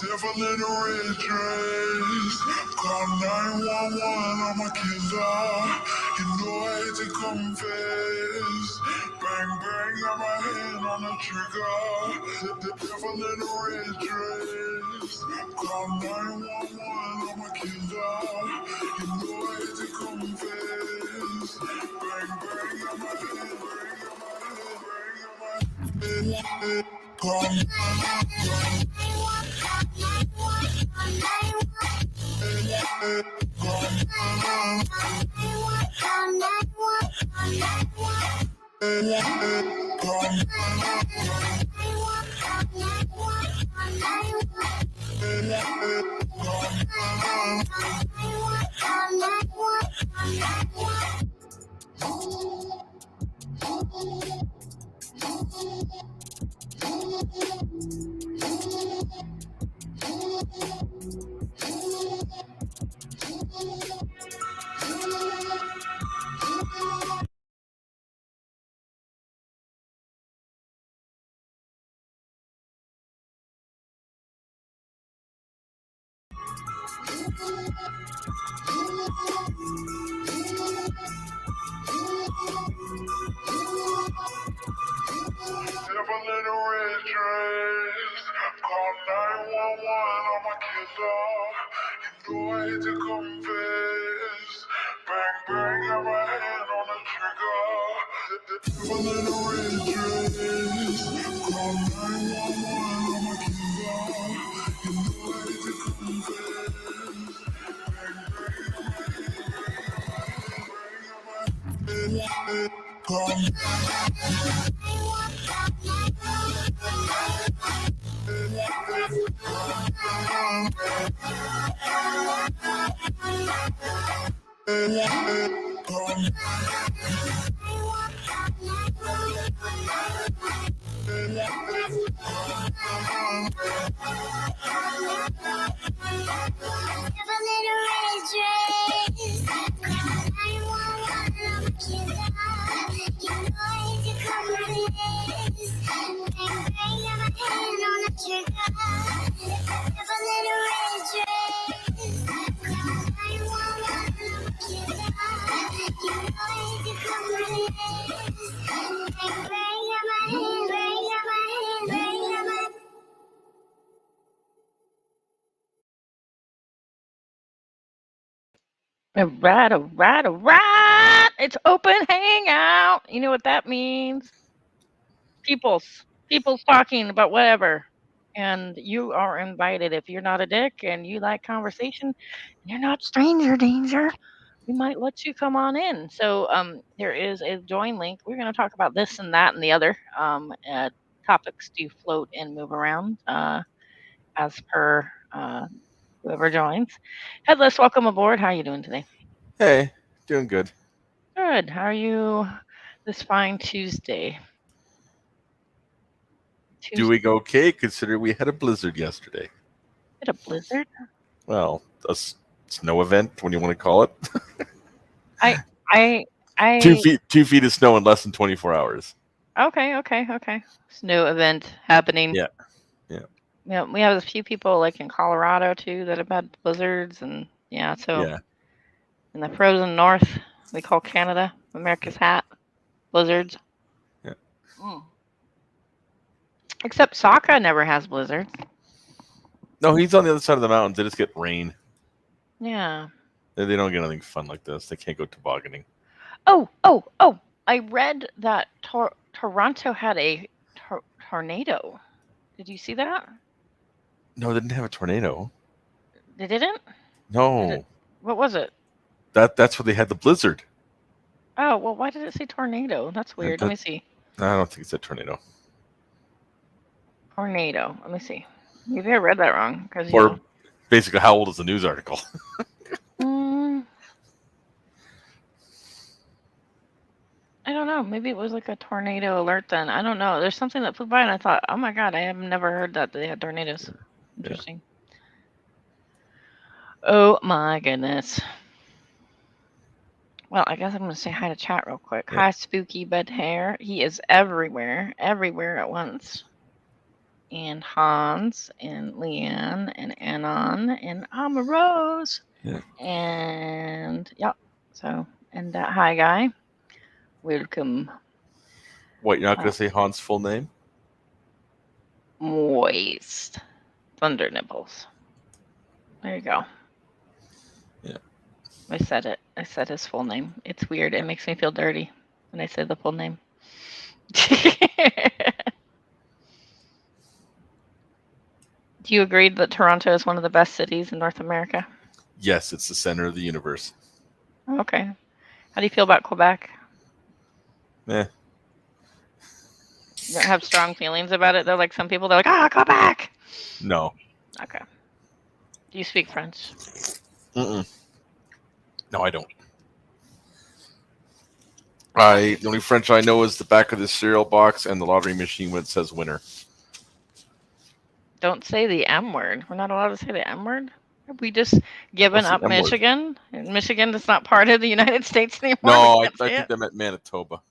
devil in a red dress. Call 911, I'm a killer. You know I hate to confess. Bang, bang, got my hand on the trigger. The devil in a red dress. Call 911, I'm a killer. You know I hate to confess. Bang, bang, got my hand, bang, got my hand, bang, got my hand. Call 911. Devil in a red dress. Call 911, I'm a killer. You know I hate to confess. Bang, bang, got my hand on the trigger. The devil in a red dress. Call 911, I'm a killer. You know I hate to confess. Bang, bang, got my hand, bang, got my hand, call 'Alright, alright, alright! It's open hangout! You know what that means? People's talking about whatever, and you are invited. If you're not a dick and you like conversation, and you're not stranger danger, we might let you come on in. So, there is a join link. We're gonna talk about this and that and the other, topics do float and move around, as per, whoever joins. Headless, welcome aboard. How are you doing today? Hey, doing good. Good. How are you this fine Tuesday? Doing okay, considering we had a blizzard yesterday. Hit a blizzard? Well, snow event, when you want to call it. I I 2 feet of snow in less than 24 hours. Okay. Snow event happening. Yeah. Yeah, we have a few people like in Colorado too that have had blizzards and so Yeah. in the frozen north, we call Canada America's hat, blizzards. Yeah. Except Sokka never has blizzards. No, he's on the other side of the mountains. They just get rain. Yeah. They don't get anything fun like this. They can't go tobogganing. Oh! I read that Toronto had a tornado. Did you see that? No, they didn't have a tornado. They didn't? No. What was it? That's where they had the blizzard. Oh, well, why did it say tornado? That's weird. Let me see. I don't think it's a tornado. Tornado. Let me see. Maybe I read that wrong. Or basically, how old is the news article? I don't know. Maybe it was like a tornado alert then. I don't know. There's something that flew by and I thought, oh my God, I have never heard that they had tornadoes. Interesting. Yeah. Oh my goodness. Well, I guess I'm going to say hi to chat real quick. Yeah. Hi, Spooky Bed Hair. He is everywhere at once. and Hans and Leanne and Anon and Amarose. Yeah. And so and that hi guy. Welcome. What, you're not going to say Han's full name? Moist. Thunder nipples. There you go. Yeah. I said it. I said his full name. It's weird. It makes me feel dirty when I say the full name. Do you agree that Toronto is one of the best cities in North America? Yes, it's the center of the universe. Okay. How do you feel about Quebec? Eh. You don't have strong feelings about it, though? Like some people, they're like, Quebec! No. Okay. Do you speak French? Mm-mm. No, I don't. The only French I know is the back of the cereal box and the lottery machine when it says winner. Don't say the M word. We're not allowed to say the M word? Have we just given What's the up M word? Michigan? Michigan is not part of the United States anymore? No, We I can't say think it? they meant Manitoba.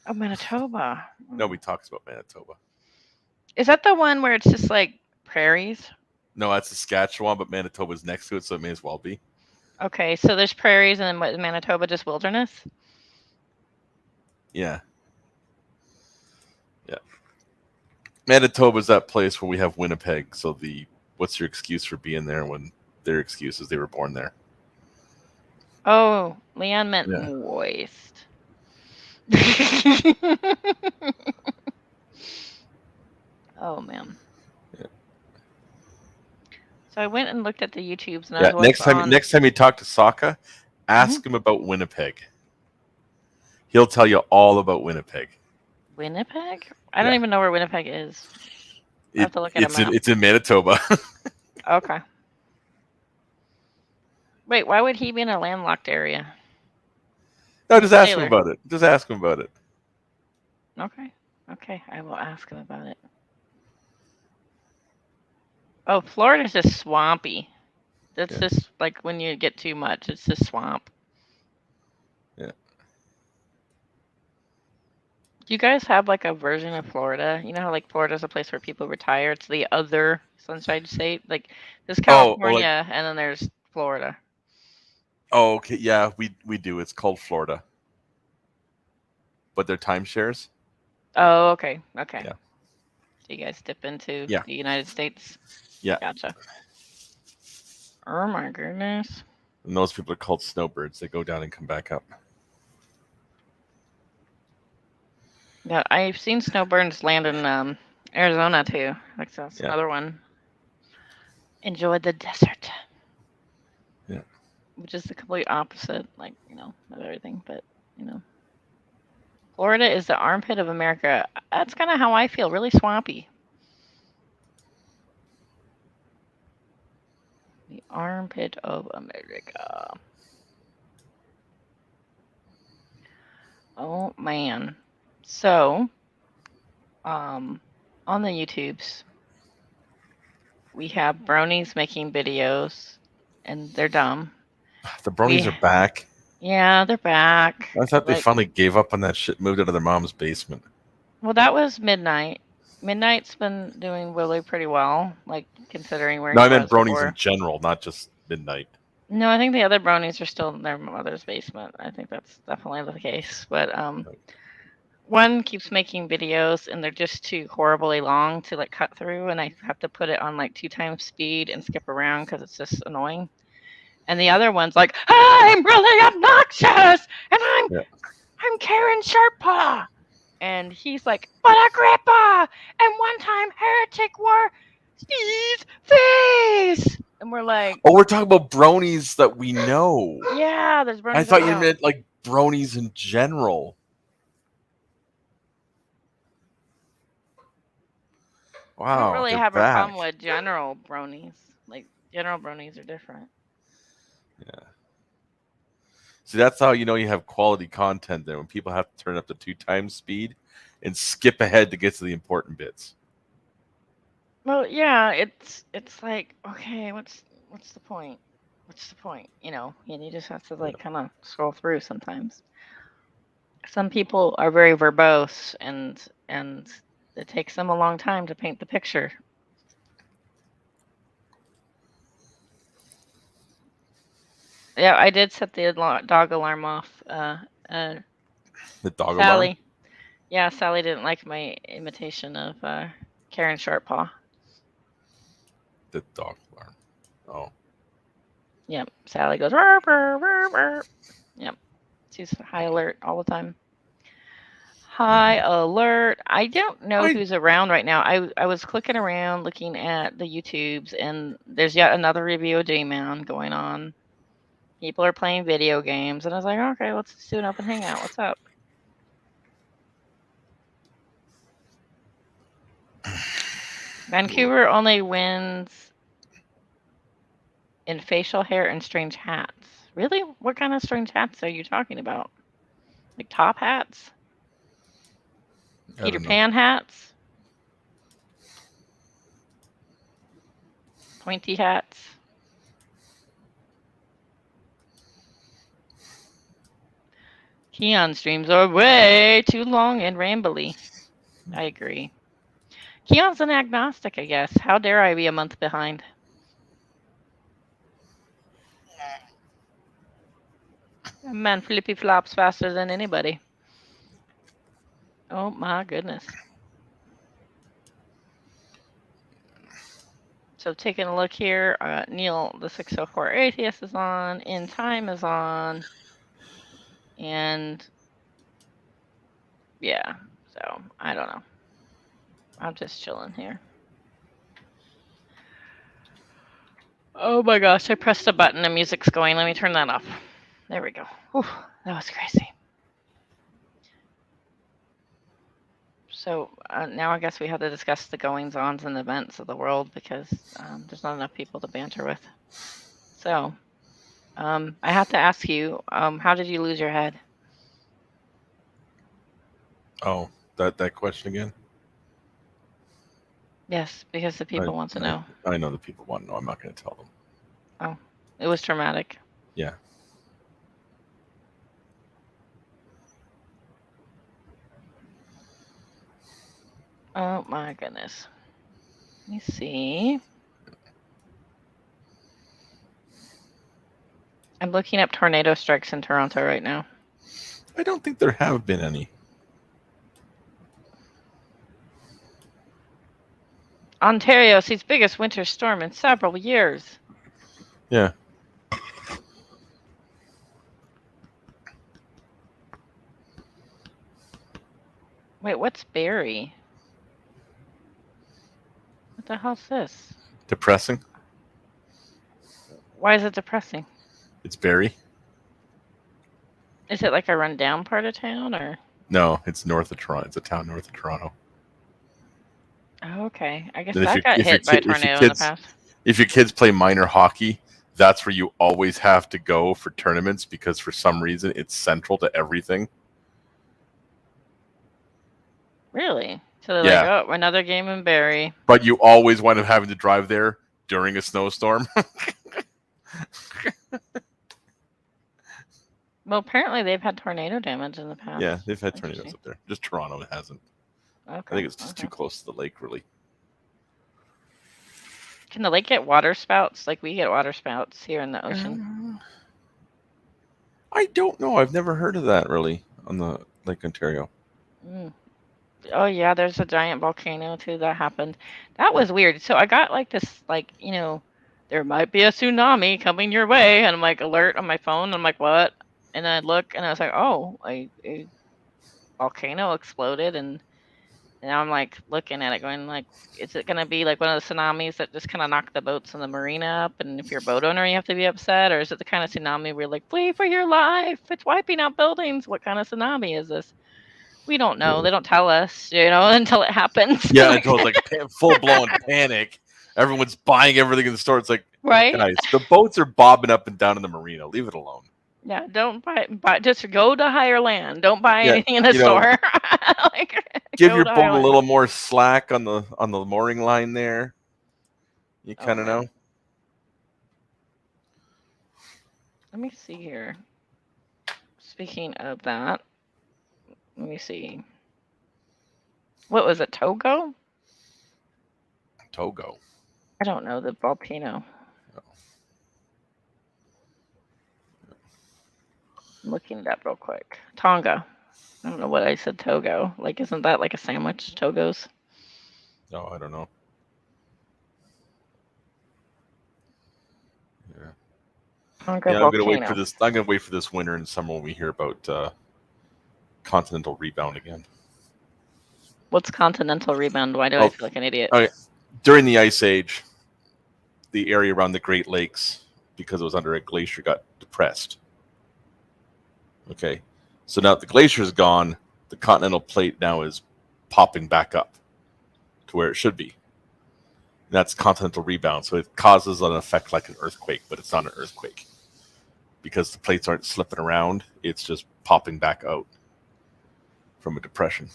Oh, Manitoba. Nobody talks about Manitoba. Is that the one where it's just like prairies? No, that's Saskatchewan, but Manitoba's next to it, so it may as well be. Okay, so there's prairies and then what, Manitoba just wilderness? Yeah. Yeah. Manitoba's that place where we have Winnipeg, so what's your excuse for being there when their excuse is they were born there? Oh, Leanne meant Yeah. moist. Oh, man. Yeah. So I went and looked at the YouTubes and I was Next time you talk to Sokka, ask him about Winnipeg. He'll tell you all about Winnipeg. Winnipeg? I don't even know where Winnipeg is. I have to look at a map. It's in Manitoba. Okay. Wait, why would he be in a landlocked area? No, just ask him about it. Just ask him about it. Okay. Okay, I will ask him about it. Oh, Florida's just swampy. That's just like when you get too much, it's just swamp. Yeah. Do you guys have like a version of Florida? You know how like Florida's a place where people retire? It's the other Sunshine State. Like there's California and then there's Florida. Oh, okay. Yeah, we do. It's called Florida. But they're timeshares. Oh, okay. Okay. Yeah. So you guys dip into the United States? Yeah. Gotcha. Oh my goodness. And those people are called snowbirds. They go down and come back up. Yeah, I've seen snowbirds land in Arizona too. Like that's another one. Enjoy the desert. Yeah. Which is the complete opposite, like, of everything. But, Florida is the armpit of America. That's kind of how I feel. Really swampy. The armpit of America. Oh, man. So, on the YouTubes, we have bronies making videos, and they're dumb. The bronies are back. Yeah, they're back. I thought they finally gave up on that shit, moved out of their mom's basement. Well, that was Midnight. Midnight's been doing really pretty well, like considering where he was. No, I meant bronies in general, not just Midnight. No, I think the other bronies are still in their mother's basement. I think that's definitely the case. But one keeps making videos and they're just too horribly long to like cut through, and I have to put it on like 2 times speed and skip around because it's just annoying. And the other one's like, I'm really obnoxious, and I'm Karen Sharppaw. And he's like, but Agrippa! And one time Heretic wore Steve's face! And we're like... Oh, we're talking about bronies that we know. Yeah, there's bronies. I thought you meant like bronies in general. Wow. I don't really have a problem with general bronies. Like, general bronies are different. Yeah. See, that's how you know you have quality content there, when people have to turn up to 2 times speed and skip ahead to get to the important bits. Well, yeah, it's like, okay, what's the point? What's the point? And you just have to like kind of scroll through sometimes. Some people are very verbose and it takes them a long time to paint the picture. Yeah, I did set the dog alarm off. The dog alarm. Sally. Yeah, Sally didn't like my imitation of Karen Sharppaw. The dog alarm. Oh. Yep. Sally goes, "Rrr, rrr, rrr, rrr." Yep. She's high alert all the time. High alert. I don't know I who's around right now. I was clicking around looking at the YouTubes, and there's yet another review of J-Man going on. People are playing video games, and I was like, okay, let's just do an open hangout. What's up? Vancouver only wins in facial hair and strange hats. Really? What kind of strange hats are you talking about? Like top hats? I Peter don't know. Pan hats? Pointy hats? Keon streams are way too long and rambly. I agree. Keon's an agnostic, I guess. How dare I be a month behind? Man, flippy flops faster than anybody. Oh my goodness. So taking a look here, Neil, the 604 Atheist is on, In Time is on, and yeah, so I don't know. I'm just chilling here. Oh my gosh, I pressed a button and music's going. Let me turn that off. There we go. Whew, that was crazy. So now I guess we have to discuss the goings-ons and events of the world because there's not enough people to banter with. So I have to ask you, how did you lose your head? Oh, that question again. Yes, because the people want to know. I know the people want to know. I'm not going to tell them. Oh, it was traumatic. Yeah. Oh my goodness. Let me see. I'm looking up tornado strikes in Toronto right now. I don't think there have been any. Ontario sees biggest winter storm in several years. Yeah. Wait, what's Barrie? What the hell's this? Depressing. Why is it depressing? It's Barrie. Is it like a rundown part of town, or? No, it's north of Toronto. It's a town north of Toronto. Oh, okay. I guess Then that got hit by a tornado in the past. If your kids play minor hockey, that's where you always have to go for tournaments because for some reason it's central to everything. Really? So they're Yeah. like, oh, another game in Barrie. But you always wind up having to drive there during a snowstorm. Well, apparently they've had tornado damage in the past. Yeah, they've had tornadoes up there. Just Toronto hasn't. Okay. I think it's just too close to the lake, really. Can the lake get water spouts? Like we get water spouts here in the ocean. I don't know. I've never heard of that, really, on the Lake Ontario. Mm. Oh, yeah, there's a giant volcano, too, that happened. That was weird. So I got, like, this, like, you know, there might be a tsunami coming your way, and I'm, like, alert on my phone. I'm like, what? And I look, and I was like, oh, a volcano exploded, and now I'm, like, looking at it going, like, is it going to be, like, one of the tsunamis that just kind of knock the boats in the marina up, and if you're a boat owner, you have to be upset, or is it the kind of tsunami where you're like, flee for your life, it's wiping out buildings, what kind of tsunami is this? We don't know. They don't tell us, you know, until it happens. Yeah, until it's like full-blown panic. Everyone's buying everything in the store. It's like, right? Guys, the boats are bobbing up and down in the marina. Leave it alone. Yeah, don't buy. Just go to higher land. Don't buy anything in the store. Give your boat a little more slack on the mooring line there. You kind of know. Let me see here. Speaking of that, let me see. What was it? Togo? Togo. I don't know the volcano. I'm looking it up real quick. Tonga. I don't know what I said. Togo. Like, isn't that like a sandwich? Togos. No, I don't know. Yeah. Tonga Yeah, I'm gonna wait volcano. for this. I'm gonna wait for this winter and summer when we hear about continental rebound again. What's continental rebound? Why do I Well, feel like an idiot? okay. During the Ice Age, the area around the Great Lakes, because it was under a glacier, got depressed. Okay, so now that the glacier is gone, the continental plate now is popping back up to where it should be. And that's continental rebound. So it causes an effect like an earthquake, but it's not an earthquake because the plates aren't slipping around. It's just popping back out from a depression.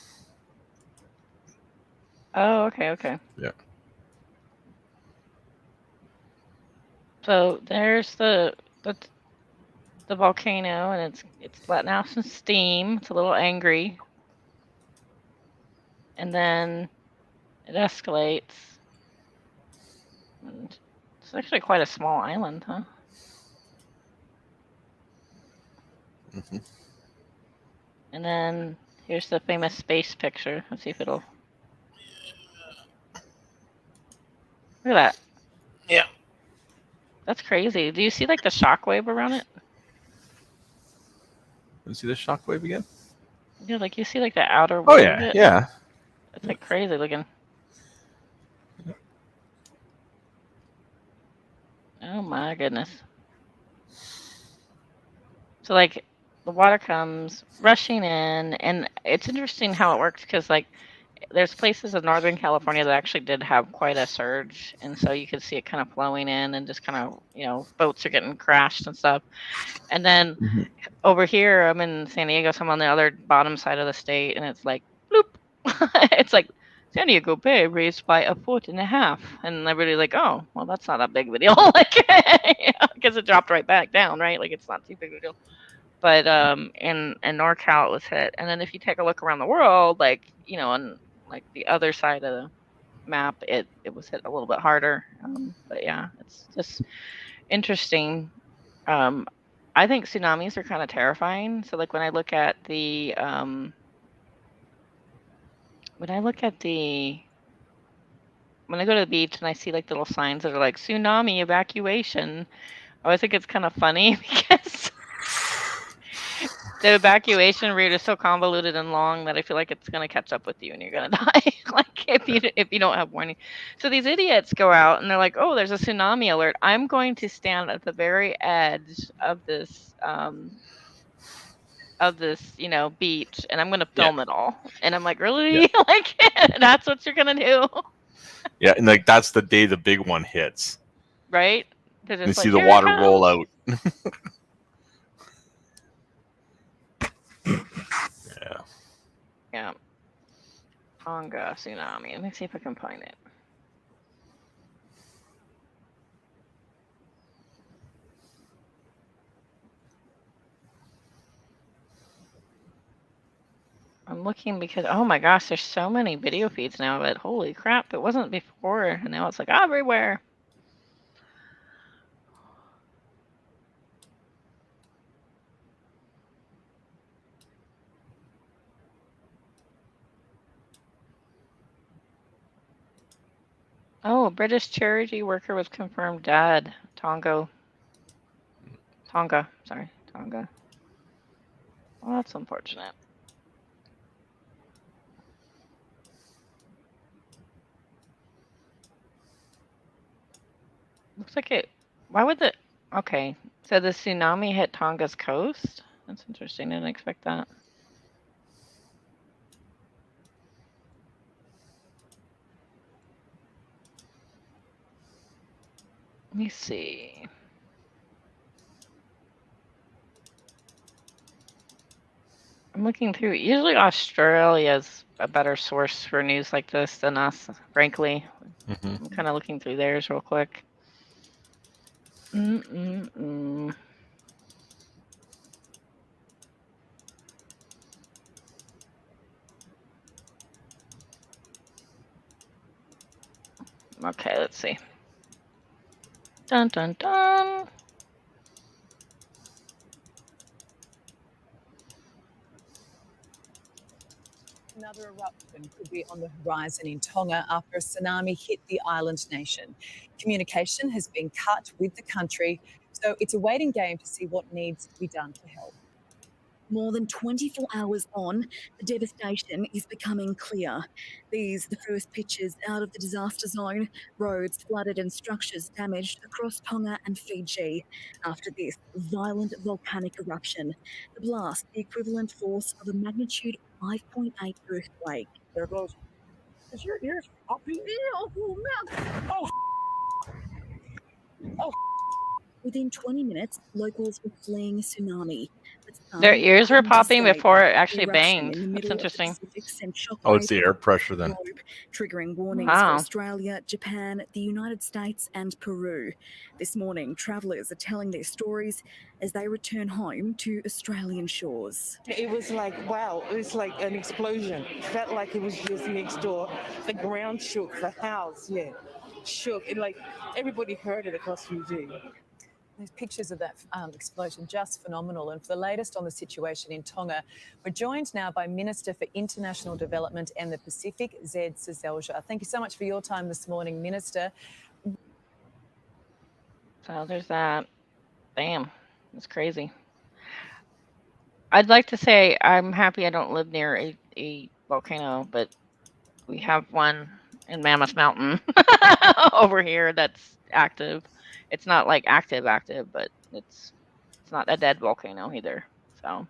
Oh, okay. Yeah. So there's the volcano, and it's letting out some steam. It's a little angry, and then it escalates. And it's actually quite a small island, huh? Mm-hmm. And then here's the famous space picture. Let's see if it'll. Look at that. Yeah. That's crazy. Do you see like the shockwave around it? You see the shockwave again? Yeah, like you see like the outer Oh wave yeah, of it. yeah. It's like crazy looking. Oh my goodness. So like the water comes rushing in, and it's interesting how it works because like there's places in Northern California that actually did have quite a surge, and so you could see it kind of flowing in and just kind of, boats are getting crashed and stuff. And then over here, I'm in San Diego, so I'm on the other bottom side of the state, and it's like bloop. It's like San Diego Bay raised by 1.5 feet, and everybody's like, oh, well, that's not that big of a deal, like, because it dropped right back down, right? Like it's not too big of a deal. But in NorCal it was hit, and then if you take a look around the world, like on like the other side of the map, it was hit a little bit harder. But yeah, it's just interesting. I think tsunamis are kind of terrifying. So like when I look at the when I go to the beach and I see like little signs that are like tsunami evacuation, I always think it's kind of funny because the evacuation route is so convoluted and long that I feel like it's gonna catch up with you and you're gonna die, like if you don't have warning. So these idiots go out and they're like, "Oh, there's a tsunami alert. I'm going to stand at the very edge of this beach, and I'm gonna film it all." And I'm like, "Really? Like that's what you're gonna do?" Yeah, and like that's the day the big one hits. Right? They're You just see like, the "Here it water roll comes." out. Yeah. Yeah. Tonga tsunami. Let me see if I can find it. I'm looking because, oh my gosh, there's so many video feeds now that holy crap, it wasn't before, and now it's like everywhere. Oh, a British charity worker was confirmed dead. Tonga. Sorry, Tonga. Well, that's unfortunate. Looks like it. Why would the? Okay, so the tsunami hit Tonga's coast. That's interesting. Didn't expect that. Let me see. I'm looking through. Usually Australia's a better source for news like this than us, frankly. I'm kind of looking through theirs real quick. Okay, let's see. Dun dun dun. Another eruption could be on the horizon in Tonga after a tsunami hit the island nation. Communication has been cut with the country, so it's a waiting game to see what needs to be done to help. More than 24 hours on, the devastation is becoming clear. These the first pictures out of the disaster zone, roads flooded and structures damaged across Tonga and Fiji after this violent volcanic eruption. The blast, the equivalent force of a magnitude 5.8 earthquake. There goes. Is your ears popping? Oh, Within 20 minutes, locals were fleeing a tsunami. But Their ears were couldn't popping escape. before it The actually eruption banged. in the That's middle of the interesting. Pacific sent Oh, it's shockwaves the air pressure then. globe, triggering warnings Wow. for Australia, Japan, the United States, and Peru. This morning, travellers are telling their stories as they return home to Australian shores. It was like, wow, it was like an explosion. It felt like it was just next door. The ground shook, the house, shook. It like everybody heard it across Fiji. These pictures of that explosion, just phenomenal. And for the latest on the situation in Tonga, we're joined now by Minister for International Development and the Pacific, Zed Seselja. Thank you so much for your time this morning, Minister. So there's that. Damn, that's crazy. I'd like to say I'm happy I don't live near a volcano, but we have one in Mammoth Mountain over here that's active. It's not like active, but it's not a dead volcano either. So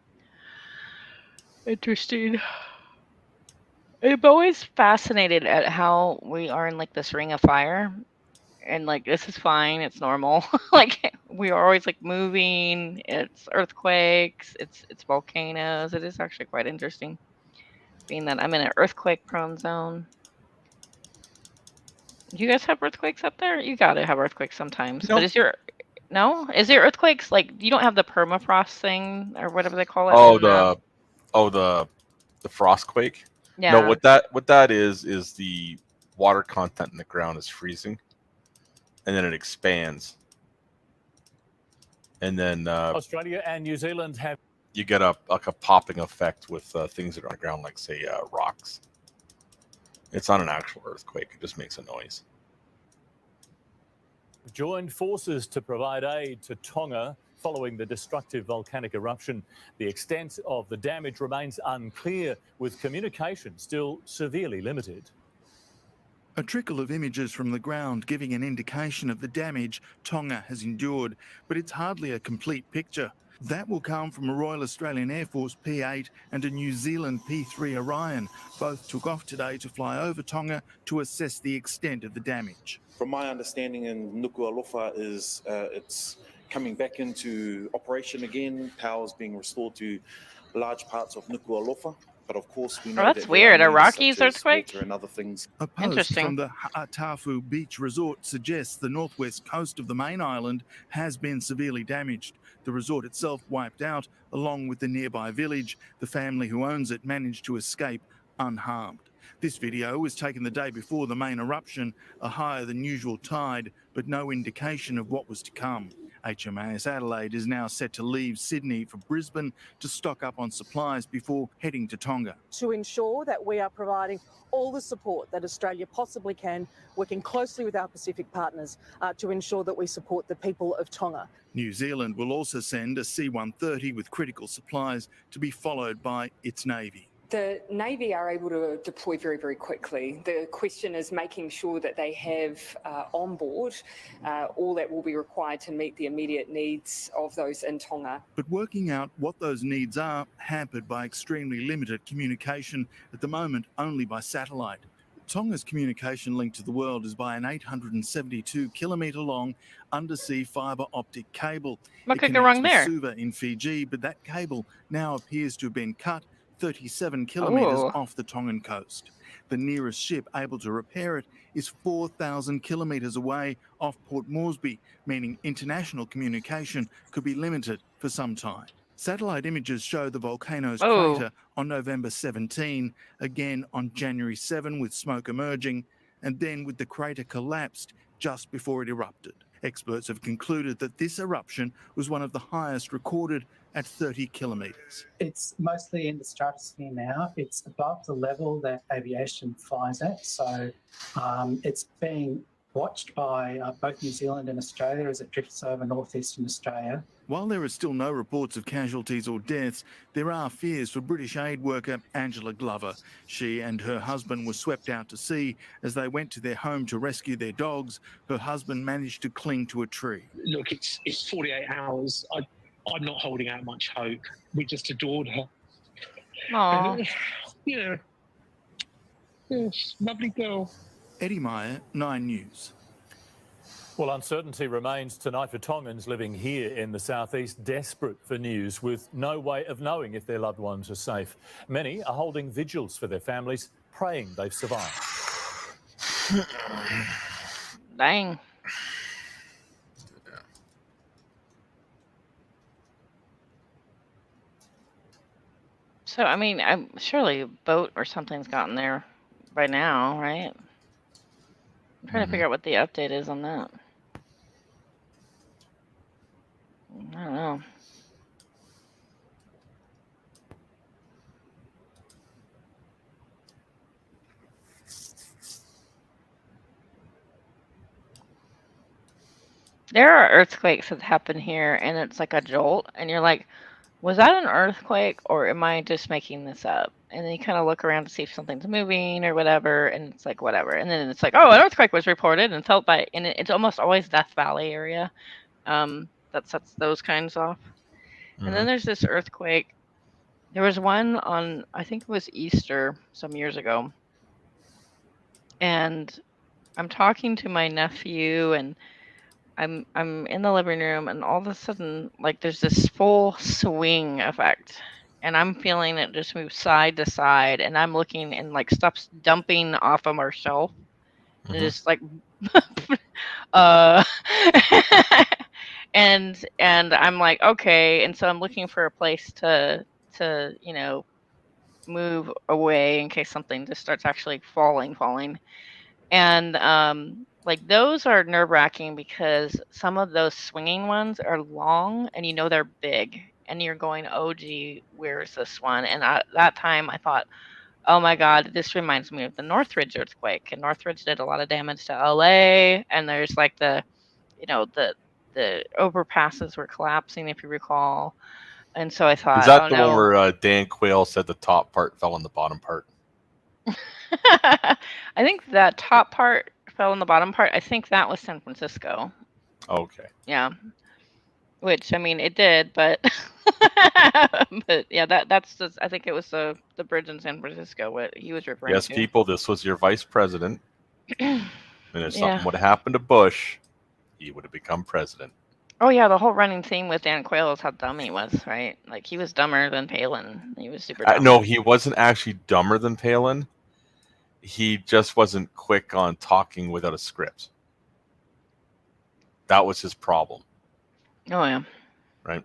interesting. I'm always fascinated at how we are in like this ring of fire, and like this is fine, it's normal. Like we are always like moving. It's earthquakes. It's volcanoes. It is actually quite interesting, being that I'm in an earthquake-prone zone. Do you guys have earthquakes up there? You gotta have earthquakes sometimes. No. But is there earthquakes like you don't have the permafrost thing or whatever they call it? The frost quake. Yeah. No, what that is the water content in the ground is freezing, and then it expands, and then Australia and New Zealand have. you get a popping effect with things that are on the ground, like say rocks. It's not an actual earthquake; it just makes a noise. Joined forces to provide aid to Tonga following the destructive volcanic eruption. The extent of the damage remains unclear, with communication still severely limited. A trickle of images from the ground giving an indication of the damage Tonga has endured, but it's hardly a complete picture. That will come from a Royal Australian Air Force P-8 and a New Zealand P-3 Orion. Both took off today to fly over Tonga to assess the extent of the damage. From my understanding in Nuku'alofa is it's coming back into operation again. Power's being restored to large parts of Nuku'alofa. But of course, we know that's that weird. there A are Rockies such as earthquake? water and other things. A post Interesting. from the Ha'atafu Beach Resort suggests the northwest coast of the main island has been severely damaged. The resort itself wiped out, along with the nearby village. The family who owns it managed to escape unharmed. This video was taken the day before the main eruption, a higher than usual tide, but no indication of what was to come. HMAS Adelaide is now set to leave Sydney for Brisbane to stock up on supplies before heading to Tonga. To ensure that we are providing all the support that Australia possibly can, working closely with our Pacific partners to ensure that we support the people of Tonga. New Zealand will also send a C-130 with critical supplies to be followed by its Navy. The Navy are able to deploy very, very quickly. The question is making sure that they have on board all that will be required to meet the immediate needs of those in Tonga. But working out what those needs are hampered by extremely limited communication, at the moment only by satellite. Tonga's communication link to the world is by an 872-kilometre long undersea fibre optic cable. What It could go wrong connects there? with Suva in Fiji, but that cable now appears to have been cut 37 kilometres Ooh. off the Tongan coast. The nearest ship able to repair it is 4,000 kilometres away off Port Moresby, meaning international communication could be limited for some time. Satellite images show the Volcanoes Oh. crater on November 17, again on January 7 with smoke emerging, and then with the crater collapsed just before it erupted. Experts have concluded that this eruption was one of the highest recorded at 30 kilometres. It's mostly in the stratosphere now. It's above the level that aviation flies at. So it's being watched by both New Zealand and Australia as it drifts over northeastern Australia. While there are still no reports of casualties or deaths, there are fears for British aid worker Angela Glover. She and her husband were swept out to sea. As they went to their home to rescue their dogs, her husband managed to cling to a tree. Look, it's 48 hours. I'm not holding out much hope. We just adored her. Aww. Yeah. Yes, lovely girl. Eddie Meyer, 9 News. Well, uncertainty remains tonight for Tongans living here in the southeast, desperate for news with no way of knowing if their loved ones are safe. Many are holding vigils for their families, praying they've survived. Dang. So, I mean, surely a boat or something's gotten there by now, right? I'm trying to figure out what the update is on that. I don't know. There are earthquakes that happen here, and it's like a jolt, and you're like, was that an earthquake, or am I just making this up? And then you kind of look around to see if something's moving or whatever, and it's like, whatever. And then it's like, oh, an earthquake was reported and felt by, and it's almost always Death Valley area. That sets those kinds off. And then there's this earthquake. There was one on, I think it was Easter some years ago. And I'm talking to my nephew, and I'm in the living room, and all of a sudden, like, there's this full swing effect, and I'm feeling it just move side to side, and I'm looking, and like stuff's dumping off of our shelf, and it's like, and I'm like, okay, and so I'm looking for a place to move away in case something just starts actually falling, and like, those are nerve-wracking because some of those swinging ones are long, and they're big, and you're going, oh gee, where's this one? And that time I thought, oh my God, this reminds me of the Northridge earthquake, and Northridge did a lot of damage to LA, and there's like the overpasses were collapsing, if you recall. And so I thought, is that the one where Dan Quayle said the top part fell on the bottom part? I think that top part fell on the bottom part. I think that was San Francisco. Okay. Yeah. Which, I mean, it did, but but yeah, that's just, I think it was the bridge in San Francisco what he was referring to. Yes, people, this was your vice president. And if something would have happened to Bush, he would have become president. Oh yeah, the whole running theme with Dan Quayle is how dumb he was, right? Like, he was dumber than Palin. He was super dumb. No, he wasn't actually dumber than Palin. He just wasn't quick on talking without a script. That was his problem. Oh, yeah. Right?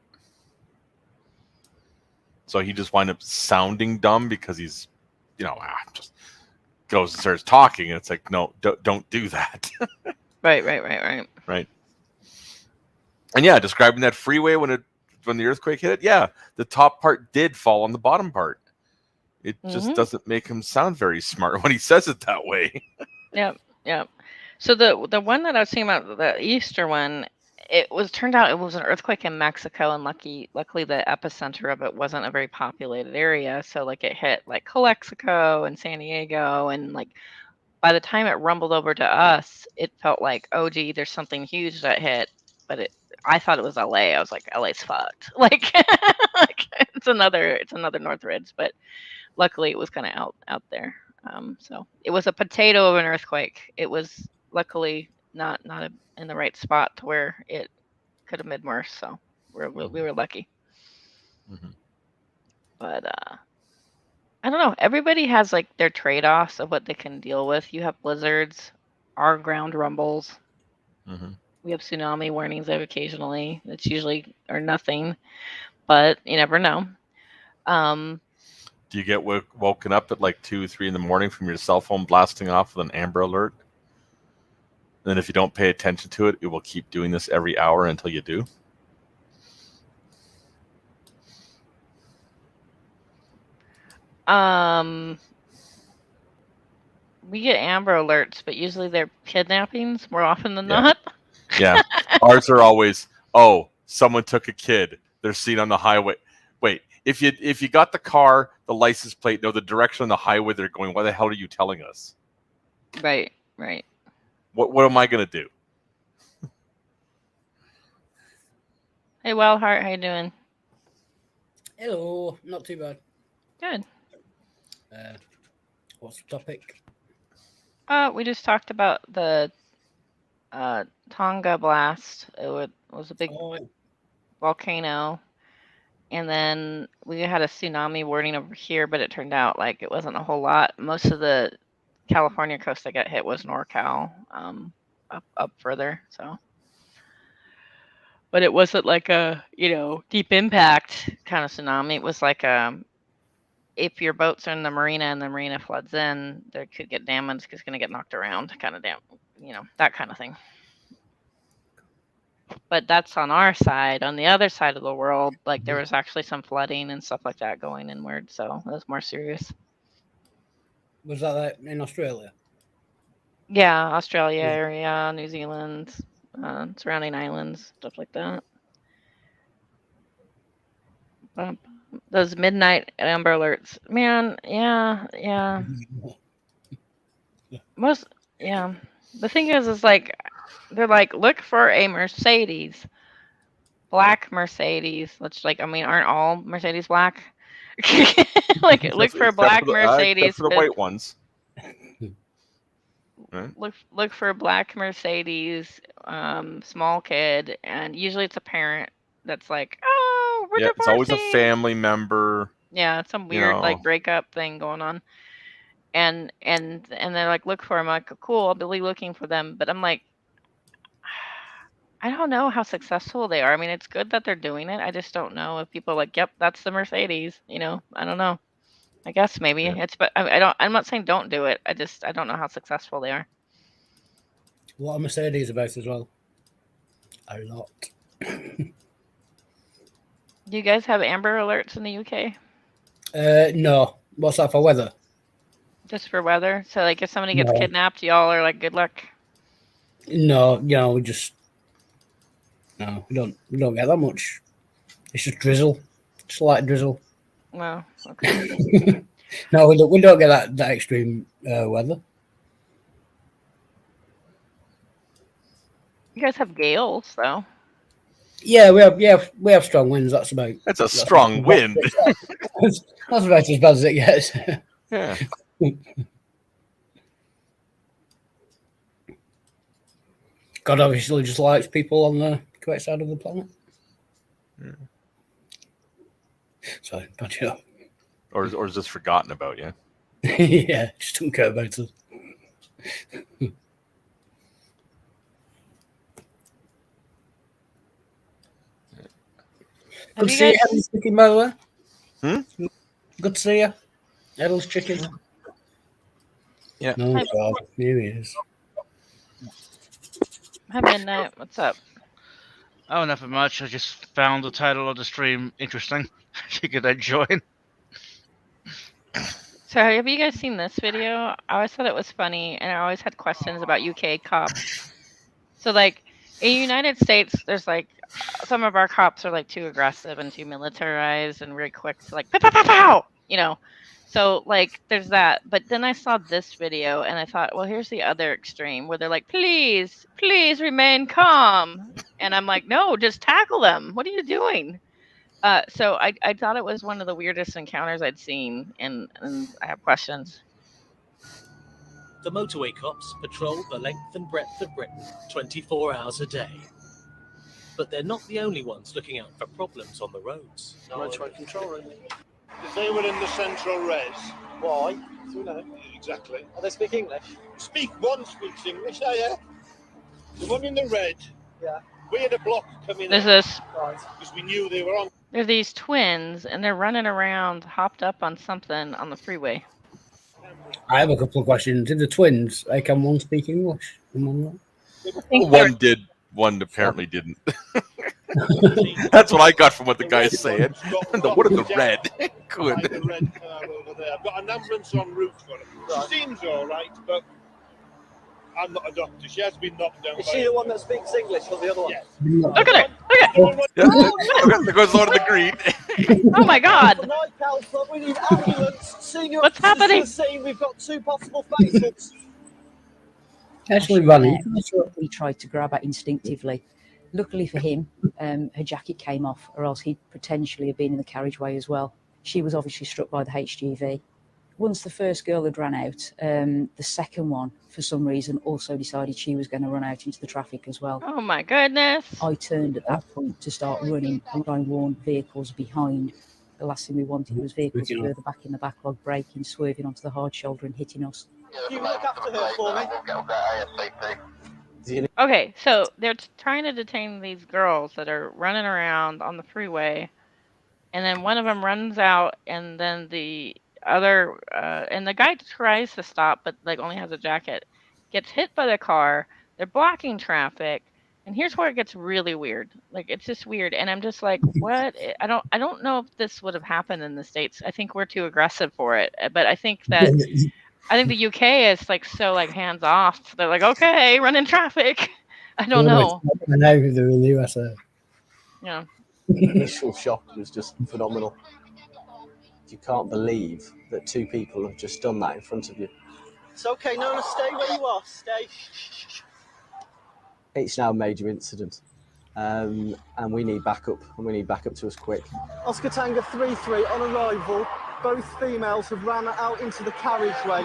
So he just wound up sounding dumb because he's, just goes and starts talking, and it's like, no, don't do that. Right. Right. And yeah, describing that freeway when the earthquake hit it, yeah, the top part did fall on the bottom part. It just doesn't make him sound very smart when he says it that way. Yep. So the one that I was thinking about, the Easter one, turned out it was an earthquake in Mexico, and luckily the epicenter of it wasn't a very populated area. So like, it hit like Calexico and San Diego, and like by the time it rumbled over to us, it felt like, oh gee, there's something huge that hit. But I thought it was LA. I was like, LA's fucked. Like, it's another Northridge, but luckily it was kind of out there. So it was a potato of an earthquake. It was luckily not in the right spot to where it could have been worse. So we were lucky. But I don't know. Everybody has like their trade-offs of what they can deal with. You have blizzards, our ground rumbles. We have tsunami warnings occasionally. It's usually or nothing, but you never know. Do you get woken up at like 2, 3 in the morning from your cell phone blasting off with an Amber Alert? And if you don't pay attention to it, it will keep doing this every hour until you do. We get Amber Alerts, but usually they're kidnappings more often than Yeah. not. Yeah. Ours are always, oh, someone took a kid. They're seen on the highway. Wait, if you got the car, the license plate, know the direction on the highway they're going, why the hell are you telling us? Right. What am I gonna do? Hey, Wildheart, how you doing? Hello, not too bad. Good. What's the topic? We just talked about the Tonga blast. It was a big volcano, and then we had a tsunami warning over here, but it turned out like it wasn't a whole lot. Most of the California coast that got hit was NorCal, up further. So, but it wasn't like a deep impact kind of tsunami. It was like if your boats are in the marina and the marina floods in, they could get damaged because it's going to get knocked around, kind of that kind of thing. But that's on our side. On the other side of the world, like there was actually some flooding and stuff like that going inward, so it was more serious. Was that in Australia? Yeah, Australia area, New Zealand, surrounding islands, stuff like that. Those midnight Amber Alerts, man, yeah. The thing is like, they're like, look for a Mercedes, black Mercedes. Which, like, I mean, aren't all Mercedes black? Like, look for a black Mercedes. Except for the white ones. Right. Look for a black Mercedes, small kid, and usually it's a parent that's like, oh, we're divorcing. It's always a family member. Yeah, it's some weird like breakup thing going on, and they're like, look for them. I'm like, cool, I'll be looking for them, but I'm like, I don't know how successful they are. I mean, it's good that they're doing it. I just don't know if people are like, yep, that's the Mercedes. I don't know. I guess maybe it's, but I'm not saying don't do it. I don't know how successful they are. What are Mercedes about as well? A lot. Do you guys have Amber Alerts in the UK? No. What's that for weather? Just for weather. So like, if somebody gets kidnapped, y'all are like, good luck. No, we don't get that much. It's just drizzle, slight drizzle. Well, okay. No, we don't get that extreme weather. You guys have gales, though. Yeah, we have strong winds. That's a strong wind. That's about as bad as it gets. Yeah. God obviously just likes people on the correct side of the planet. Yeah. Sorry, but yeah. Or is just forgotten about, yeah? Yeah, just don't care about us. Good to see you, Edel's Chicken, by the way. Good to see you. Edel's Chicken. Yeah. No, God, here he is. Hi, Midnight. What's up? Oh, nothing much. I just found the title of the stream interesting. Figured I'd join. So have you guys seen this video? I always thought it was funny, and I always had questions about UK cops. So, like, in the United States, there's, like, some of our cops are, like, too aggressive and too militarized and very quick to, like, pow, pow, pow, pow! So, like, there's that. But then I saw this video, and I thought, well, here's the other extreme, where they're like, please remain calm. And I'm like, no, just tackle them. What are you doing? So I thought it was one of the weirdest encounters I'd seen, and I have questions. The motorway cops patrol the length and breadth of Britain 24 hours a day. But they're not the only ones looking out for problems on the roads. Motorway control room. They were in the central res. Why? So no. Exactly. Oh, they speak English? One speaks English, yeah. The one in the red. Yeah. We had a block coming There's in. this. Because we knew they were on. They're these twins, and they're running around, hopped up on something on the freeway. I have a couple of questions. Did the twins, can one speak English and one not? One did, one apparently didn't. That's what I got from what the guy's saying. What is the red? Good. The red car over there. I've got an ambulance en route for it. She seems all right, but I'm not a doctor. She has been knocked down. Is she the one that speaks English or the other one? Yes. Look at her! Look at Yeah, there goes Lord of the Green. Oh my God! Tonight, Councillor, we need ambulance. Senior What's happening? officers to the scene. We've got 2 possible faces. Actually running. He tried to grab her instinctively. Luckily for him, her jacket came off, or else he'd potentially have been in the carriageway as well. She was obviously struck by the HGV. Once the first girl had run out, the second one, for some reason, also decided she was going to run out into the traffic as well. Oh my goodness! I turned at that point to start running, and I warned vehicles behind. The last thing we wanted was vehicles further back in the backlog braking, swerving onto the hard shoulder and hitting us. You look after her for me. Okay, so they're trying to detain these girls that are running around on the freeway, and then one of them runs out, and then the other, and the guy tries to stop, but like only has a jacket, gets hit by the car. They're blocking traffic, and here's where it gets really weird. Like it's just weird, and I'm just like, what? I don't know if this would have happened in the States. I think we're too aggressive for it, but I think that. I think the UK is like so like hands off. They're like, okay, run in traffic. I don't know. I know they're in the USA. Yeah. The initial shock was just phenomenal. You can't believe that 2 people have just done that in front of you. It's okay, no, stay where you are. Stay. It's now a major incident. And we need backup. And we need backup to us quick. Oscar Tango 3-3 on arrival. Both females have ran out into the carriageway.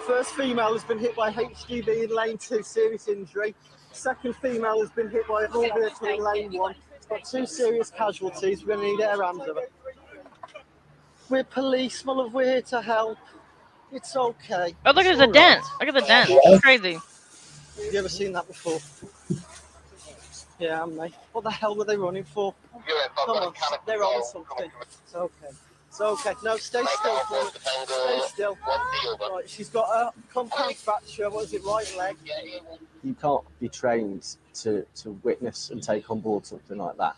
First female has been hit by HGV in lane 2, serious injury. Second female has been hit by a small vehicle in lane 1. It's got 2 serious casualties. We're going to need air ambulance. We're police, my love. We're here to help. It's okay. Oh, look, there's a dent. Look at the dent. It's crazy. Have you ever seen that before? Yeah, mate. What the hell were they running for? Come on, they're on something. It's okay. It's okay. No, stay still for it. Stay still. Right, she's got a compound fracture. What is it, right leg? You can't be trained to witness and take on board something like that.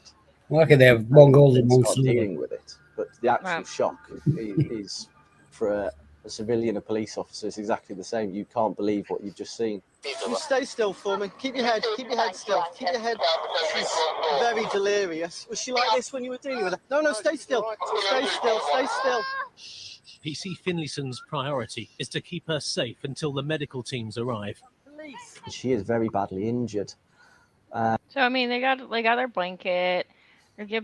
Look at them, Mongols and Start dealing with it. But the actual shock is for a civilian, a police officer, is exactly the same. You can't believe what you've just seen. You stay still for me. Keep your head still. Keep your head. She's very delirious. Was she like this when you were dealing with her? No, stay still. Stay still. Stay still. PC Finlayson's priority is to keep her safe until the medical teams arrive. She is very badly injured. So I mean, they got their blanket. They're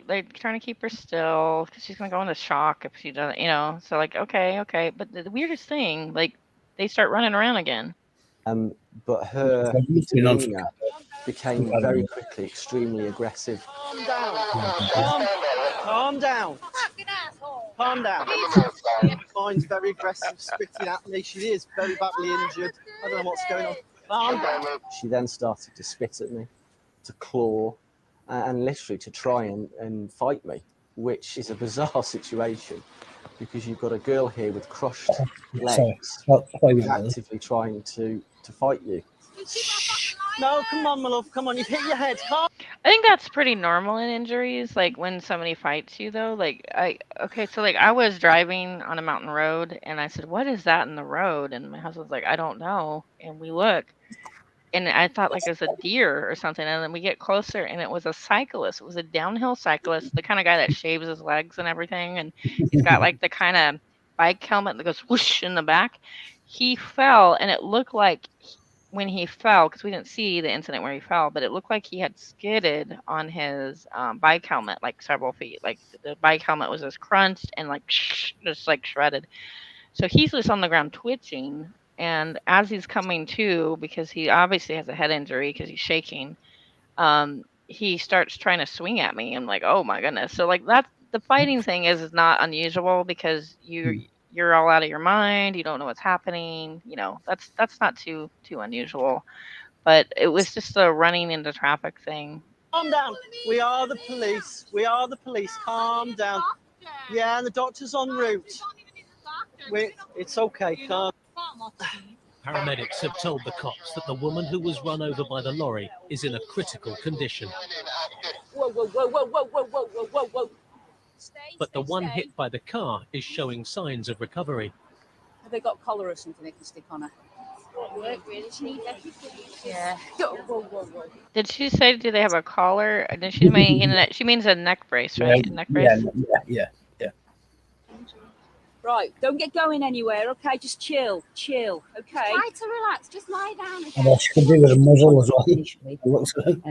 they're trying to keep her still because she's gonna go into shock if she doesn't, So like, okay. But the weirdest thing, like, they start running around again. But her demeanour became very quickly extremely aggressive. Calm down. Calm down. Calm down. Mine's very aggressive, spitting at me. She is very badly injured. I don't know what's going on. Calm down. She then started to spit at me, to claw, and literally to try and fight me, which is a bizarre situation because you've got a girl here with crushed legs actively trying to fight you. No, come on, my love. Come on, you've hit your head. Calm. I think that's pretty normal in injuries, like when somebody fights you, though. I was driving on a mountain road, and I said, "What is that in the road?" And my husband's like, "I don't know." And we look, and I thought like it was a deer or something. And then we get closer, and it was a cyclist. It was a downhill cyclist, the kind of guy that shaves his legs and everything, and he's got like the kind of bike helmet that goes whoosh in the back. He fell, and it looked like when he fell, because we didn't see the incident where he fell, but it looked like he had skidded on his bike helmet like several feet. Like the bike helmet was just crunched and like just like shredded. So he's just on the ground twitching, and as he's coming to, because he obviously has a head injury because he's shaking, he starts trying to swing at me. I'm like, oh my goodness. So like that, the fighting thing is not unusual because you're all out of your mind. You don't know what's happening. That's not too unusual, but it was just a running into traffic thing. Calm down. We are the police. We are the police. Calm down. Yeah, and the doctor's en route. It's okay. Calm. Paramedics have told the cops that the woman who was run over by the lorry is in a critical condition. Whoa, whoa, whoa, whoa, whoa, whoa, whoa, whoa, whoa, whoa. But the one hit by the car is showing signs of recovery. Have they got collar or something they can stick on her? Yeah. Whoa, whoa, whoa. Did she say, do they have a collar? And then she means a neck brace, right? A neck brace? Yeah. Right, don't get going anywhere, okay? Just chill, okay? Try to relax, just lie down again. And what she can do with a muzzle as well. Initially. It looks good.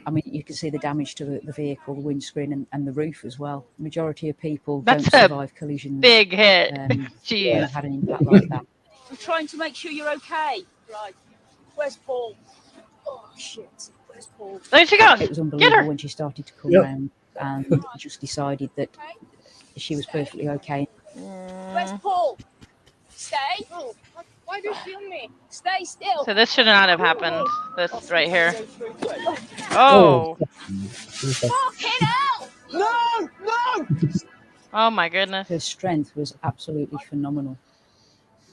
I mean, you can see the damage to the vehicle, the windscreen, and the roof as well. The majority of people That's don't survive collisions. Big hit. Jeez. Have had an impact like that. I'm trying to make sure you're okay. Right. Where's Paul? Oh, shit. Where's Paul? There she goes. It was Get unbelievable her. when she started to come around and just decided that she was perfectly okay. Where's Paul? Stay. Why do you film me? Stay still. So this should not have happened. This right here. Oh. Fucking hell! No! Oh my goodness. Her strength was absolutely phenomenal.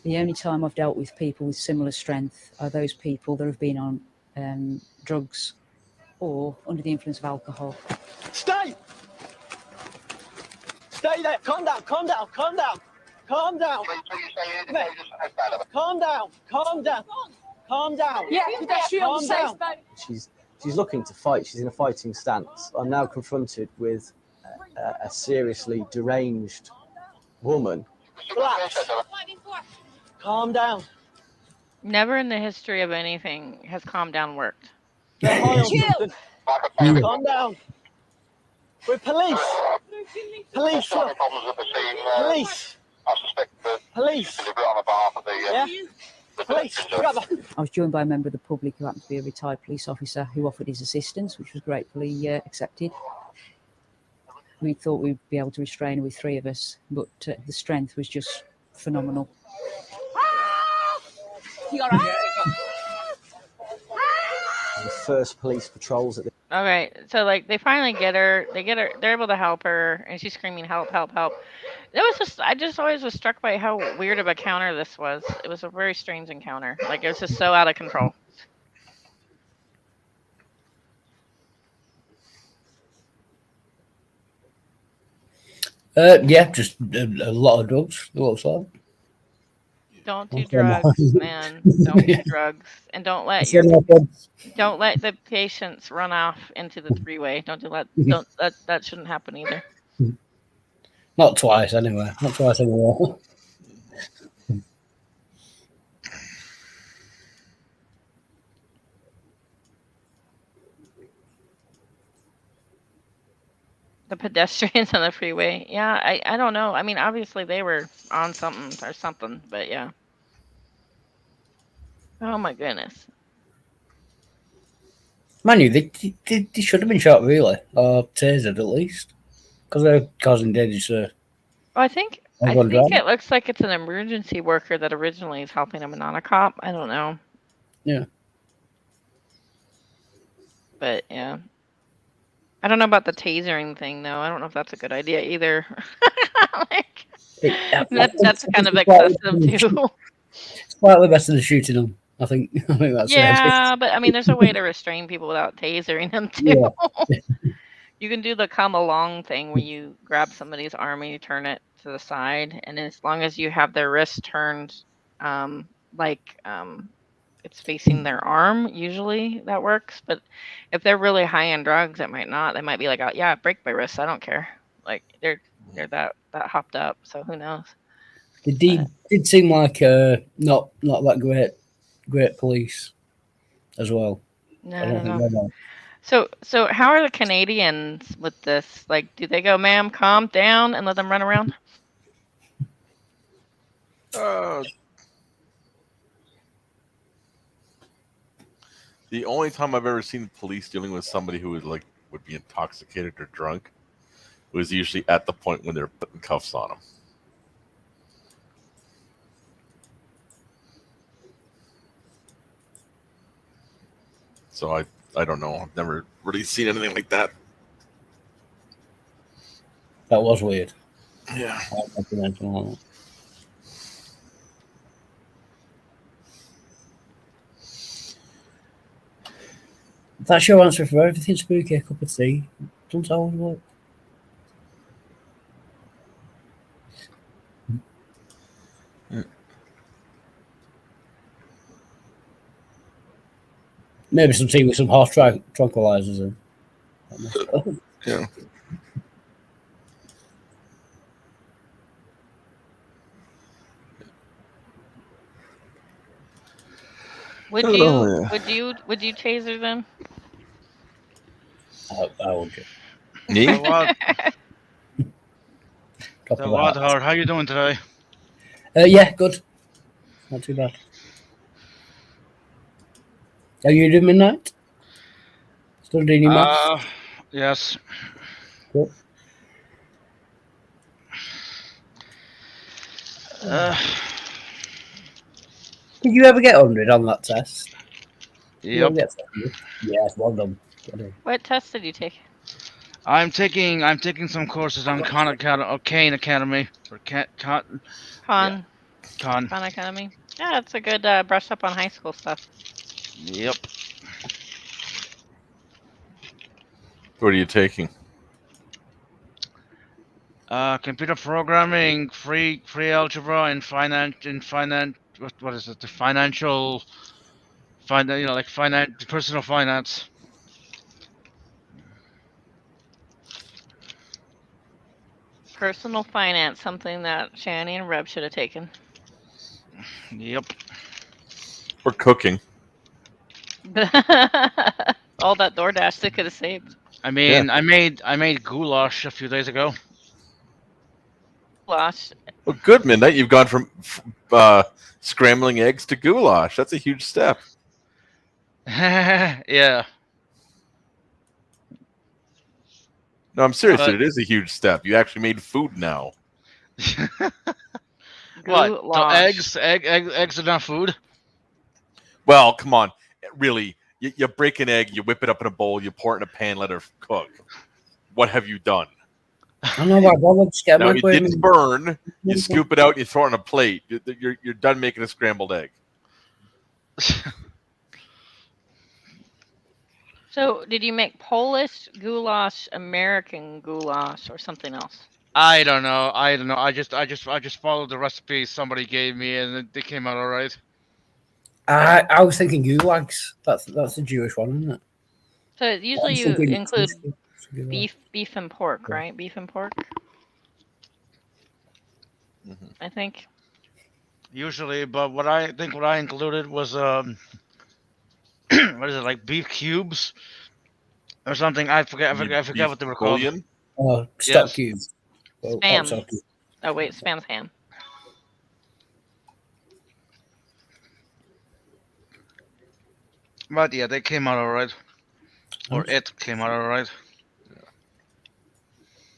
The only time I've dealt with people with similar strength are those people that have been on drugs or under the influence of alcohol. Stay! Stay there. Calm down. Calm down. Calm down. Calm down. Calm down. Calm down. Calm down. Yeah, pedestrian Calm safe down. boat. She's looking to fight. She's in a fighting stance. I'm now confronted with a seriously deranged woman. Relax. Calm down. Never in the history of anything has calm down worked. They're high on something. Calm down. We're police. Police. Look. Police. Police. Yeah? Police. I was joined by a member of the public who happened to be a retired police officer who offered his assistance, which was gratefully accepted. We thought we'd be able to restrain her with three of us, but the strength was just phenomenal. You all right? The first police patrols at the Okay, so like they finally get her, they're able to help her, and she's screaming, "Help! Help! Help!" I just always was struck by how weird of a counter this was. It was a very strange encounter. Like it was just so out of control. Yeah, just a lot of drugs. It looks like. Don't do Okay, drugs, no. man. Don't do drugs, and don't let the patients run off into the three-way. Don't that shouldn't happen either. Not twice, anyway. Not twice anymore. The pedestrians on the freeway. Yeah, I don't know. I mean, obviously they were on something, but yeah. Oh my goodness. Man, they should have been shot, really, or tasered at least, because they're causing danger to. Well, I think it looks like it's an emergency worker that originally is helping him, and not a cop. I don't know, Yeah. but yeah. I don't know about the tasering thing though. I don't know if that's a good idea either. That's kind of excessive too. Slightly better than shooting them. I think that's Yeah, but I mean, there's a way to restrain people without tasering them too. Yeah. You can do the come along thing where you grab somebody's arm and you turn it to the side, and as long as you have their wrist turned, it's facing their arm, usually that works. But if they're really high on drugs, it might not. They might be like, oh, yeah, break my wrist. I don't care. Like they're that hopped up. So who knows? It did seem like not that great police as well. No, I don't think they're not. So how are the Canadians with this? Like, do they go, ma'am, calm down and let them run around? The only time I've ever seen police dealing with somebody who would be intoxicated or drunk was usually at the point when they're putting cuffs on them. So I don't know. I've never really seen anything like that. That was weird. Yeah. That's your answer for everything spooky. A cup of tea. Don't always work. Maybe some tea with some horse tranquilizers in. Yeah. Would Oh, you yeah. would you taser them? I would. Me? So what? Top So of what, that. Howard? How you doing today? Yeah, good. Not too bad. Are you doing midnight? Still doing your maths? Yes. Cool. Did you ever get 100 on that test? Did you ever Yep. get 100? Yes, well done. Well done. What test did you take? I'm taking some courses on Kane Academy or Con. Con Con. Academy. Yeah, it's a good brush up on high school stuff. Yep. What are you taking? Computer programming, free algebra, and what is it? The financial, like personal finance. Personal finance, something that Shani and Reb should have taken. Yep. Or cooking. All that DoorDash they could have saved. I mean, I made goulash a few days ago. Goulash. Well, good, Midnight. You've gone from scrambling eggs to goulash. That's a huge step. Yeah. No, I'm serious. It is a huge step. You actually made food now. What? So eggs are not food? Well, come on. Really, you break an egg, you whip it up in a bowl, you pour it in a pan, let it cook. What have you done? I know why Bob get Now, my it didn't burn. You scoop it out, and you throw it on a plate. You're done making a scrambled egg. So, did you make Polish goulash, American goulash, or something else? I don't know. I just followed the recipe somebody gave me, and they came out all right. I was thinking gulags. That's a Jewish one, isn't it? So usually you include beef and pork, right? Beef and pork. I think. Usually, but what I included was what is it, like beef cubes or something? I forget what they were called. Bouillon? Oh, stock cubes. Spam. Oh wait, spam's ham. But yeah, they came out all right. Or it came out all right.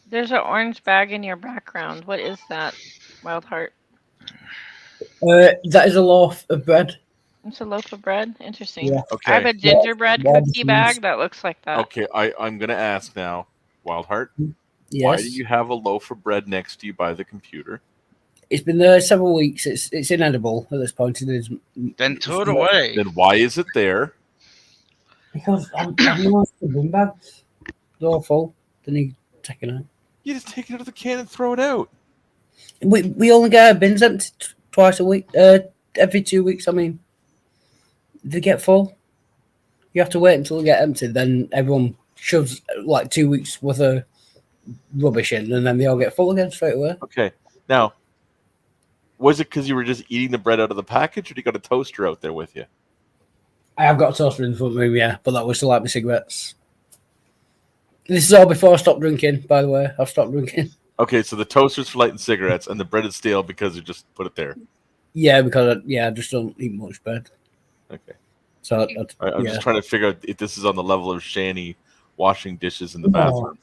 There's an orange bag in your background. What is that, Wild Heart? That is a loaf of bread. It's a loaf of bread. Interesting. Yeah. Okay. I have a gingerbread cookie bag that looks like that. Okay, I'm going to ask now, Wildheart. Yes. Why do you have a loaf of bread next to you by the computer? It's been there several weeks. It's inedible at this point. It is. Then throw it away. Then why is it there? Because I'm lost the bin bags. They're all full. They need taken out. You just take it out of the can and throw it out. We only get our bins emptied twice a week. Every 2 weeks. I mean, they get full. You have to wait until they get emptied. Then everyone shoves like 2 weeks worth of rubbish in, and then they all get full again straight away. Okay. Now, was it because you were just eating the bread out of the package, or do you got a toaster out there with you? I have got a toaster in the front room, yeah, but that was to light my cigarettes. This is all before I stopped drinking, by the way. I've stopped drinking. Okay, so the toaster's for lighting cigarettes, and the bread is stale because you just put it there. Yeah, because I just don't eat much bread. Okay. So I'm just trying to figure out if this is on the level of Shani washing dishes in the bathroom.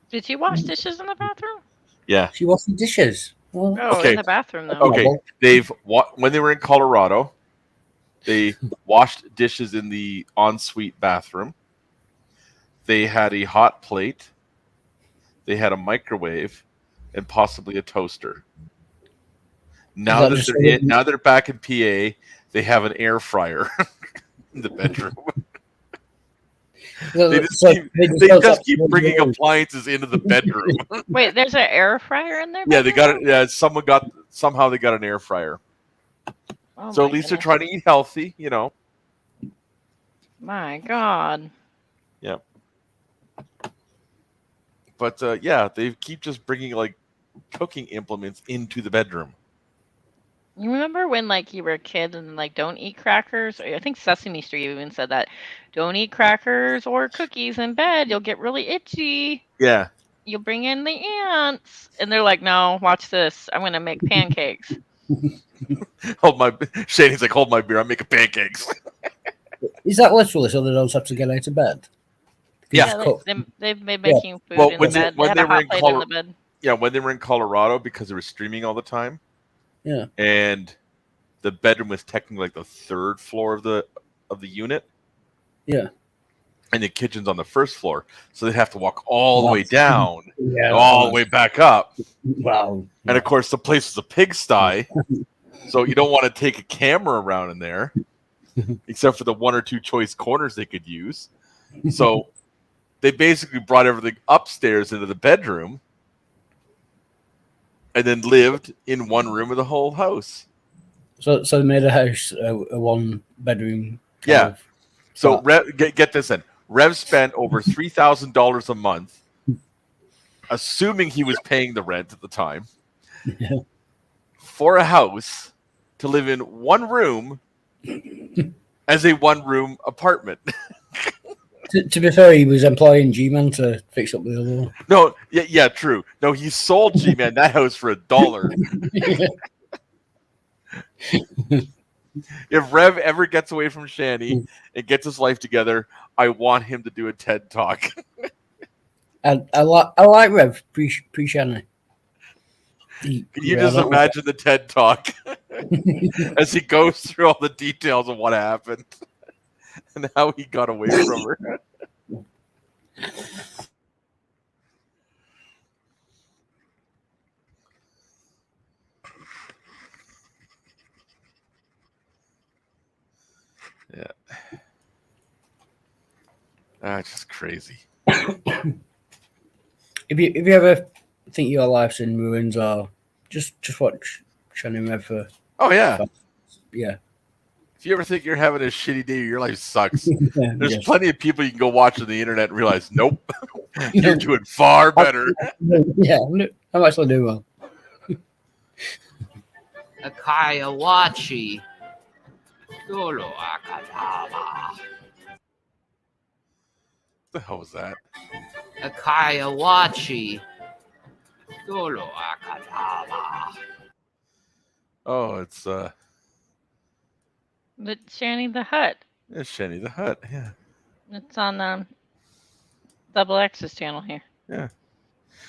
Did she wash dishes in the bathroom? Yeah. She washed the dishes. Oh, okay. in the bathroom though. Okay. When they were in Colorado, they washed dishes in the ensuite bathroom. They had a hot plate. They had a microwave, and possibly a toaster. Now they're back in PA, they have an air fryer in the bedroom. They just keep bringing appliances into the bedroom. Wait, there's an air fryer in there? Yeah, they got it. Yeah, somehow they got an air fryer. Oh So my at least they're goodness. trying to eat healthy, you know. My God. Yeah. But yeah, they keep just bringing like cooking implements into the bedroom. You remember when like you were a kid and like don't eat crackers? I think Sesame Street even said that. Don't eat crackers or cookies in bed. You'll get really itchy. Yeah. You'll bring in the ants. And they're like, no, watch this. I'm gonna make pancakes. Shady's like, hold my beer, I'm making pancakes. Is that literally so they don't have to get out of bed? Yeah. They've been making food Well, in the bed. They had a hot plate in the bed. Yeah, when they were in Colorado, because they were streaming all the time. Yeah. And the bedroom was technically like the third floor of the unit. Yeah. And the kitchen's on the first floor. So they'd have to walk all the way down, Yeah, all the way back up. Wow. And of course the place is a pigsty. So you don't want to take a camera around in there. Except for the one or two choice corners they could use. So they basically brought everything upstairs into the bedroom and then lived in one room of the whole house. So they made a house a one bedroom. Yeah. So get this in. Rev spent over $3,000 a month, assuming he was paying the rent at the time, for a house to live in one room as a one-room apartment. To be fair, he was employing G-Man to fix up the other one. No, yeah, true. No, he sold G-Man that house for $1. If Rev ever gets away from Shani and gets his life together, I want him to do a TED Talk. I like Rev pre-Shani. Can you just imagine the TED Talk as he goes through all the details of what happened and how he got away from her? Yeah. It's just crazy. If you ever think your life's in ruins, or just watch Shani Rev for. Oh yeah. Yeah. If you ever think you're having a shitty day, your life sucks. Yeah, There's yes. plenty of people you can go watch on the internet and realize, nope, you're doing far better. Yeah, I'm actually doing well. Akayawachi. Dolo akataba. What the hell was that? Akayawachi. Dolo akataba. Oh, it's The Shani the Hut. It's Shani the Hut, yeah. It's on Double X's channel here. Yeah.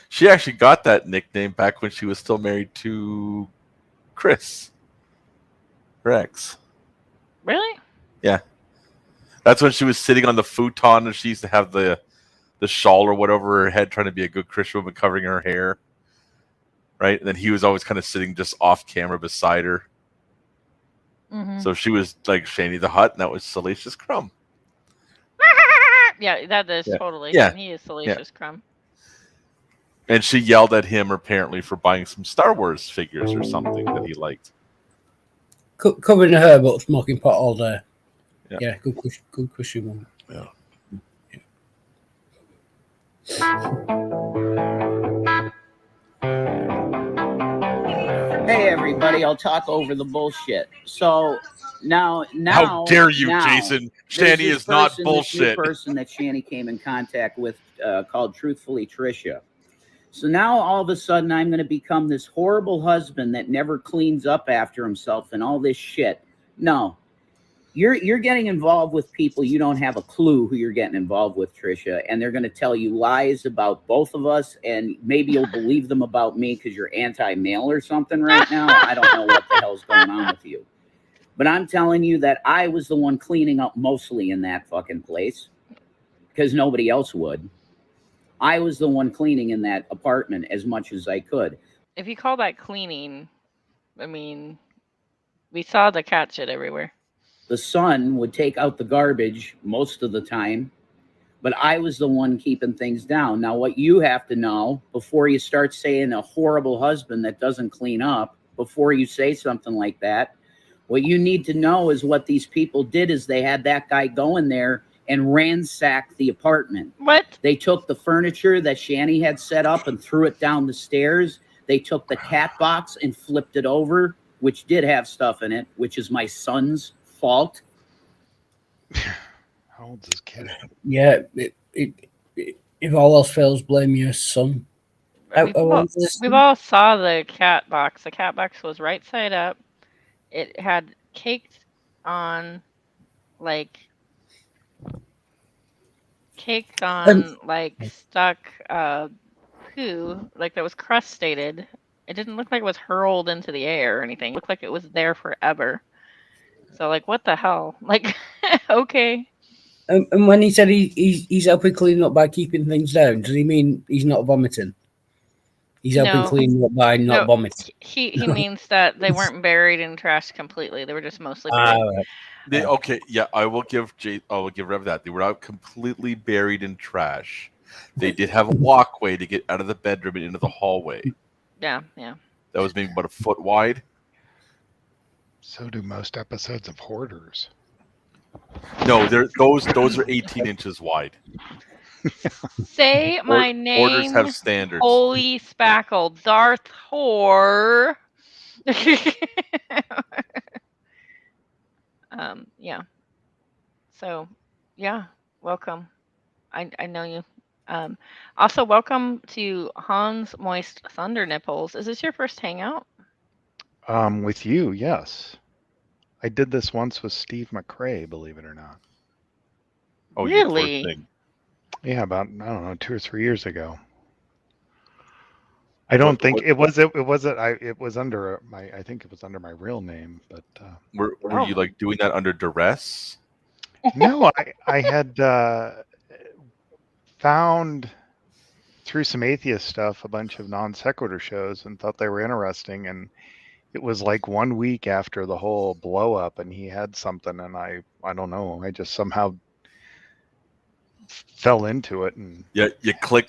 She actually got that nickname back when she was still married to Chris, her ex. Really? Yeah. That's when she was sitting on the futon and she used to have the shawl or whatever over her head, trying to be a good Christian woman, covering her hair. Right? And then he was always kind of sitting just off camera beside her. Mm-hmm. So she was like Shani the Hut, and that was Salacious Crumb. Yeah, that is Yeah. totally. Yeah. He is Salacious Crumb. And she yelled at him apparently for buying some Star Wars figures or something that he liked. Covering her but smoking pot all day. Yeah, yeah, good Christian woman. Yeah. Hey everybody, I'll talk over the bullshit. So now How dare you, now, Jason? there's Shani this is not person, bullshit. This new person that Shani came in contact with called Truthfully Tricia. So now all of a sudden I'm going to become this horrible husband that never cleans up after himself and all this shit. No. You're getting involved with people you don't have a clue who you're getting involved with, Tricia, and they're going to tell you lies about both of us, and maybe you'll believe them about me because you're anti-male or something right now. I don't know what the hell's going on with you. But I'm telling you that I was the one cleaning up mostly in that fucking place because nobody else would. I was the one cleaning in that apartment as much as I could. If you call that cleaning, I mean, we saw the cat shit everywhere. The son would take out the garbage most of the time. but I was the one keeping things down. Now, what you have to know before you start saying a horrible husband that doesn't clean up, before you say something like that, what you need to know is what these people did is they had that guy go in there and ransack the apartment. What? They took the furniture that Shani had set up and threw it down the stairs. They took the cat box and flipped it over, which did have stuff in it, which is my son's fault. How old is this kid? Yeah, if all else fails, blame your son. We've all saw the cat box. The cat box was right side up. It had caked on, like stuck poo, like that was crustated. It didn't look like it was hurled into the air or anything. It looked like it was there forever. So like, what the hell? Like, okay. And when he said he's helping clean up by keeping things down, does he mean he's not vomiting? He's helping clean up by not vomiting. He means that they weren't buried in trash completely. They were just mostly buried. Right. Okay, yeah, I will give Rev that. They were not completely buried in trash. They did have a walkway to get out of the bedroom and into the hallway. Yeah. That was maybe about a foot wide. So do most episodes of Hoarders. No, those are 18 inches wide. Say my name. Hoarders have standards. Holy spackle, Darth Whore. Yeah. So, yeah, welcome. I know you. Also, welcome to Hans Moist Thunder Nipples. Is this your first hangout? With you, yes. I did this once with Steve McRae, believe it or not. Oh, really? You poor thing. Yeah, about, I don't know, 2 or 3 years ago. I don't think it was under I think it was under my real name, but were you like doing that under duress? No, I had found through some atheist stuff a bunch of non sequitur shows and thought they were interesting, and it was like 1 week after the whole blow up and he had something, and I don't know, I just somehow fell into it. And yeah,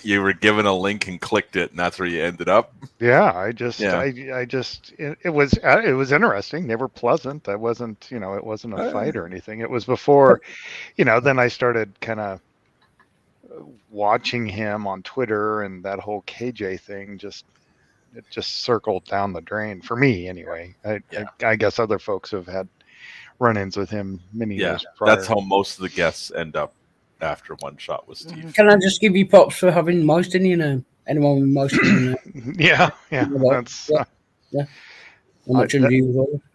you were given a link and clicked it, and that's where you ended up. Yeah, I just it was interesting. They were pleasant. I wasn't, it wasn't a fight or anything. It was before, then I started kind of watching him on Twitter, and that whole KJ thing just circled down the drain for me anyway. I guess other folks have had run-ins with him many years prior. That's how most of the guests end up after one shot with Steve. Can I just give you props for having Moist in your name? Anyone with Moist in your name? Yeah. That's yeah. Much that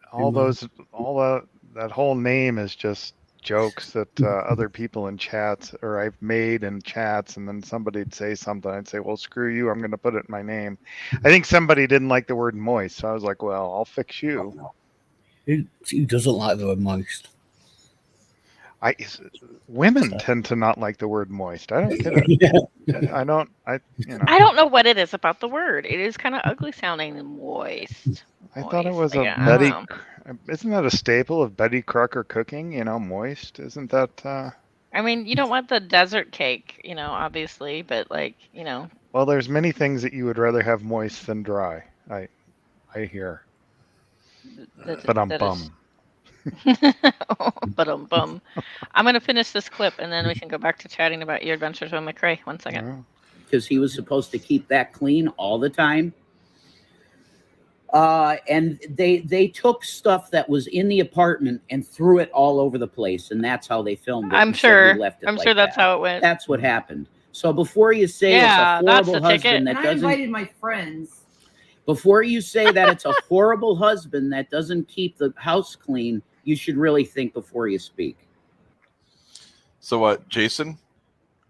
whole name is just jokes that other people in chats or I've made in chats, and then somebody'd say something. I'd say, well, screw you, I'm going to put it in my name. I think somebody didn't like the word moist, so I was like, well, I'll fix you. Who doesn't like the word moist? Women tend to not like the word moist. I don't get it. I don't know what it is about the word. It is kind of ugly sounding, moist. I thought it was Betty. Isn't that a staple of Betty Crocker cooking? Moist. Isn't that? I mean, you don't want the desert cake, obviously, but Well, there's many things that you would rather have moist than dry. I hear. But I'm bum. But I'm bum. I'm going to finish this clip, and then we can go back to chatting about your adventures with McRae. 1 second. Because he was supposed to keep that clean all the time. And they took stuff that was in the apartment and threw it all over the place, and that's how they filmed it. I'm sure that's how it went. That's what happened. So before you say it's a horrible husband that doesn't, I invited my friends. Before you say that it's a horrible husband that doesn't keep the house clean, you should really think before you speak. So, Jason,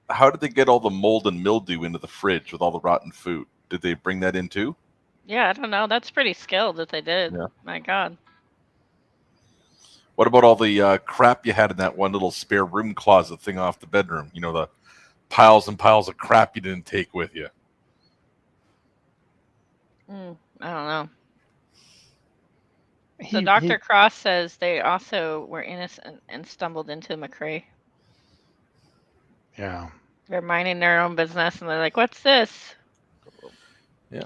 how did they get all the mold and mildew into the fridge with all the rotten food? Did they bring that in too? Yeah, I don't know. That's pretty skilled that they did. Yeah. My God. What about all the crap you had in that one little spare room closet thing off the bedroom? The piles and piles of crap you didn't take with you. I don't know. So Dr. Cross says they also were innocent and stumbled into McRae. Yeah. They're minding their own business, and they're like, "What's this?" Yeah.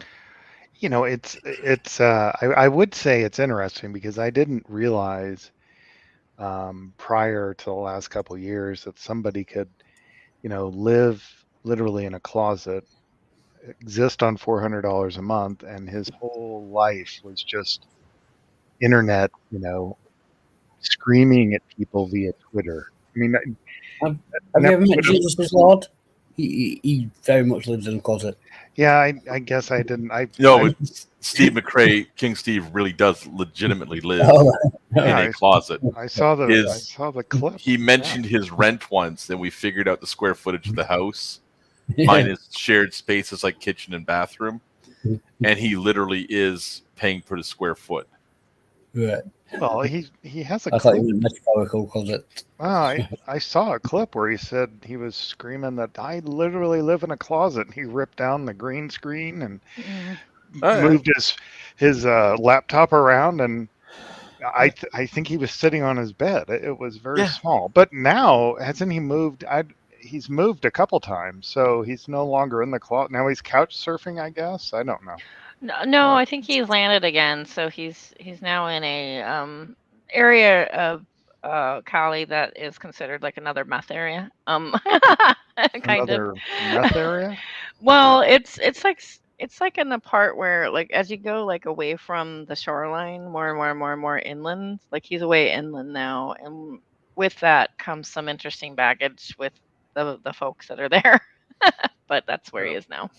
You know, I would say it's interesting because I didn't realize prior to the last couple of years that somebody could, live literally in a closet, exist on $400 a month, and his whole life was just internet, screaming at people via Twitter. I mean, Have you ever met Jesus is Lord? He very much lives in a closet. Yeah, I guess I didn't. But Steve McRae, King Steve, really does legitimately live in a closet. I saw the clip. He mentioned his rent once, then we figured out the square footage of the house. Yeah. Mine is shared spaces like kitchen and bathroom, and he literally is paying per the square foot. Right. Well, he has a I thought clip. you meant metaphorical closet. Well, I saw a clip where he said he was screaming that I literally live in a closet. And he ripped down the green screen and moved his laptop around, and I think he was sitting on his bed. It was very small. But now, hasn't he moved? He's moved a couple times, so he's no longer in the closet. Now he's couch surfing, I guess. I don't know. No, I think he's landed again. So he's now in a area of Cali that is considered like another meth area. Kind of. Another meth area? Well, it's like in the part where like as you go like away from the shoreline, more and more and more and more inland. Like he's away inland now, and with that comes some interesting baggage with the folks that are there. But that's where he is now.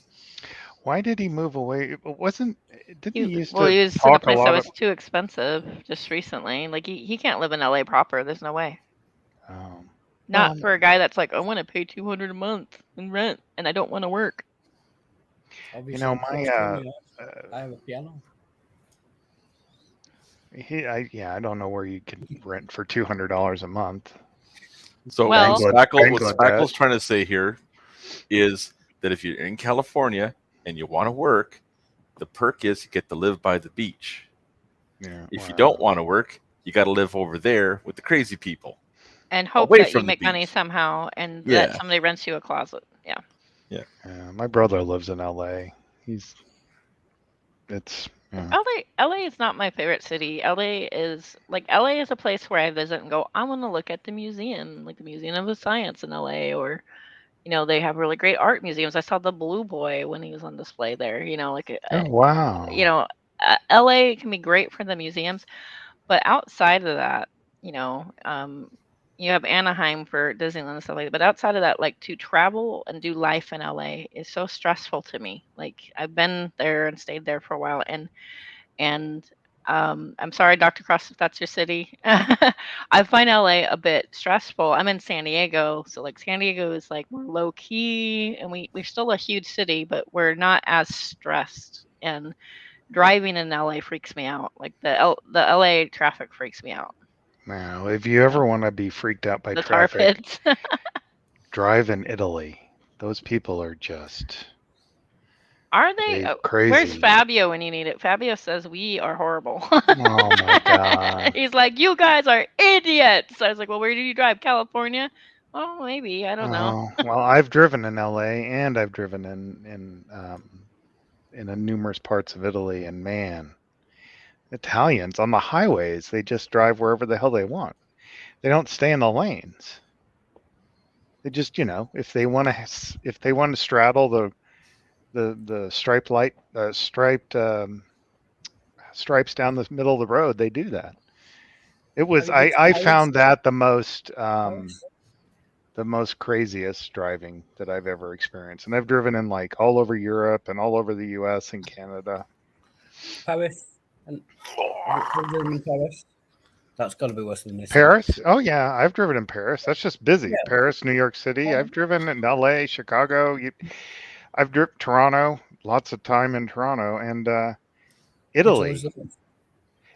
Why did he move away? Didn't he used Well, to he was in a talk a place that lot was too expensive just recently. Like he can't live in LA proper. There's no way. Not for a guy that's like, I want to pay $200 a month in rent and I don't want to work. Obviously, I have a piano. I don't know where you can rent for $200 a month. So Well- what Bangladesh. Spackle's trying to say here is that if you're in California and you want to work, the perk is you get to live by the beach. Yeah. If you don't want to work, you got to live over there with the crazy people. And hope Away that you from the make money beach. somehow and Yeah. that somebody rents you a closet. Yeah. Yeah. My brother lives in LA. LA is not my favorite city. LA is a place where I visit and go, I want to look at the museum, like the Museum of the Science in LA, or they have really great art museums. I saw the Blue Boy when he was on display there. Oh, wow. LA can be great for the museums, but outside of that, you have Anaheim for Disneyland and stuff like that. But outside of that, like to travel and do life in LA is so stressful to me. Like I've been there and stayed there for a while, and I'm sorry, Dr. Cross, if that's your city. I find LA a bit stressful. I'm in San Diego, so like San Diego is like more low key, and we're still a huge city, but we're not as stressed. And driving in LA freaks me out. Like the LA traffic freaks me out. Now, if you ever want to be freaked out by The tar traffic, pits. drive in Italy. Those people are just Are they? crazy. Where's Fabio when you need it? Fabio says we are horrible. Oh my God. He's like, you guys are idiots. I was like, well, where did you drive? California? Oh, maybe. I don't know. Well, I've driven in LA and I've driven in numerous parts of Italy, and man, Italians on the highways, they just drive wherever the hell they want. They don't stay in the lanes. They just, if they want to straddle the striped stripes down the middle of the road, they do that. It was I found that the most craziest driving that I've ever experienced, and I've driven in like all over Europe and all over the U.S. and Canada. Paris. And Paris. That's got to be worse than this. Paris? Oh yeah, I've driven in Paris. That's just busy. Yeah. Paris, New York City. I've driven in L.A., Chicago. I've driven Toronto. Lots of time in Toronto and Italy.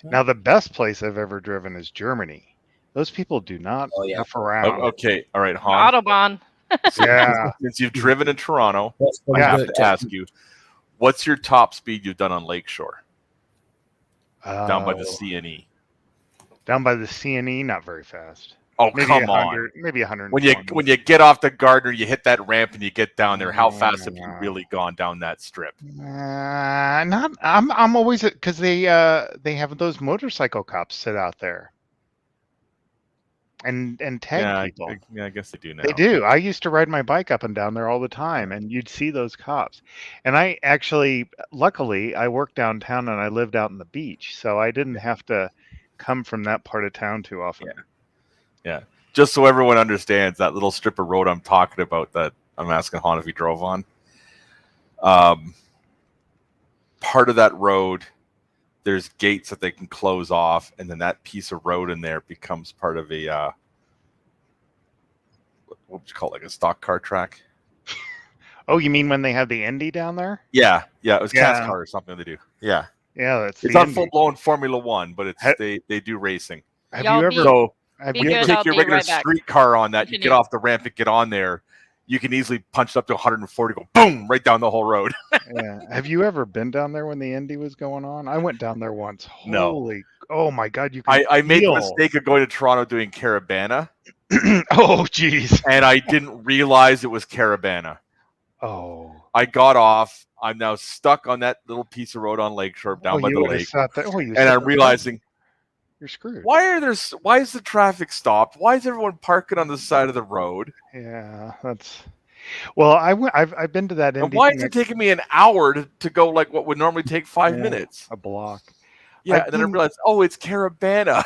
Now the best place I've ever driven is Germany. Those people do not F around. Okay, all right, Han. Autobahn. Yeah. Since you've driven in Toronto, I have to ask you, what's your top speed you've done on Lakeshore? Down by the CNE. Down by the CNE, not very fast. Oh, maybe come 100, on. maybe 120. When you get off the Gardner, you hit that ramp and you get down there. How fast have you really gone down that strip? Not. I'm always because they have those motorcycle cops sit out there and tag people. I guess they do now. They do. I used to ride my bike up and down there all the time, and you'd see those cops. And I actually, luckily, I work downtown and I lived out in the beach, so I didn't have to come from that part of town too often. Yeah. Just so everyone understands, that little strip of road I'm talking about that I'm asking Han if he drove on. Part of that road, there's gates that they can close off, and then that piece of road in there becomes part of a what would you call it, like a stock car track? Oh, you mean when they have the Indy down there? Yeah, it was NASCAR or something they do. Yeah, that's it's not full blown Formula One, but it's they do racing. Have you ever? You take your regular street car on that, you get off the ramp and get on there. You can easily punch it up to 140, go boom, right down the whole road. Yeah. Have you ever been down there when the Indy was going on? I went down there once. No. Oh my God! I made the mistake of going to Toronto doing Caravana. Oh, geez. And I didn't realize it was Caravana. Oh. I got off. I'm now stuck on that little piece of road on Lakeshore down by the lake. And I'm realizing, you're screwed. Why is the traffic stopped? Why is everyone parking on the side of the road? Yeah, that's. Well, I've been to that. And why is it taking me an hour to go like what would normally take 5 minutes? A block. Yeah, and then I realized, it's Caravana.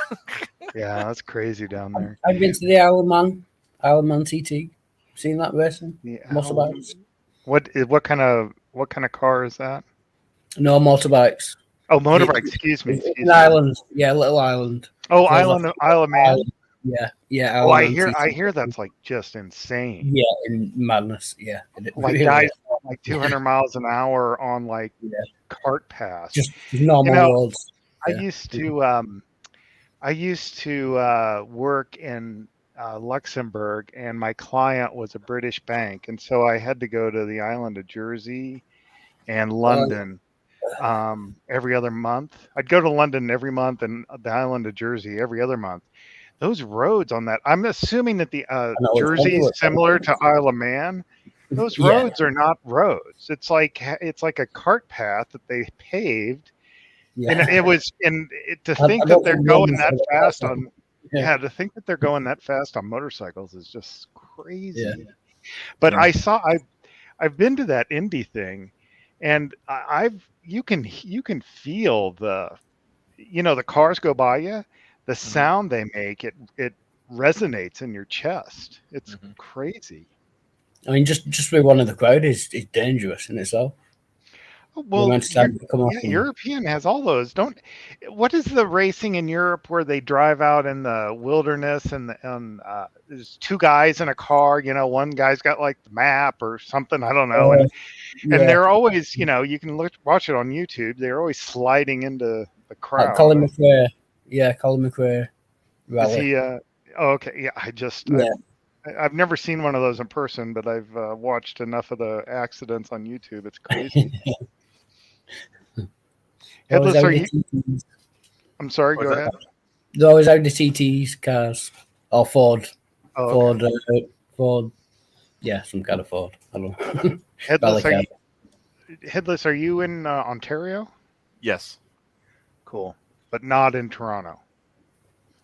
Yeah, that's crazy down there. I've been to the Isle of Man TT. Seen that racing? Motorbikes. What kind of car is that? No, motorbikes. Oh, motorbikes. Excuse me. An island. Yeah, little island. Oh, Isle of Man. Yeah. Oh, I hear that's like just insane. Yeah, in madness. Yeah, like really guys like 200 miles an hour on like cart paths. Just normal roads. I used to work in Luxembourg, and my client was a British bank, and so I had to go to the island of Jersey and London every other month. I'd go to London every month and the island of Jersey every other month. Those roads on that, I'm assuming that the Jersey is similar to Isle of Man. Those roads are not roads. It's like a cart path that they paved. Yeah. And to think that they're going that fast on to think that they're going that fast on motorcycles is just crazy. Yeah. But I've been to that Indy thing, and you can feel the cars go by you, the sound they make, it resonates in your chest. It's crazy. I mean, just with one of the crowd is dangerous in itself. Well, European has all those. What is the racing in Europe where they drive out in the wilderness and there's two guys in a car? One guy's got like the map or something. I don't know. And they're always, you can watch it on YouTube. They're always sliding into the crowd. Colin McRae. Yeah, Colin McRae. Is he? Okay. Yeah, I've never seen one of those in person, but I've watched enough of the accidents on YouTube. It's crazy. Headless, are you? I'm sorry. Go ahead. There's always Audi TTs cars or Ford. Oh, okay. Ford. Yeah, some kind of Ford. I don't know. Headless, are you in Ontario? Yes. Cool, but not in Toronto.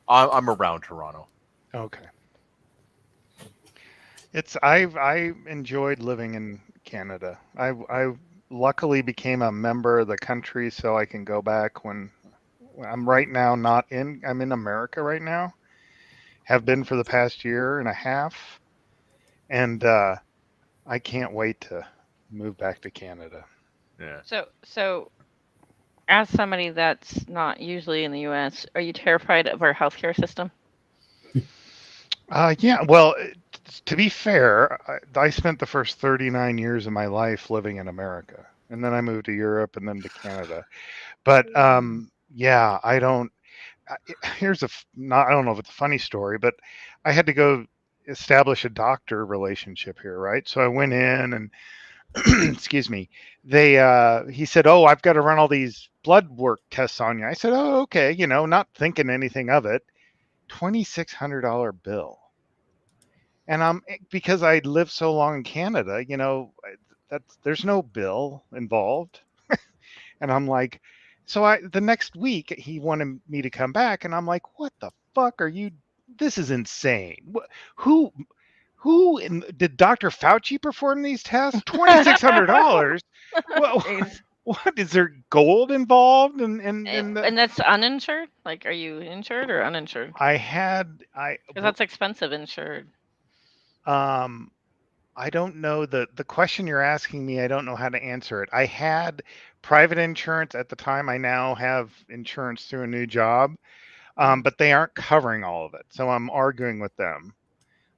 I'm around Toronto. Okay. I enjoyed living in Canada. I luckily became a member of the country, so I can go back when I'm right now I'm in America right now. Have been for the past year and a half, and I can't wait to move back to Canada. Yeah. So as somebody that's not usually in the US, are you terrified of our healthcare system? Yeah, well, to be fair, I spent the first 39 years of my life living in America, and then I moved to Europe and then to Canada. But yeah, I don't know if it's a funny story, but I had to go establish a doctor relationship here, right? So I went in and excuse me, he said, "Oh, I've got to run all these blood work tests on you." I said, "Oh, okay," not thinking anything of it. $2,600 bill. And because I lived so long in Canada, there's no bill involved. And I'm like, so the next week he wanted me to come back, and I'm like, what the fuck are you? This is insane. Who did Dr. Fauci perform these tests? $2,600. What is there gold involved? And that's uninsured. Like, are you insured or uninsured? Because that's expensive insured. I don't know the question you're asking me. I don't know how to answer it. I had private insurance at the time. I now have insurance through a new job, but they aren't covering all of it. So I'm arguing with them.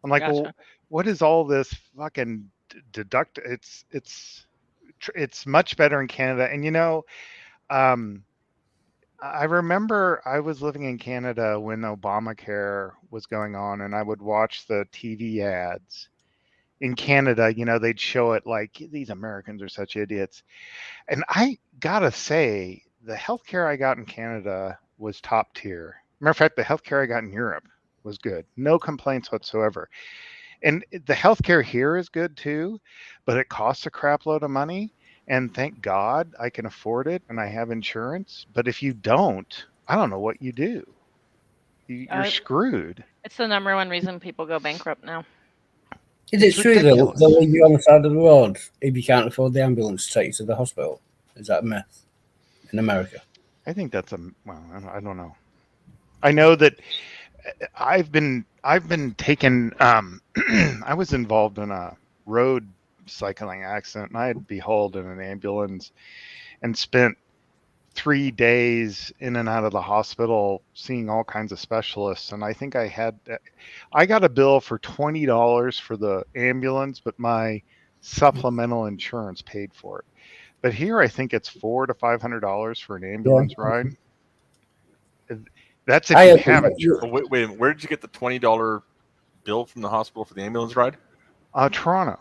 I'm like, well, what is all this fucking deduct? It's much better in Canada. And I remember I was living in Canada when Obamacare was going on, and I would watch the TV ads. In Canada, they'd show it like, these Americans are such idiots. And I gotta say, the healthcare I got in Canada was top tier. Matter of fact, the healthcare I got in Europe was good. No complaints whatsoever. And the healthcare here is good too, but it costs a crap load of money. And thank God I can afford it and I have insurance. But if you don't, I don't know what you do. You're screwed. It's the number one reason people go bankrupt now. Is it true that they'll leave you on the side of the road if you can't afford the ambulance to take you to the hospital? Is that a myth in America? I think that's I don't know. I know that I've been taken. I was involved in a road cycling accident, and I had to be hauled in an ambulance and spent 3 days in and out of the hospital seeing all kinds of specialists. And I think I got a bill for $20 for the ambulance, but my supplemental insurance paid for it. But here I think it's $400 to $500 for an ambulance ride. That's if you have it. Wait, where did you get the $20 bill from the hospital for the ambulance ride? Toronto.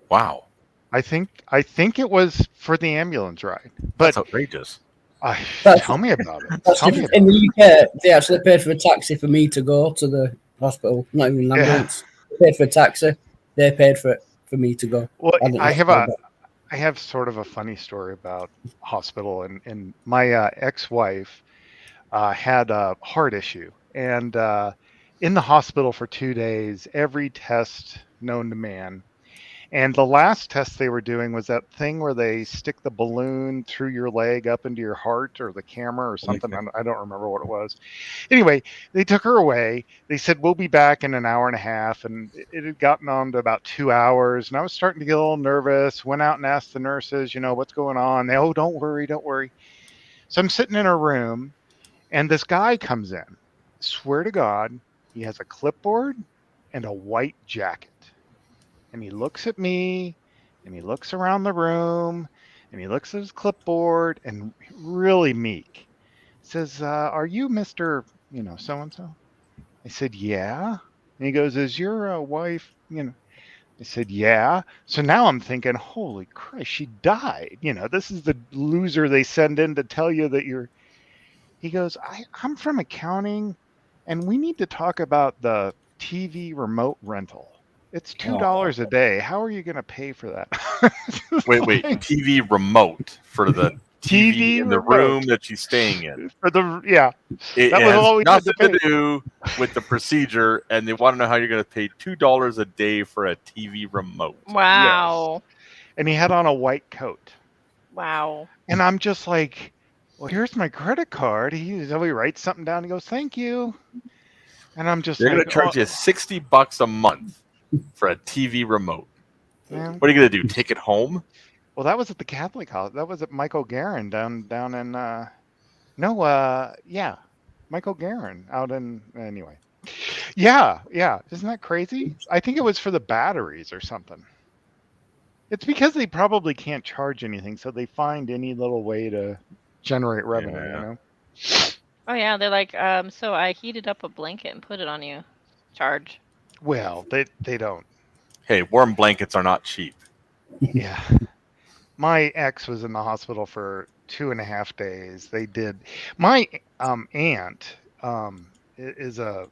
Wow. I think it was for the ambulance ride. But that's outrageous. Tell me about it. In the UK, they actually paid for a taxi for me to go to the hospital. Not even an ambulance. They paid for a taxi. They paid for it for me to go. Well, I have sort of a funny story about hospital, and my ex-wife had a heart issue, and in the hospital for 2 days, every test known to man. And the last test they were doing was that thing where they stick the balloon through your leg up into your heart, or the camera or something. I don't remember what it was. Anyway, they took her away. They said, we'll be back in an hour and a half. And it had gotten on to about 2 hours. And I was starting to get a little nervous. Went out and asked the nurses, what's going on? They, don't worry. So I'm sitting in her room, and this guy comes in. Swear to God, he has a clipboard and a white jacket. And he looks at me, and he looks around the room, and he looks at his clipboard, and really meek. Says, are you Mr. So-and-so? I said, yeah. And he goes, is your wife, I said, yeah. So now I'm thinking, holy Christ, she died. This is the loser they send in to tell you that you're... He goes, I'm from accounting, and we need to talk about the TV remote rental. It's $2 a day. How are you going to pay for that? Wait. TV remote for the TV in the room that she's staying in. It that was all we nothing to do with the procedure, and they want to know how you're going to pay $2 a day for a TV remote. Wow. Yes. And he had on a white coat. Wow. And I'm just like, well, here's my credit card. He writes something down. He goes, thank you. And I'm just They're like, going to charge you $60 a month for a TV remote. Yeah. What are you going to do? Take it home? Well, that was at the Catholic College. That was at Michael Guerin down in Michael Guerin out in anyway. Yeah. Isn't that crazy? I think it was for the batteries or something. It's because they probably can't charge anything, so they find any little way to generate revenue, Oh yeah, they're like, so I heated up a blanket and put it on you. Charge. Well, they don't. Hey, warm blankets are not cheap. Yeah. My ex was in the hospital for 2.5 days. They did. My aunt is or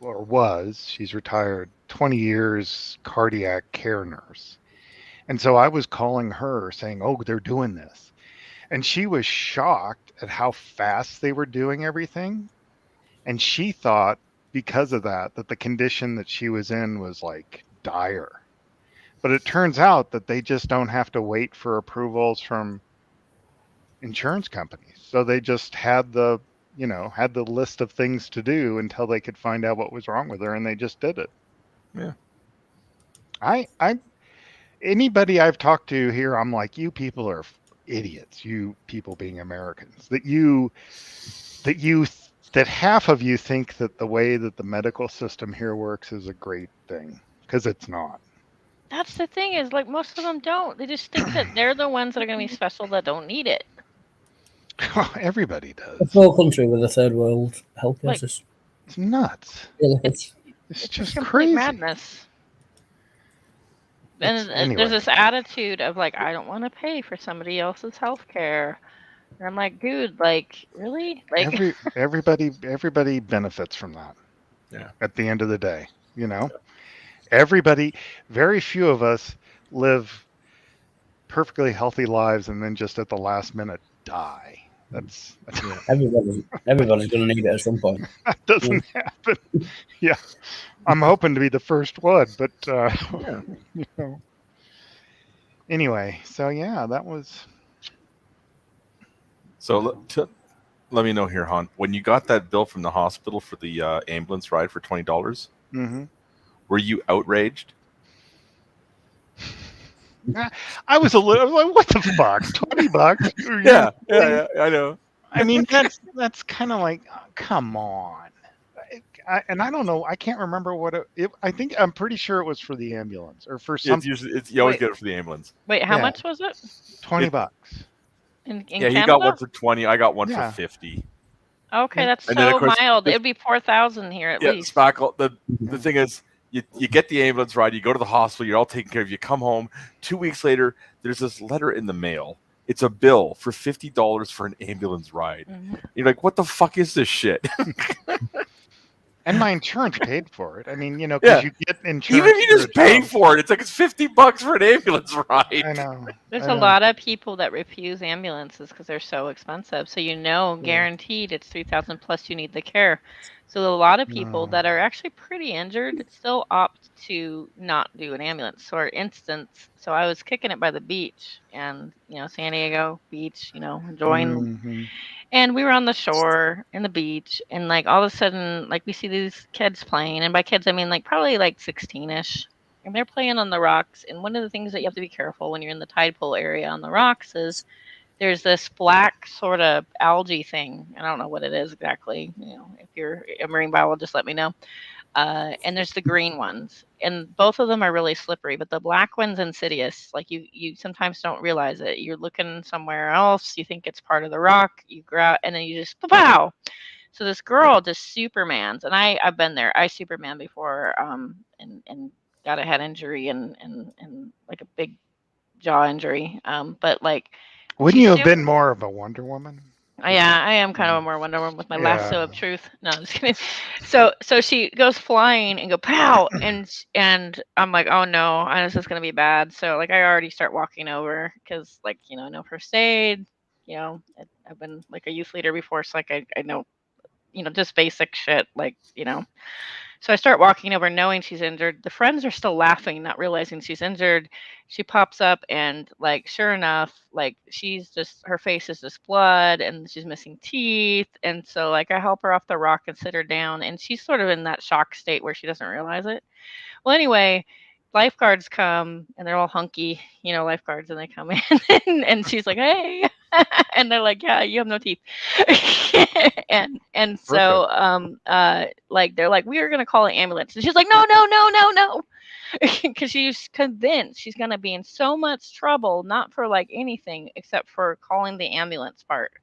was, she's retired, 20 years cardiac care nurse. And so I was calling her saying, oh, they're doing this. And she was shocked at how fast they were doing everything. And she thought because of that the condition that she was in was like dire. But it turns out that they just don't have to wait for approvals from insurance companies. So they just had the list of things to do until they could find out what was wrong with her, and they just did it. Yeah. Anybody I've talked to here, I'm like, you people are idiots. You people being Americans, that half of you think that the way that the medical system here works is a great thing, because it's not. That's the thing, is like most of them don't. They just think that they're the ones that are going to be special that don't need it. Everybody does. A full country with a third world healthcare system. It's nuts. It's just complete crazy. Madness. And Anyway. there's this attitude of like, I don't want to pay for somebody else's health care. And I'm like, dude, like, really? Like, Everybody benefits from that. Yeah. At the end of the day, everybody, very few of us live perfectly healthy lives and then just at the last minute die. That's everybody's going to need it at some point. That doesn't happen. Yeah, I'm hoping to be the first one, but Anyway, so yeah, that was. So let me know here, Han. When you got that bill from the hospital for the ambulance ride for $20, Mm-hmm. were you outraged? I was like, what the fuck? $20? Yeah, I know. I mean, that's kind of like, oh, come on. And I don't know. I can't remember what I'm pretty sure it was for the ambulance or for some. You always get it for the ambulance. Wait, how much was it? $20. In Yeah, Canada? he got one for 20. I got one for 50. Okay, that's And then, so of course, mild. It'd be 4,000 here at least. Spackle. The thing is, you get the ambulance ride, you go to the hospital, you're all taken care of, you come home. 2 weeks later, there's this letter in the mail. It's a bill for $50 for an ambulance ride. Mm-hmm. You're like, what the fuck is this shit? And my insurance paid for it. I mean, because you get insurance. Even if you just pay for it, it's like it's $50 for an ambulance ride. I know. There's a lot of people that refuse ambulances because they're so expensive. So guaranteed it's 3,000 plus you need the care. So a lot of people that are actually pretty injured still opt to not do an ambulance. For instance, so I was kicking it by the beach, and San Diego beach, enjoying. Mm-hmm. And we were on the shore in the beach, and like all of a sudden, like we see these kids playing, and by kids I mean like probably like 16ish, and they're playing on the rocks. And one of the things that you have to be careful when you're in the tide pool area on the rocks is there's this black sort of algae thing. I don't know what it is exactly. If you're a marine biologist, let me know. And there's the green ones, and both of them are really slippery, but the black one's insidious. Like you sometimes don't realize it. You're looking somewhere else, you think it's part of the rock, you grab, and then you just pow. So this girl just Supermans, and I've been there. I Superman before, and got a head injury and like a big jaw injury. But like, wouldn't you have been more of a Wonder Woman? Yeah, I am kind of a more Wonder Woman with my lasso of truth. No, I'm just kidding. So she goes flying and go pow, and I'm like, oh no, this is gonna be bad. So like I already start walking over because like I know first aid. I've been like a youth leader before, so like I know just basic shit, like So I start walking over knowing she's injured. The friends are still laughing, not realizing she's injured. She pops up and like, sure enough, like her face is just blood and she's missing teeth. And so like I help her off the rock and sit her down, and she's sort of in that shock state where she doesn't realize it. Well, anyway, lifeguards come and they're all hunky, lifeguards, and they come in and she's like, hey, and they're like, yeah, you have no teeth. and so like they're like, we are gonna call an ambulance, and she's like, no, because she's convinced she's gonna be in so much trouble, not for like anything except for calling the ambulance part.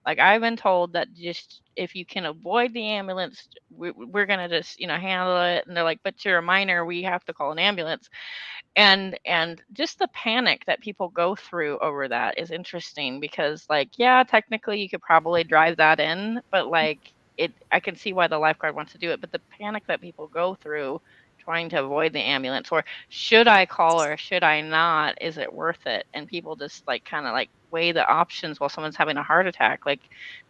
Like I've been told that just if you can avoid the ambulance, we're gonna just handle it. And they're like, but you're a minor, we have to call an ambulance. And just the panic that people go through over that is interesting, because like, yeah, technically you could probably drive that in, but like I can see why the lifeguard wants to do it, but the panic that people go through trying to avoid the ambulance, or should I call or should I not? Is it worth it? And people just like kind of like weigh the options while someone's having a heart attack. Like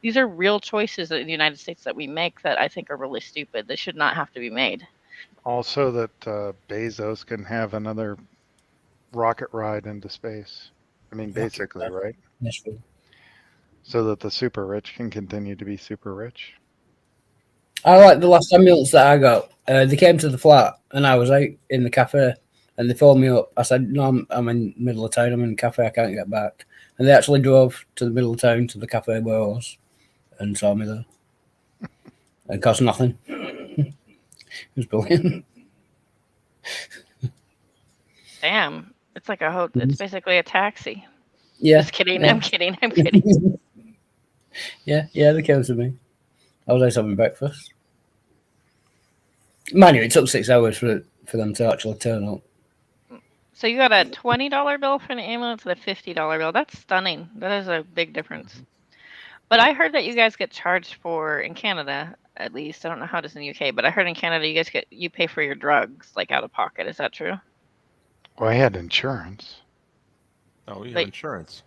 these are real choices in the United States that we make that I think are really stupid. They should not have to be made. Also, that Bezos can have another rocket ride into space. I mean, basically, right? That's true. So that the super rich can continue to be super rich. I like the last ambulance that I got. They came to the flat, and I was out in the cafe, and they phoned me up. I said, "No, I'm in the middle of town. I'm in the cafe. I can't get back." And they actually drove to the middle of town to the cafe where I was, and saw me there. It cost nothing. It was brilliant. Damn, it's like it's basically a taxi. Yeah. Just kidding. Yeah. I'm kidding. I'm kidding. Yeah, they came to me. I was out having breakfast. Mind you, it took 6 hours for them to actually turn up. So you got a $20 bill for an ambulance and a $50 bill. That's stunning. That is a big difference. But I heard that you guys get charged for, in Canada at least, I don't know how it is in the UK, but I heard in Canada you pay for your drugs like out of pocket. Is that true? Well, I had insurance. Oh, we have Like- insurance.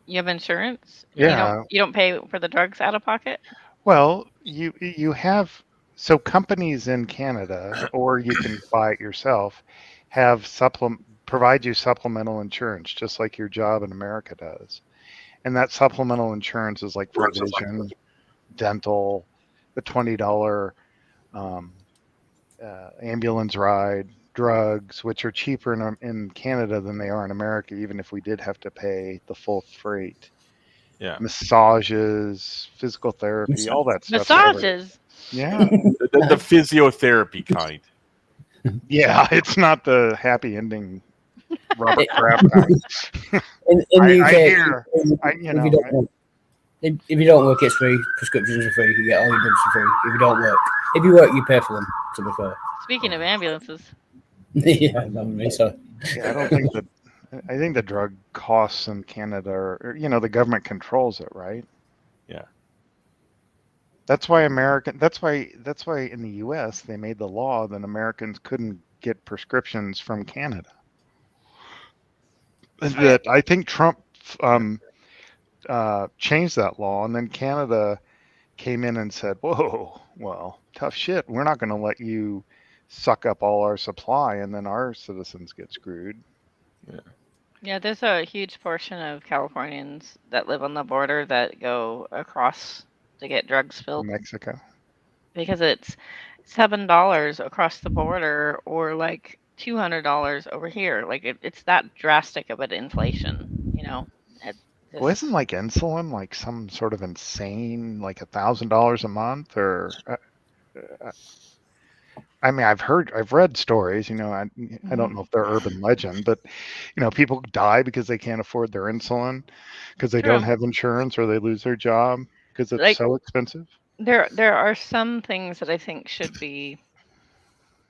You have insurance? Yeah. You don't pay for the drugs out of pocket? Well, you have, so companies in Canada, or you can buy it yourself, have provide you supplemental insurance, just like your job in America does. And that supplemental insurance is like for vision, dental, the $20 ambulance ride, drugs, which are cheaper in Canada than they are in America, even if we did have to pay the full freight. Yeah. Massages, physical therapy, all that stuff. Massages? Yeah. The physiotherapy kind. Yeah, it's not the happy ending Robert Kraft kind. In the UK, I hear, if you don't work, it's free. Prescriptions are free. You get all your drugs for free. If you don't work, if you work, you pay for them. To be fair. Speaking of ambulances. Yeah, that would be so. Yeah, I don't think that. I think the drug costs in Canada are, the government controls it, right? Yeah. That's why That's why in the U.S. they made the law that Americans couldn't get prescriptions from Canada. That I think Trump changed that law, and then Canada came in and said, "Whoa, well, tough shit. We're not going to let you suck up all our supply, and then our citizens get screwed." Yeah. Yeah, there's a huge portion of Californians that live on the border that go across to get drugs filled. Mexico. Because it's $7 across the border or like $200 over here. Like it's that drastic of an inflation, Well, isn't like insulin like some sort of insane, like $1,000 a month, or I mean, I've read stories, I don't know if they're urban legend, but people die because they can't afford their insulin because they don't have insurance, or they lose their job because it's so expensive. There are some things that I think should be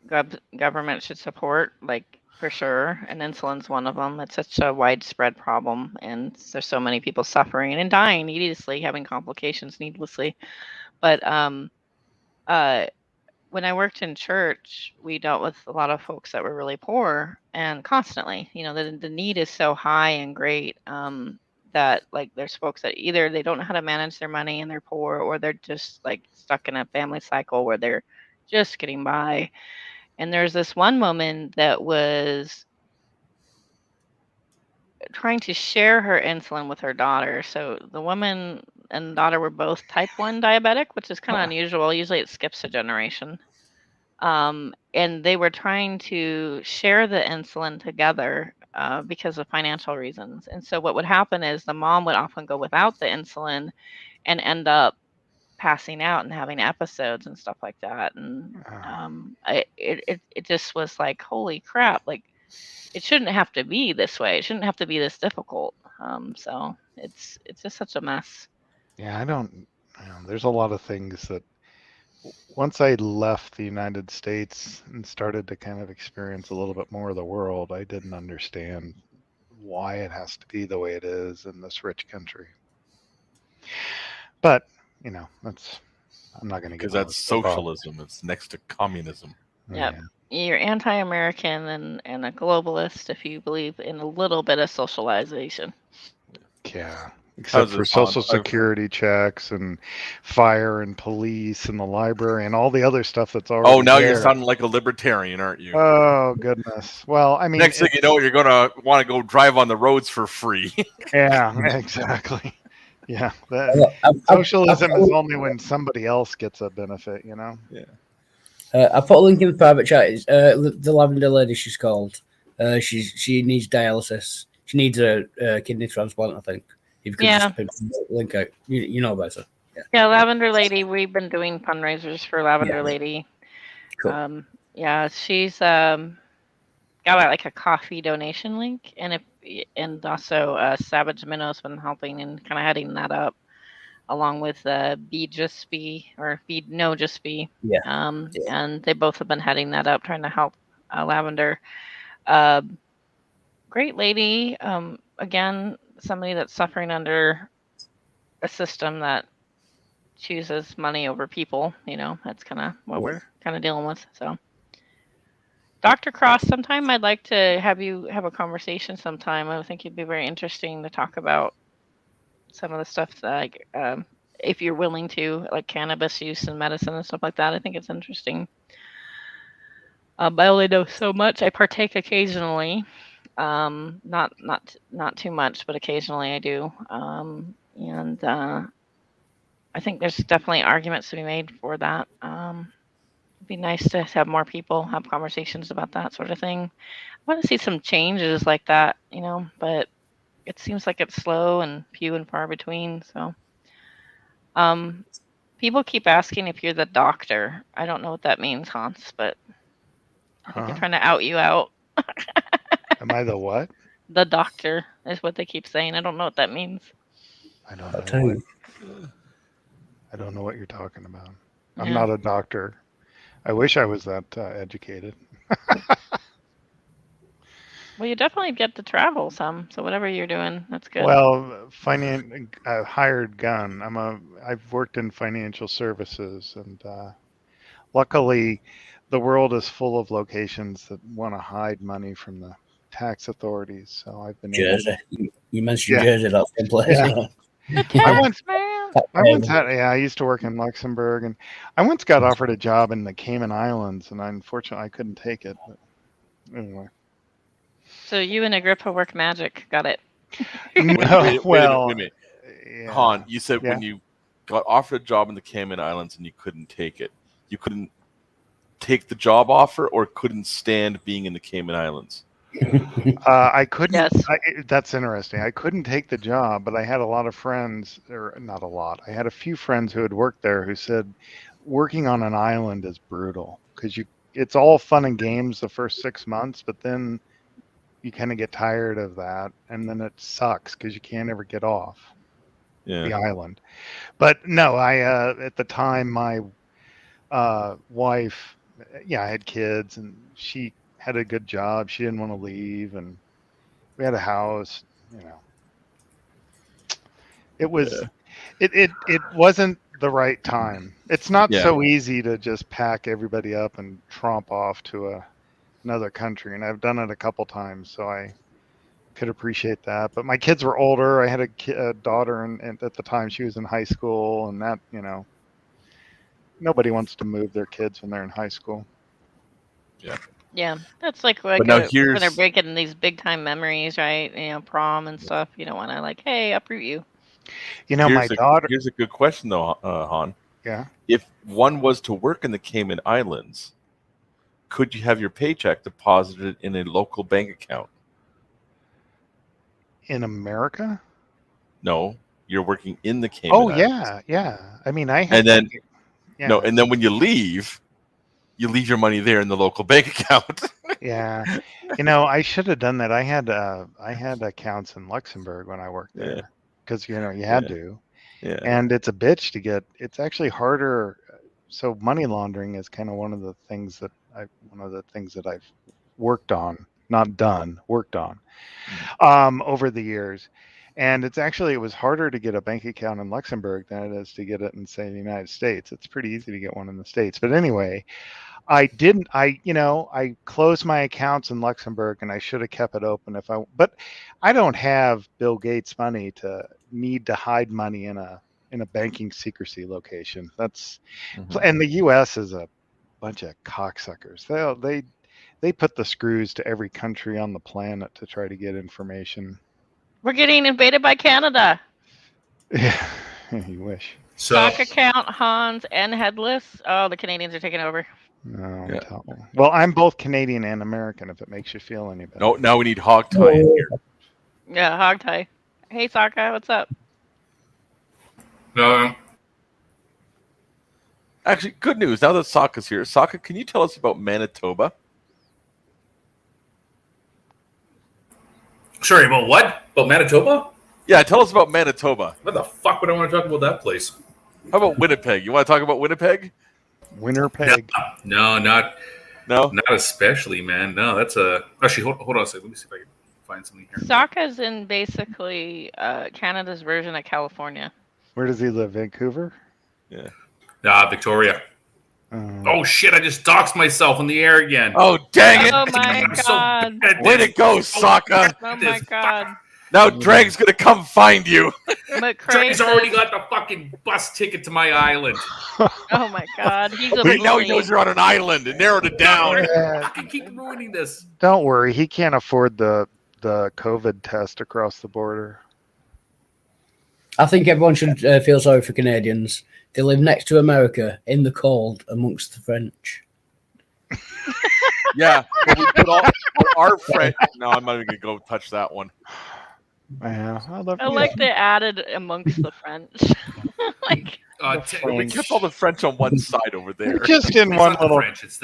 government should support, like for sure, and insulin's one of them. It's such a widespread problem, and there's so many people suffering and dying needlessly, having complications needlessly. But when I worked in church, we dealt with a lot of folks that were really poor, and constantly, the need is so high and great that like there's folks that either they don't know how to manage their money and they're poor, or they're just like stuck in a family cycle where they're just getting by. And there's this one woman that was trying to share her insulin with her daughter. So the woman and daughter were both type 1 diabetic, which is kind of unusual. Usually it skips a generation. And they were trying to share the insulin together because of financial reasons. And so what would happen is the mom would often go without the insulin and end up passing out and having episodes and stuff like that. And it just was like, holy crap, like it shouldn't have to be this way. It shouldn't have to be this difficult. So it's just such a mess. Yeah, there's a lot of things that once I left the United States and started to kind of experience a little bit more of the world, I didn't understand why it has to be the way it is in this rich country. But, I'm not going to get because that's socialism. It's next to communism. Yep. You're anti-American and a globalist if you believe in a little bit of socialization. Yeah. Except for social security checks and fire and police and the library and all the other stuff that's already Oh, now there. you're sounding like a libertarian, aren't you? Oh, goodness. Well, I mean... Next thing you know, you're going to want to go drive on the roads for free. Yeah, exactly. Yeah. Socialism is only when somebody else gets a benefit, you know? Yeah. I put a link in the private chat. It's, the Lavender lady, she's called. She needs dialysis. She needs a kidney transplant, I think. If you could just link out. You know about her. Yeah, Lavender Lady. We've been doing fundraisers for Lavender Lady. Cool. Yeah, she's got like a coffee donation link, and also Savage Minnow's been helping and kind of heading that up, along with Be Just Be or Be No Just Be. Yeah. And they both have been heading that up, trying to help Lavender. Great lady. Again, somebody that's suffering under a system that chooses money over people. You know, that's kind of what we're kind of dealing with. So, Dr. Cross, sometime I'd like to have you have a conversation sometime. I think it'd be very interesting to talk about some of the stuff that, like, if you're willing to, like cannabis use and medicine and stuff like that. I think it's interesting. But I only know so much. I partake occasionally. Not too much, but occasionally I do. And I think there's definitely arguments to be made for that. It'd be nice to have more people have conversations about that sort of thing. I want to see some changes like that, you know, but it seems like it's slow and few and far between. So, people keep asking if you're the doctor. I don't know what that means, Hans, but I think they're trying to out you out. Am I the what? The doctor is what they keep saying. I don't know what that means. I don't know. I don't know what you're talking about. I'm not a doctor. I wish I was that educated. Well, you definitely get to travel some. So whatever you're doing, that's good. Well, hired gun. I've worked in financial services, and luckily, the world is full of locations that want to hide money from the tax authorities. So I've been Jersey. You mentioned Jersey, that's one place. Yeah. I used to work in Luxembourg, and I once got offered a job in the Cayman Islands, and unfortunately I couldn't take it. But anyway. So you and Agrippa work magic. Got it. No, wait a minute. Han, you said when you got offered a job in the Cayman Islands and you couldn't take it, you couldn't take the job offer or couldn't stand being in the Cayman Islands? I couldn't. That's interesting. I couldn't take the job, but I had a lot of friends, or not a lot. I had a few friends who had worked there who said working on an island is brutal because it's all fun and games the first 6 months, but then you kind of get tired of that, and then it sucks because you can't ever get off the island. But no, at the time my wife, I had kids, and she had a good job. She didn't want to leave, and we had a house. You know, it was it wasn't the right time. It's not so easy to just pack everybody up and tromp off to another country, and I've done it a couple times, so I could appreciate that. But my kids were older. I had a daughter, and at the time she was in high school, and that, you know, nobody wants to move their kids when they're in high school. Yeah, that's like when they're breaking these big time memories, right? You know, prom and stuff. You don't want to hey, uproot you. You know, my daughter. Here's a good question though, Han. Yeah. If one was to work in the Cayman Islands, could you have your paycheck deposited in a local bank account? In America? No, you're working in the Cayman Islands. Yeah. I mean, I had. And then and then when you leave your money there in the local bank account. Yeah, you know, I should have done that. I had accounts in Luxembourg when I worked there because you had to. Yeah. And it's a bitch to get. It's actually harder. So money laundering is kind of one of the things that I've worked on, not done, worked on over the years. And it was harder to get a bank account in Luxembourg than it is to get it in, say, the United States. It's pretty easy to get one in the States. But anyway, I closed my accounts in Luxembourg, and I should have kept it open but I don't have Bill Gates money to need to hide money in a banking secrecy location. And the US is a bunch of cocksuckers. They put the screws to every country on the planet to try to get information. We're getting invaded by Canada. Yeah, you wish. Stock account, Hans, and Headless. Oh, the Canadians are taking over. No, well, I'm both Canadian and American, if it makes you feel any better. No, now we need hog tie in here. Yeah, hog tie. Hey, Sokka, what's up? No. Actually, good news. Now that Sokka's here, Sokka, can you tell us about Manitoba? Sorry, about what? About Manitoba? Yeah, tell us about Manitoba. What the fuck would I want to talk about that place? How about Winnipeg? You want to talk about Winnipeg? Winnipeg? No, not especially, man. No, that's a... Actually, hold on a second. Let me see if I can find something here. Sokka's in basically Canada's version of California. Where does he live? Vancouver? Yeah. Victoria. Oh shit! I just doxed myself in the air again. Oh dang it! Oh my god! Way to go, Sokka! Oh my god! Now Drag's gonna come find you. Drag's already got the fucking bus ticket to my island. Oh my god! He's a now he knows you're on an island and narrowed it down. I can keep ruining this. Don't worry, he can't afford the COVID test across the border. I think everyone should feel sorry for Canadians. They live next to America in the cold amongst the French. Yeah, but we put all our French. No, I'm not even gonna go touch that one. Yeah, I like they added amongst the French. We kept all the French on one side over there. Just in it's one not little. The French. It's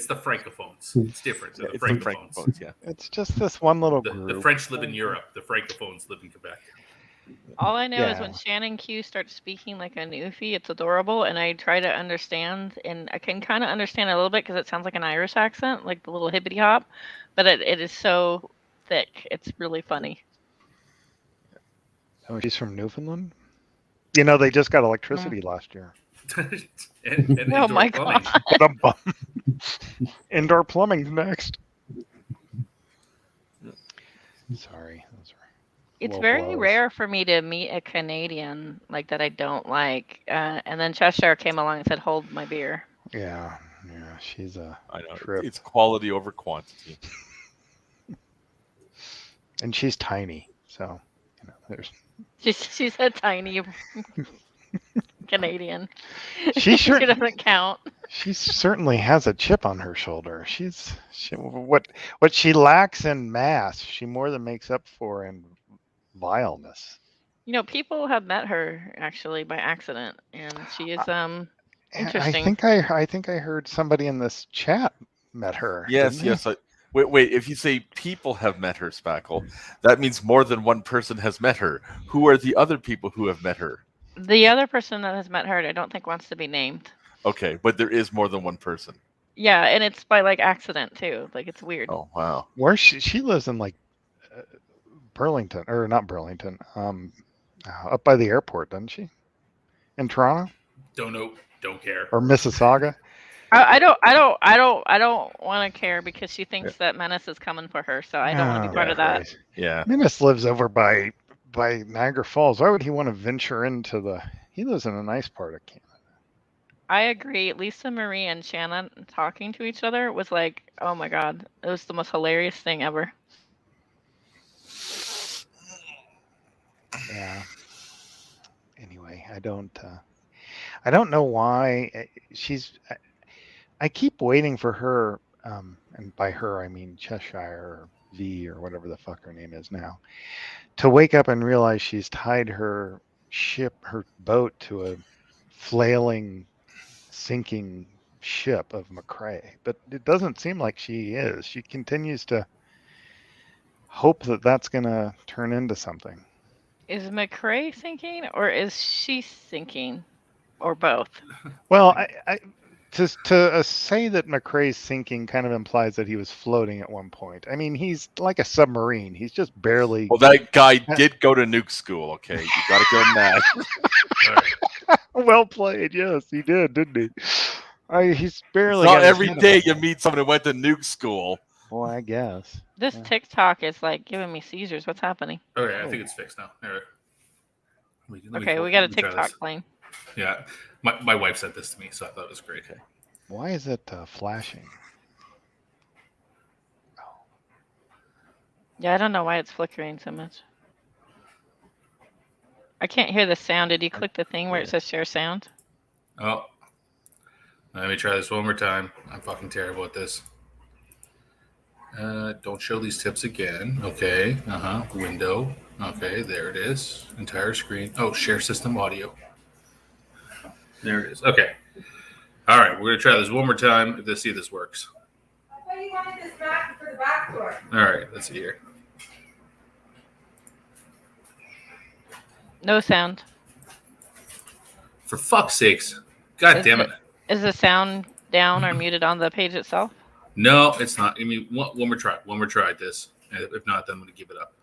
the francophones. It's different. Yeah, The it's the francophones. Yeah. It's just this one little group. The French live in Europe. The francophones live in Quebec. All I know is when Shannon Q starts speaking like a newfie, it's adorable, and I try to understand, and I can kind of understand a little bit because it sounds like an Irish accent, like the little hippity hop, but it is so thick. It's really funny. Oh, she's from Newfoundland? You know, they just got electricity last year. and oh my plumbing. god. Indoor plumbing's next. Sorry. It's low very blows. rare for me to meet a Canadian like that I don't like. And then Cheshire came along and said, "Hold my beer." Yeah, she's a I know. trip. It's quality over quantity. And she's tiny, so there's. She's a tiny Canadian. She sure doesn't count. She certainly has a chip on her shoulder. What she lacks in mass, she more than makes up for in vileness. You know, people have met her actually by accident, and she is interesting. I think I heard somebody in this chat met her. Yes. Wait. If you say people have met her, Spackle, that means more than one person has met her. Who are the other people who have met her? The other person that has met her, I don't think wants to be named. Okay, but there is more than one person. Yeah, and it's by like accident too. Like it's weird. Oh wow. Where she lives in like Burlington, or not Burlington, up by the airport, doesn't she? In Toronto? Don't know. Don't care. Or Mississauga? I don't want to care because she thinks that Menace is coming for her, so I don't want to be part of that. Right. Yeah. Menace lives over by Niagara Falls. Why would he want to venture into the? He lives in a nice part of Canada. I agree. Lisa Marie and Shannon talking to each other was like, oh my god, it was the most hilarious thing ever. Yeah. Anyway, I don't know why I keep waiting for her, and by her I mean Cheshire or V or whatever the fuck her name is now, to wake up and realize she's tied her boat to a flailing, sinking ship of McRae. But it doesn't seem like she is. She continues to hope that that's going to turn into something. Is McRae sinking or is she sinking? Or both? Well, to say that McRae's sinking kind of implies that he was floating at one point. I mean, he's like a submarine. He's just barely. Well, that guy did go to nuke school. Okay, you got to give him that. Well played. Yes, he did, didn't he? He's barely. Not got his every head day above you meet someone who went to nuke school. Well, I guess. This TikTok is like giving me seizures. What's happening? Okay, I think it's fixed now. All right. Okay, we got a TikTok playing. Yeah, my wife sent this to me, so I thought it was great. Why is it flashing? Yeah, I don't know why it's flickering so much. I can't hear the sound. Did you click the thing where it says share sound? Oh, let me try this one more time. I'm fucking terrible at this. Don't show these tips again. Okay. Window. Okay, there it is. Entire screen. Oh, share system audio. There it is. Okay. All right, we're gonna try this one more time to see if this works. I thought you wanted this back for the back door. All right, let's see here. No sound. For fuck's sakes. God damn it. Is the sound down or muted on the page itself? No, it's not. I mean, one more try. One more try at this. And if not, then I'm going to give it up.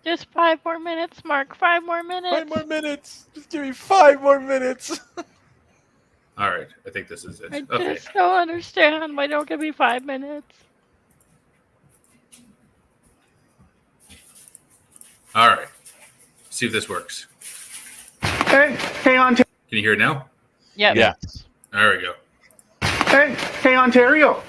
Just 5 more minutes, Mark. 5 more minutes. 5 more minutes. Just give me 5 more minutes. All right. I think this is it. I Okay. just don't understand. Why don't give me 5 minutes? All right. See if this works. Hey, Ontario. Can you hear it now? Yep. Yeah. There we go. Hey, Ontario.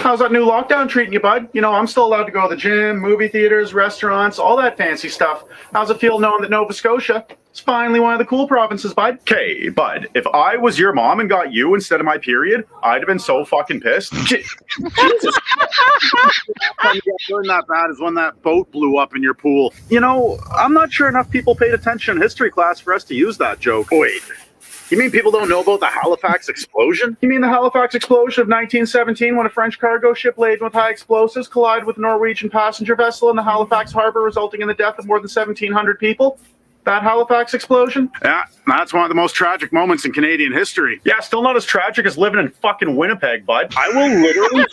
How's that new lockdown treating you, bud? You know, I'm still allowed to go to the gym, movie theaters, restaurants, all that fancy stuff. How's it feel knowing that Nova Scotia is finally one of the cool provinces, bud? Okay, bud, if I was your mom and got you instead of my period, I'd have been so fucking pissed. Jesus. Wasn't that bad as when that boat blew up in your pool. You know, I'm not sure enough people paid attention in history class for us to use that joke. Wait. You mean people don't know about the Halifax explosion? You mean the Halifax explosion of 1917 when a French cargo ship laden with high explosives collided with a Norwegian passenger vessel in the Halifax harbor, resulting in the death of more than 1,700 people? That Halifax explosion? Yeah, that's one of the most tragic moments in Canadian history. Yeah, still not as tragic as living in fucking Winnipeg, bud. I will literally...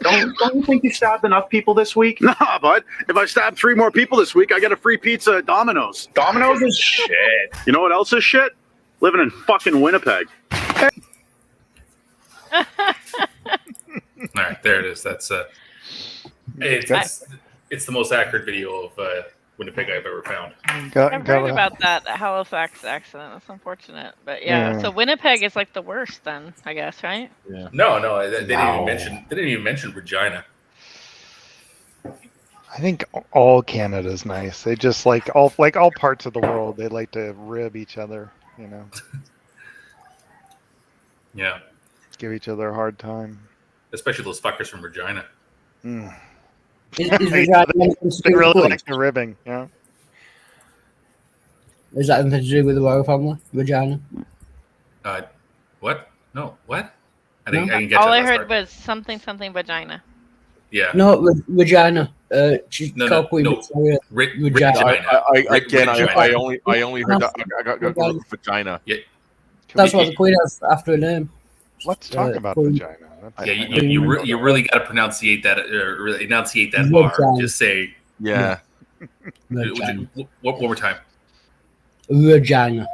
Don't you think you stabbed enough people this week? Nah, bud. If I stab 3 more people this week, I get a free pizza at Domino's. Domino's is shit. You know what else is shit? Living in fucking Winnipeg. All right, there it is. That's it's the most accurate video of Winnipeg I've ever found. I've heard about that Halifax accident. That's unfortunate, but yeah. So Winnipeg is like the worst, then I guess, right? Yeah. No, they didn't even mention Regina. I think all Canada's nice. They just like all parts of the world. They like to rib each other. You know. Yeah. Give each other a hard time. Especially those fuckers from Regina. Mm. Is They really like the ribbing, yeah. Is that anything to do with the royal family, Regina? What? No, what? I No? didn't get All that I last heard part. was something vagina. Yeah. No, Regina. She's called Queen Victoria. Regina. I only heard that. I got vagina. Yeah. That's what the Queen has after her name. Let's talk about Queen. vagina. Yeah, you really got to pronunciate that. Really enunciate that bar. Regina. Just say yeah. Regina. One more time. Regina.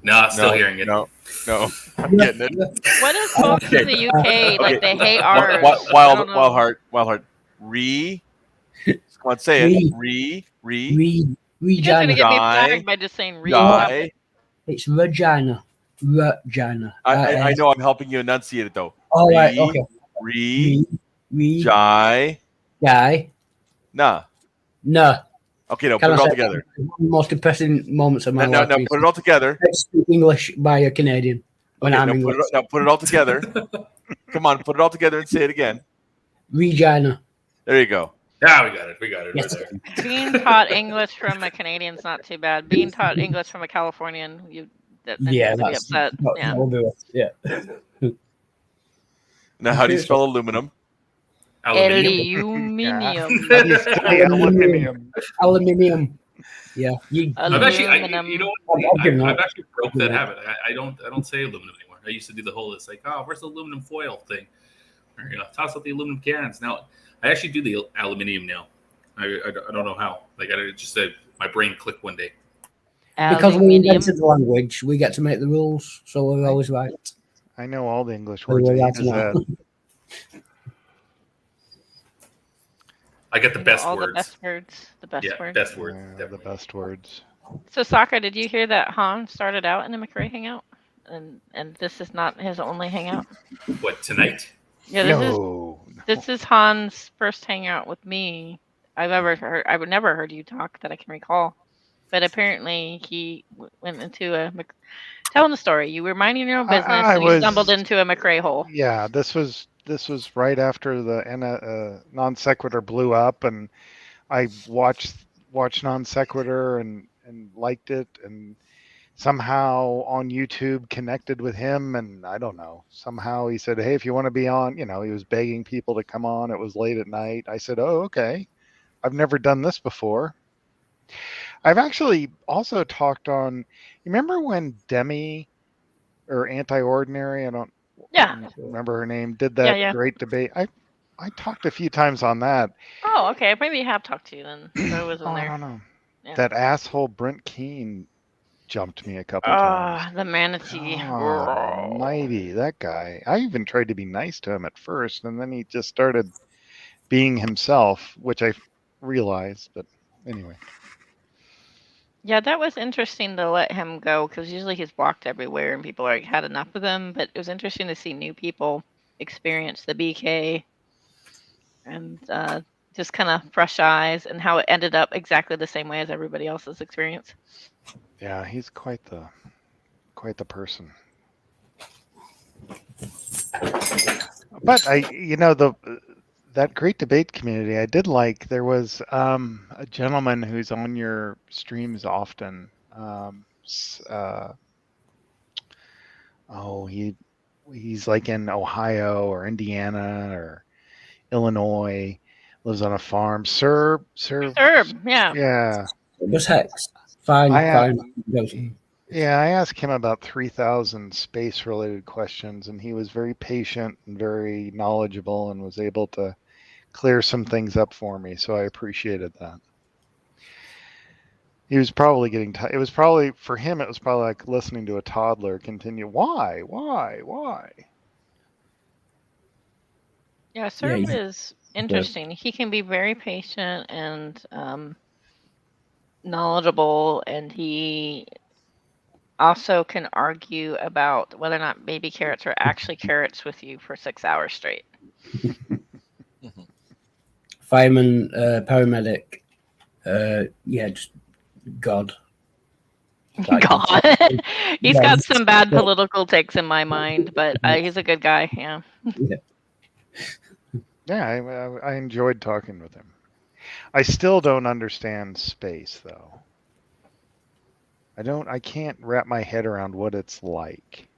No, still hearing it. No, I'm getting it. What is folks in the UK like? They hate ours. Wild heart. Come on, say it. You're gonna get me flagged by just saying re. Die. It's Regina. Regina. I know I'm helping you enunciate it though. All right. Okay. Jai. Guy. Nah. No. Okay, no, Can put I it all say together. one of the most depressing moments of my life. No, put it all together. I speak English by a Canadian when I'm English. Put it all together. Come on, put it all together and say it again. Regina. There you go. Yeah, we got it Yes. right there. Being taught English from a Canadian's not too bad. Being taught English from a Californian, then Yeah, you'd be that's upset. Yeah. that will do it. Yeah. Now, how do you spell aluminum? Aluminium. Aluminium. Yeah, I've actually, Aluminum. I've actually broke that habit. I don't say aluminum anymore. I used to do the whole, it's like, oh, where's the aluminum foil thing? Or, toss out the aluminum cans. Now, I actually do the aluminium now. I don't know how. Like, I just said, my brain clicked one day. Because we invented the language, we get to make the rules, so we're always right. I know all the English Whether words. we're A right to or not. Z. I get the best all words. the best words. The best Yeah, words. best words. Yeah, the best words. So, Sokka, did you hear that Han started out in a McRae hangout, and this is not his only hangout? What, tonight? Yeah, this is Han's first hangout with me I've never heard you talk that I can recall. But apparently he went into telling the story. You were minding your own business, and you stumbled into a McRae hole. Yeah, this was right after the non sequitur blew up, and I watched non sequitur and liked it, and somehow on YouTube connected with him, and I don't know, somehow he said, hey, if you want to be on, he was begging people to come on. It was late at night. I said, oh, okay. I've never done this before. I've actually also talked on, you remember when Demi or Anti-Ordinary, I don't remember her name, did that great debate. I talked a few times on that. Oh, okay. Maybe you have talked to you then. So I wasn't there. I don't know. Yeah. That asshole Brent Keane jumped me a couple times. The manatee. Almighty, that guy. I even tried to be nice to him at first, and then he just started being himself, which I realized, but anyway. Yeah, that was interesting to let him go, because usually he's blocked everywhere and people had enough of him, but it was interesting to see new people experience the BK and just kind of fresh eyes, and how it ended up exactly the same way as everybody else's experience. Yeah, he's quite the person. But that great debate community, I did like. There was a gentleman who's on your streams often. He's like in Ohio or Indiana or Illinois, lives on a farm. Serb, yeah. Yeah. It was Hex. Fine. Yeah, I asked him about 3,000 space-related questions, and he was very patient and very knowledgeable and was able to clear some things up for me, so I appreciated that. He was probably getting it was probably, for him, it was probably like listening to a toddler continue, why? Yeah, Serb is interesting. He can be very patient and knowledgeable, and he also can argue about whether or not baby carrots are actually carrots with you for 6 hours straight. Fireman, paramedic, just God. God. He's got some bad political takes in my mind, but he's a good guy, yeah. Yeah, I enjoyed talking with him. I still don't understand space, though. I can't wrap my head around what it's like.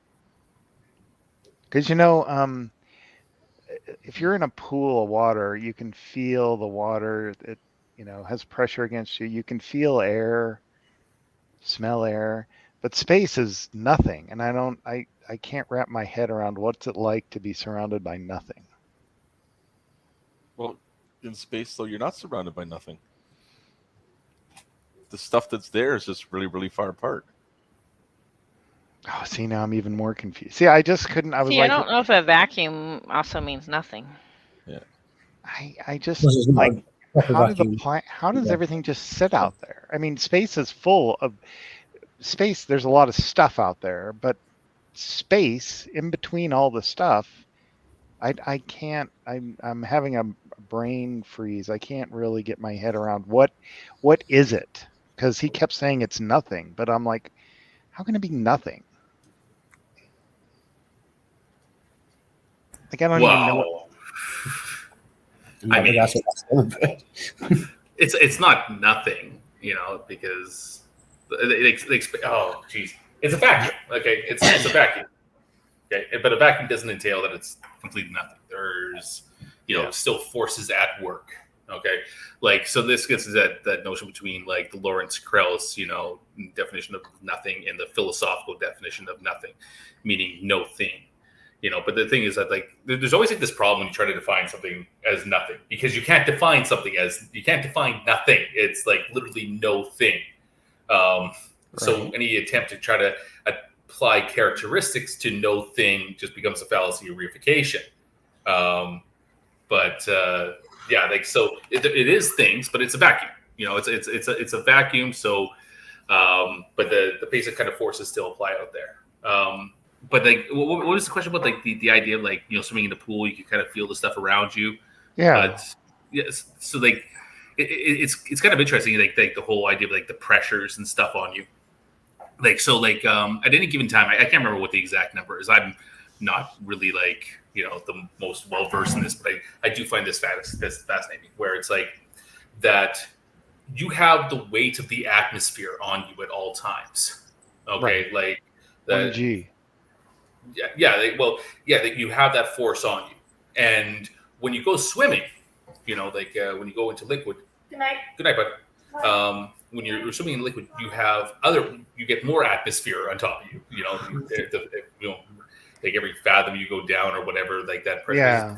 Because, if you're in a pool of water, you can feel the water. It, has pressure against you. You can feel air, smell air. But space is nothing. And I can't wrap my head around what's it like to be surrounded by nothing. Well, in space, though, you're not surrounded by nothing. The stuff that's there is just really, really far apart. Oh, see, now I'm even more confused. See, I just couldn't. I was I don't know if a vacuum also means nothing. Yeah. I just like, how does everything just sit out there? I mean, space is full of space. There's a lot of stuff out there, but space in between all the stuff, I can't. I'm having a brain freeze. I can't really get my head around what is it? Because he kept saying it's nothing, but I'm like, how can it be nothing? Like, I don't even know. I mean, it's not nothing, because oh, geez, it's a vacuum. Okay, it's a vacuum. Okay, but a vacuum doesn't entail that it's completely nothing. There's, still forces at work. Okay, like so this gets to that notion between like the Lawrence Krauss, definition of nothing and the philosophical definition of nothing, meaning no thing. But the thing is that like there's always like this problem when you try to define something as nothing, because you can't define nothing. It's like literally no thing. So any attempt to try to apply characteristics to no thing just becomes a fallacy of reification. So it is things, but it's a vacuum. It's a vacuum. So, but the basic kind of forces still apply out there. But like, what was the question about like the idea of like swimming in the pool? You can kind of feel the stuff around you. Yeah. Yes. So like, it's kind of interesting. Like the whole idea of like the pressures and stuff on you. Like so, like at any given time, I can't remember what the exact number is. I'm not really like the most well versed in this, but I do find this fascinating. Where it's like that you have the weight of the atmosphere on you at all times. Okay, like that. G. That you have that force on you, and when you go swimming, when you go into liquid. Good night, bud. When you're swimming in liquid, you get more atmosphere on top of you. Like every fathom you go down or whatever, like that pressure,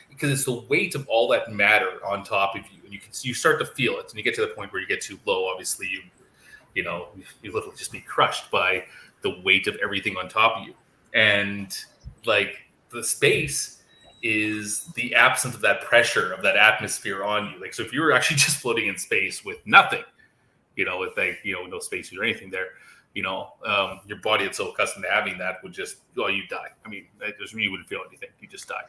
because it's the weight of all that matter on top of you, and you start to feel it, and you get to the point where you get too low. Obviously, you literally just be crushed by the weight of everything on top of you, and like the space is the absence of that pressure of that atmosphere on you. Like so, if you were actually just floating in space with nothing, with like no space or anything there. Your body that's so accustomed to having that would just, you die. I mean, you wouldn't feel anything. You just die.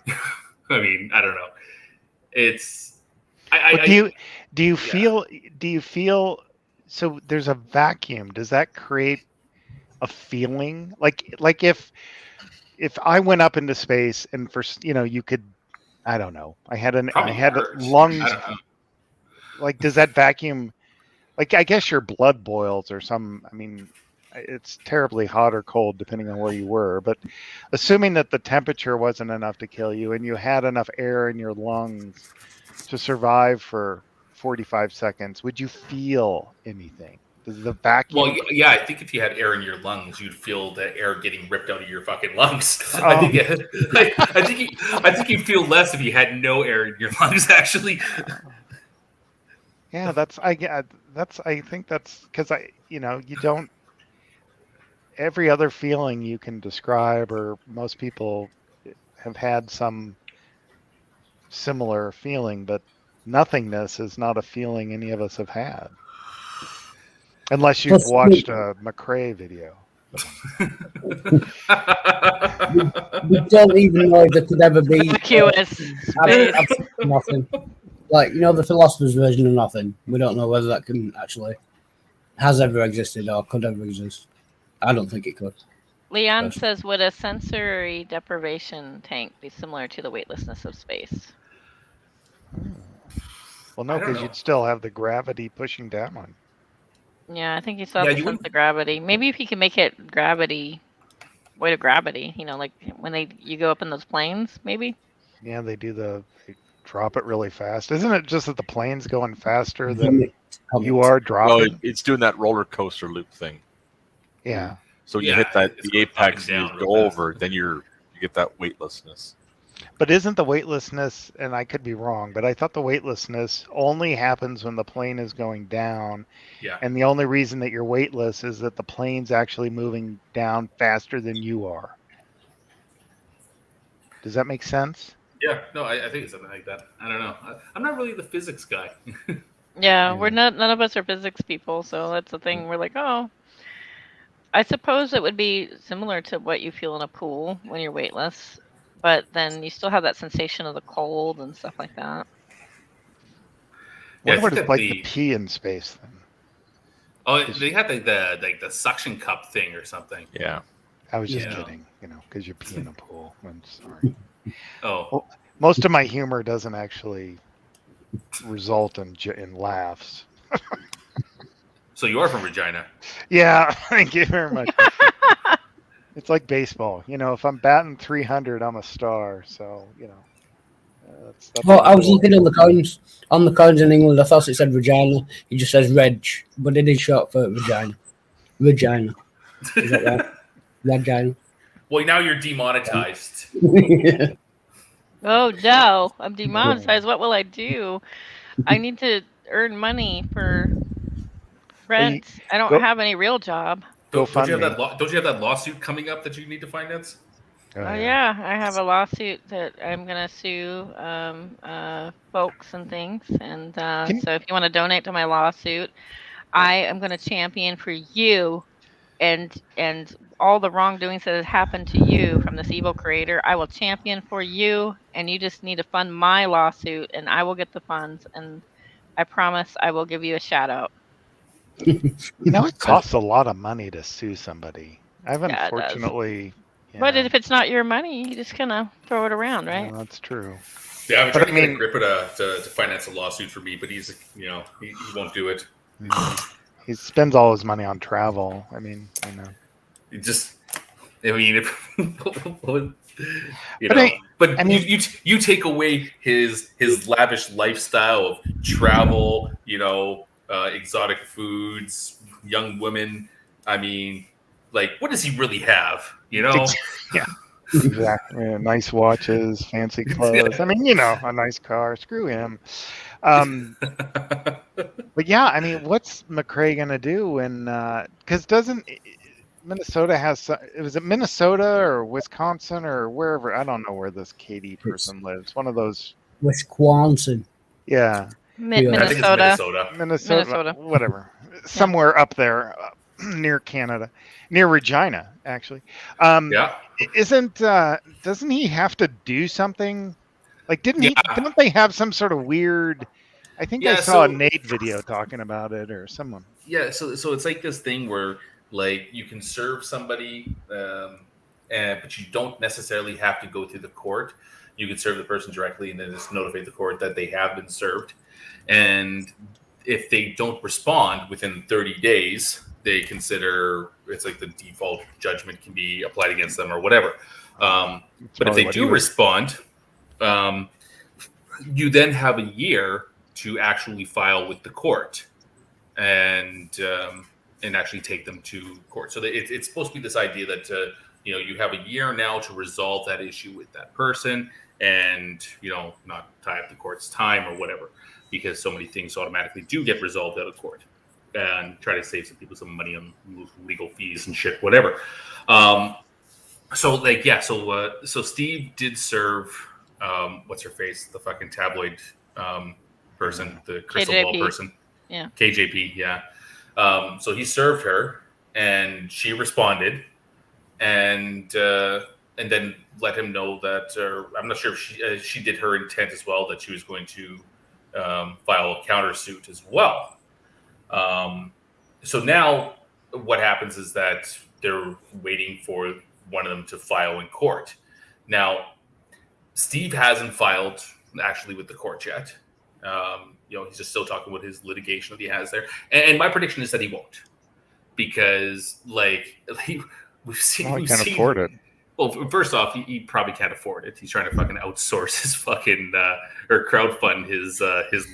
I mean, I don't know. It's. Do you feel? So there's a vacuum. Does that create a feeling? Like if I went up into space and you could, I don't know. I had lungs. I don't know. Like, does that vacuum? Like, I guess your blood boils or some. I mean. It's terribly hot or cold depending on where you were, but assuming that the temperature wasn't enough to kill you and you had enough air in your lungs to survive for 45 seconds, would you feel anything? Does the vacuum? Well, yeah, I think if you had air in your lungs, you'd feel the air getting ripped out of your fucking lungs. Oh. I think you'd feel less if you had no air in your lungs, actually. Yeah, I think that's because you don't. Every other feeling you can describe, or most people have had some similar feeling, but nothingness is not a feeling any of us have had. Unless you've watched a McRae video. We don't even know if there could ever be nothing. Like, the philosopher's version of nothing. We don't know whether that can actually has ever existed or could ever exist. I don't think it could. Leon says, would a sensory deprivation tank be similar to the weightlessness of space? Well, no, because you'd still have the gravity pushing down on. Yeah, I think you still have the sense of gravity. Maybe if you can make it weight of gravity, like when you go up in those planes, maybe. Yeah, they drop it really fast. Isn't it just that the plane's going faster than you are dropping? No, it's doing that roller coaster loop thing. Yeah. So you hit the apex and you go over, then you get that weightlessness. But isn't the weightlessness, and I could be wrong, but I thought the weightlessness only happens when the plane is going down. Yeah. And the only reason that you're weightless is that the plane's actually moving down faster than you are. Does that make sense? Yeah, no, I think it's something like that. I don't know. I'm not really the physics guy. Yeah, we're not. None of us are physics people, so that's the thing. We're like, oh. I suppose it would be similar to what you feel in a pool when you're weightless, but then you still have that sensation of the cold and stuff like that. Yeah, what it's like to pee in space then? Oh, they had the suction cup thing or something. Yeah. I was just kidding, because you pee in a pool. I'm sorry. Oh. Well, most of my humor doesn't actually result in laughs. So you are from Regina. Yeah, thank you very much. It's like baseball. If I'm batting 300, I'm a star. So, Well, I was looking on the coins. On the coins in England, I thought it said Regina. It just says Reg, but it is short for vagina. Regina. Is that right? Regina. Well, now you're demonetized. Oh no, I'm demonetized. What will I do? I need to earn money for rent. I don't have any real job. Don't you have that lawsuit coming up that you need to finance? Oh yeah, I have a lawsuit that I'm gonna sue folks and things, and so if you want to donate to my lawsuit, I am gonna champion for you, and all the wrongdoings that have happened to you from this evil creator. I will champion for you, and you just need to fund my lawsuit, and I will get the funds, and I promise I will give you a shout out. It costs a lot of money to sue somebody. I've Yeah, it does. unfortunately. But if it's not your money, you just kind of throw it around, right? Yeah, that's true. Yeah, I'm trying to get Agrippa to finance a lawsuit for me, but he's, he won't do it. He spends all his money on travel. I mean, It just, I mean, you take away his lavish lifestyle of travel, exotic foods, young women. I mean, like, what does he really have? Yeah, exactly. Yeah, nice watches, fancy clothes. I mean, a nice car. Screw him. But yeah, I mean, what's McRae gonna do when? Because doesn't Minnesota has? Was it Minnesota or Wisconsin or wherever? I don't know where this Katie person lives. One of those. Wisconsin. Yeah. Minnesota. I think it's Minnesota. Whatever. Somewhere up there. Near Canada, near Regina, actually. Doesn't he have to do something? Like, didn't they have some sort of weird? I think I saw a Nate video talking about it or someone. Yeah, so it's like this thing where, like, you can serve somebody, but you don't necessarily have to go through the court. You can serve the person directly and then just notify the court that they have been served. And if they don't respond within 30 days, they consider it's like the default judgment can be applied against them or whatever. But if they do respond, you then have a year to actually file with the court and actually take them to court. So it's supposed to be this idea that you have a year now to resolve that issue with that person and not tie up the court's time or whatever, because so many things automatically do get resolved out of court. And try to save some people some money on legal fees and shit, whatever. So Steve did serve what's her face, the fucking tabloid person, the crystal KJP. ball person, yeah, KJP, yeah. So he served her, and she responded, and then let him know that I'm not sure if she did her intent as well, that she was going to file a countersuit as well. So now what happens is that they're waiting for one of them to file in court. Now, Steve hasn't filed actually with the court yet. He's just still talking about his litigation that he has there. And my prediction is that he won't, because we've seen. He can't afford it. Well, first off, he probably can't afford it. He's trying to fucking outsource his fucking or crowdfund his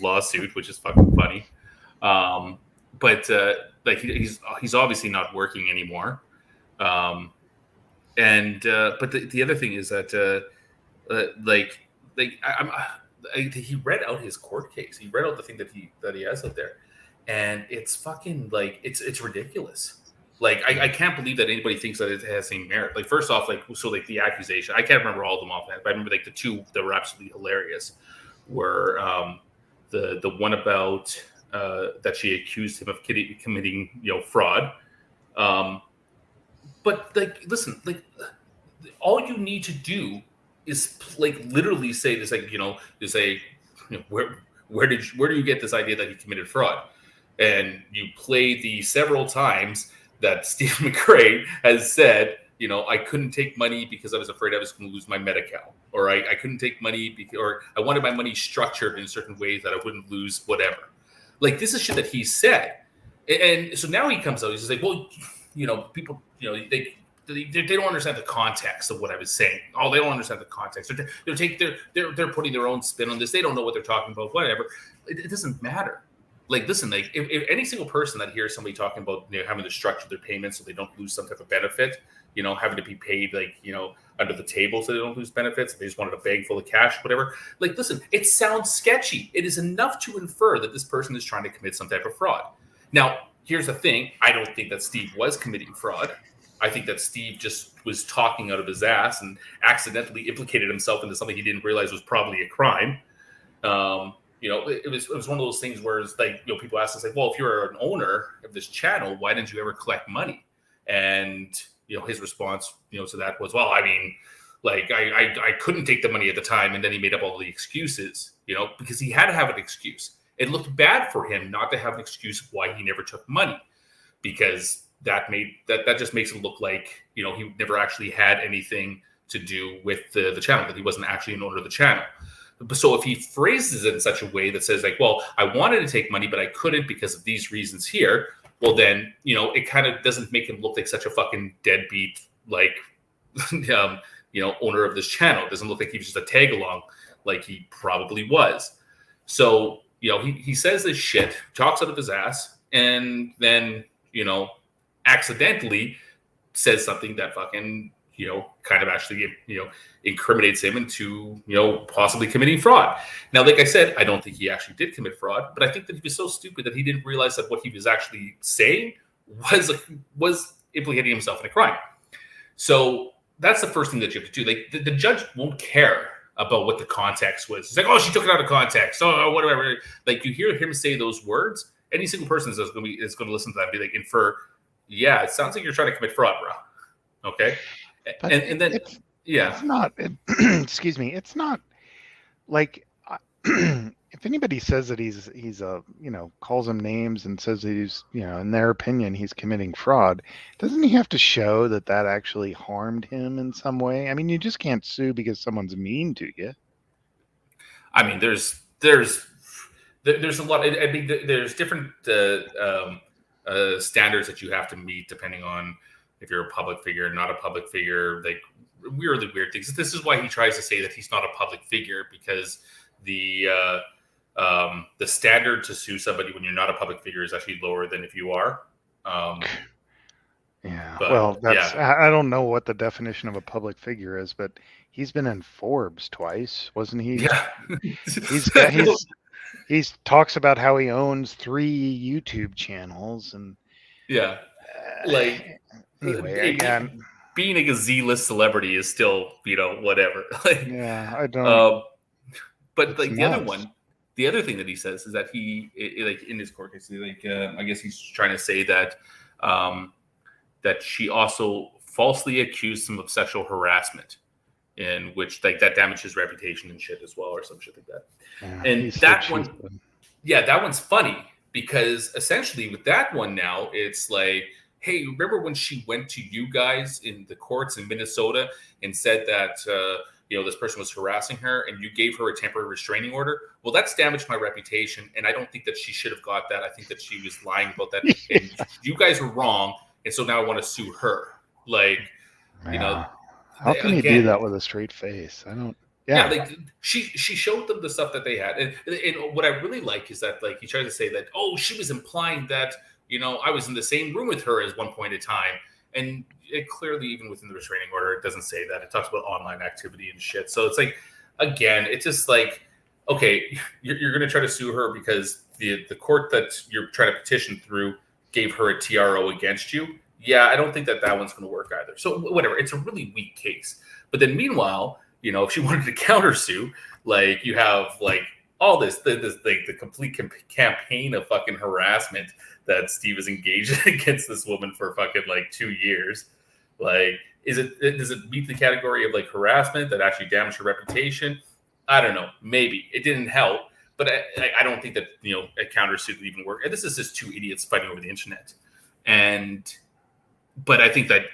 lawsuit, which is fucking funny. But he's obviously not working anymore. But the other thing is that he read out his court case. He read out the thing that he has out there, and it's fucking it's ridiculous. I can't believe that anybody thinks that it has any merit. First off, the accusation, I can't remember all of them offhand, but I remember the two that were absolutely hilarious were the one about that she accused him of committing fraud. But listen, all you need to do is literally say this, where do you get this idea that he committed fraud? And you play the several times that Steve McRae has said, I couldn't take money because I was afraid I was going to lose my Medi-Cal, or I couldn't take money or I wanted my money structured in certain ways that I wouldn't lose whatever. This is shit that he said. And so now he comes out, he's just like, well, people, they don't understand the context of what I was saying. Oh, they don't understand the context. They're putting their own spin on this. They don't know what they're talking about. Whatever. It doesn't matter. Like, listen, like if any single person that hears somebody talking about having to structure their payments so they don't lose some type of benefit, having to be paid like under the table so they don't lose benefits, they just wanted a bag full of cash, whatever. Like, listen, it sounds sketchy. It is enough to infer that this person is trying to commit some type of fraud. Now, here's the thing: I don't think that Steve was committing fraud. I think that Steve just was talking out of his ass and accidentally implicated himself into something he didn't realize was probably a crime. It was one of those things where it's like, people ask us like, well, if you're an owner of this channel, why didn't you ever collect money? And, his response, to that was, well, I mean, like I couldn't take the money at the time. And then he made up all the excuses, because he had to have an excuse. It looked bad for him not to have an excuse of why he never took money, because that just makes it look like, he never actually had anything to do with the channel, that he wasn't actually an owner of the channel. So if he phrases it in such a way that says like, well, I wanted to take money, but I couldn't because of these reasons here, well, then, it kind of doesn't make him look like such a fucking deadbeat, like, owner of this channel. It doesn't look like he was just a tag along like he probably was. So, he says this shit, talks out of his ass, and then, accidentally says something that fucking, kind of actually, incriminates him into, possibly committing fraud. Now, like I said, I don't think he actually did commit fraud, but I think that he was so stupid that he didn't realize that what he was actually saying was implicating himself in a crime. So that's the first thing that you have to do. Like, the judge won't care about what the context was. It's like, oh, she took it out of context. Oh, whatever. Like, you hear him say those words, any single person is going to listen to that and be like, infer, yeah, it sounds like you're trying to commit fraud, bro. Okay. And then, it's not, excuse me. It's not like, if anybody says that he's calls him names and says that he's, in their opinion, he's committing fraud, doesn't he have to show that actually harmed him in some way? I mean, you just can't sue because someone's mean to you. I mean, there's a lot. I mean, there's different standards that you have to meet depending on if you're a public figure, not a public figure, like really weird things. This is why he tries to say that he's not a public figure, because the standard to sue somebody when you're not a public figure is actually lower than if you are. I don't know what the definition of a public figure is, but he's been in Forbes twice, wasn't he? Yeah. He's talks about how he owns 3 YouTube channels and anyway, being a Z-list celebrity is still, whatever. I don't. But like the other thing that he says is that he, like in his court case, like I guess he's trying to say that that she also falsely accused him of sexual harassment, in which like that damaged his reputation and shit as well, or some shit like that. And that one, that one's funny because essentially with that one now it's like, hey, remember when she went to you guys in the courts in Minnesota and said that this person was harassing her and you gave her a temporary restraining order? Well, that's damaged my reputation, and I don't think that she should have got that. I think that she was lying about that, and you guys were wrong, and so now I want to sue her. Like, how can you do that with a straight face? I don't. Yeah, like she showed them the stuff that they had, and what I really like is that like he tries to say that, oh, she was implying that I was in the same room with her at one point in time, and it clearly, even within the restraining order, it doesn't say that. It talks about online activity and shit. So it's like, again, it's just like, okay, you're going to try to sue her because the court that you're trying to petition through gave her a TRO against you. Yeah, I don't think that one's going to work either. So whatever, it's a really weak case. But then meanwhile, if she wanted to countersue, like you have like all this like the complete campaign of fucking harassment that Steve is engaged against this woman for fucking like 2 years. Like, does it meet the category of like harassment that actually damaged her reputation? I don't know. Maybe it didn't help, but I don't think that a countersuit would even work. And this is just 2 idiots fighting over the internet. But I think that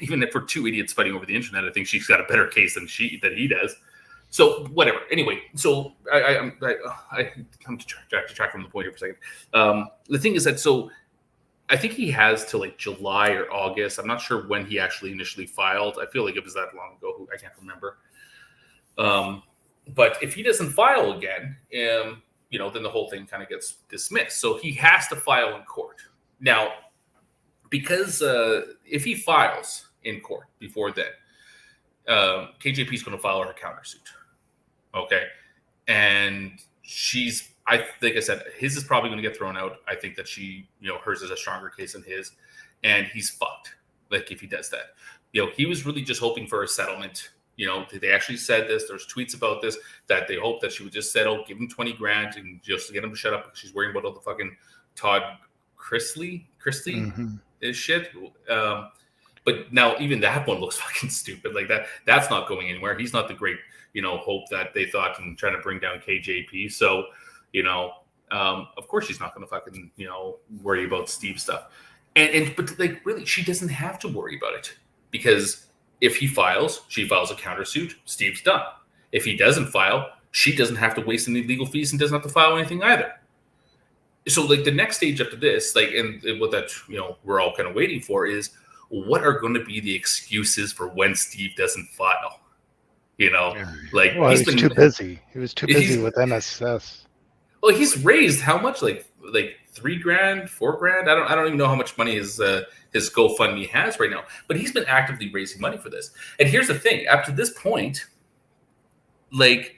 even if we're 2 idiots fighting over the internet, I think she's got a better case than he does. So whatever. Anyway, so I'm to track from the point here for a second. The thing is that I think he has till like July or August. I'm not sure when he actually initially filed. I feel like it was that long ago. I can't remember. But if he doesn't file again, then the whole thing kind of gets dismissed. So he has to file in court. Now, because if he files in court before then, KJP is going to file her countersuit. Okay. And like I said, his is probably going to get thrown out. I think that hers is a stronger case than his, and he's fucked. Like if he does that, he was really just hoping for a settlement. They actually said this. There's tweets about this, that they hope that she would just settle, give him $20,000 and just to get him to shut up because she's worrying about all the fucking Todd Chrisley is shit. But now even that one looks fucking stupid. Like that's not going anywhere. He's not the great, hope that they thought in trying to bring down KJP. So, of course she's not going to fucking, worry about Steve's stuff. But like really, she doesn't have to worry about it because if he files, she files a countersuit, Steve's done. If he doesn't file, she doesn't have to waste any legal fees and doesn't have to file anything either. So like the next stage after this, like, and what that, we're all kind of waiting for is what are going to be the excuses for when Steve doesn't file? Like well, he's too busy. He was too busy with MSS. Well, he's raised how much? Like $3,000, $4,000. I don't even know how much money his GoFundMe has right now. But he's been actively raising money for this. And here's the thing: up to this point, Agrippa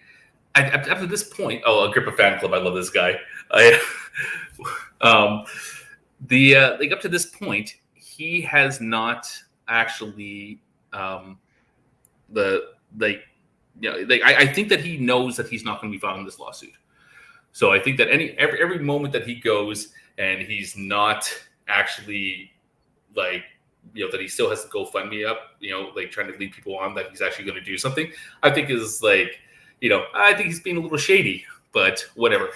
Fan Club. I love this guy. Up to this point, he has not actually I think that he knows that he's not going to be filing this lawsuit. So I think that every moment that he goes and he's not actually that he still has to GoFundMe up, trying to lead people on that he's actually going to do something, I think is I think he's being a little shady, but whatever.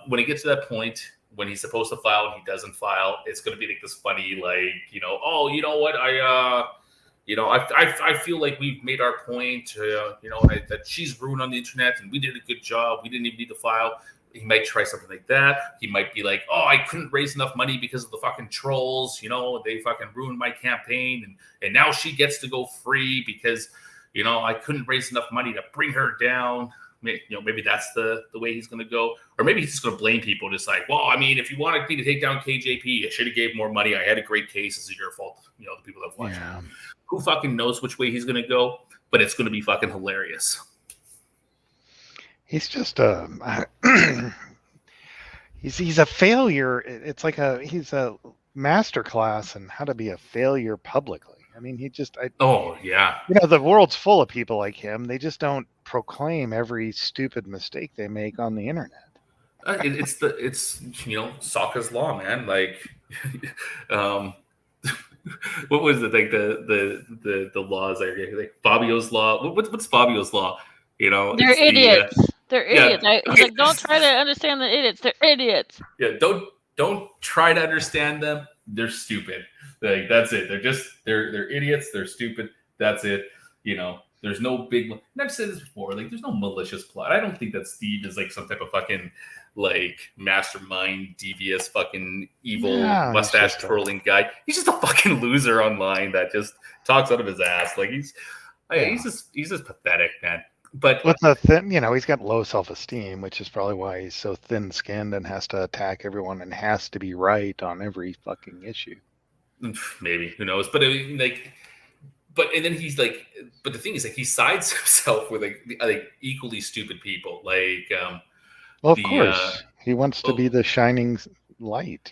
When he gets to that point, when he's supposed to file and he doesn't file, it's going to be like this funny, oh, you know what? I feel like we've made our point, that she's ruined on the internet and we did a good job. We didn't even need to file. He might try something like that. He might be like, oh, I couldn't raise enough money because of the fucking trolls. They fucking ruined my campaign. And now she gets to go free because, I couldn't raise enough money to bring her down. Maybe that's the way he's going to go. Or maybe he's just going to blame people. Just like, well, I mean, if you wanted me to take down KJP, I should have gave more money. I had a great case. This is your fault. The people that watch. Yeah. Who fucking knows which way he's going to go, but it's going to be fucking hilarious. He's just he's a failure. It's like he's a masterclass in how to be a failure publicly. I mean, oh yeah. The world's full of people like him. They just don't proclaim every stupid mistake they make on the internet. It's Sokka's law, man. Like, what was it like the laws like Fabio's law? What's Fabio's law? They're idiots. They're idiots. Yeah. He's like, don't try to understand the idiots. They're idiots. Yeah, don't try to understand them. They're stupid. Like that's it. They're idiots. They're stupid. That's it. There's no big. And I've said this before. Like, there's no malicious plot. I don't think that Steve is like some type of fucking mastermind, devious, fucking evil mustache twirling guy. He's just a fucking loser online that just talks out of his ass. Like he's just pathetic, man. But with the thin, he's got low self-esteem, which is probably why he's so thin-skinned and has to attack everyone and has to be right on every fucking issue. Maybe, who knows? But I mean, and then he's like, but the thing is, he sides himself with like equally stupid people. Well, of course, he wants to be the shining light.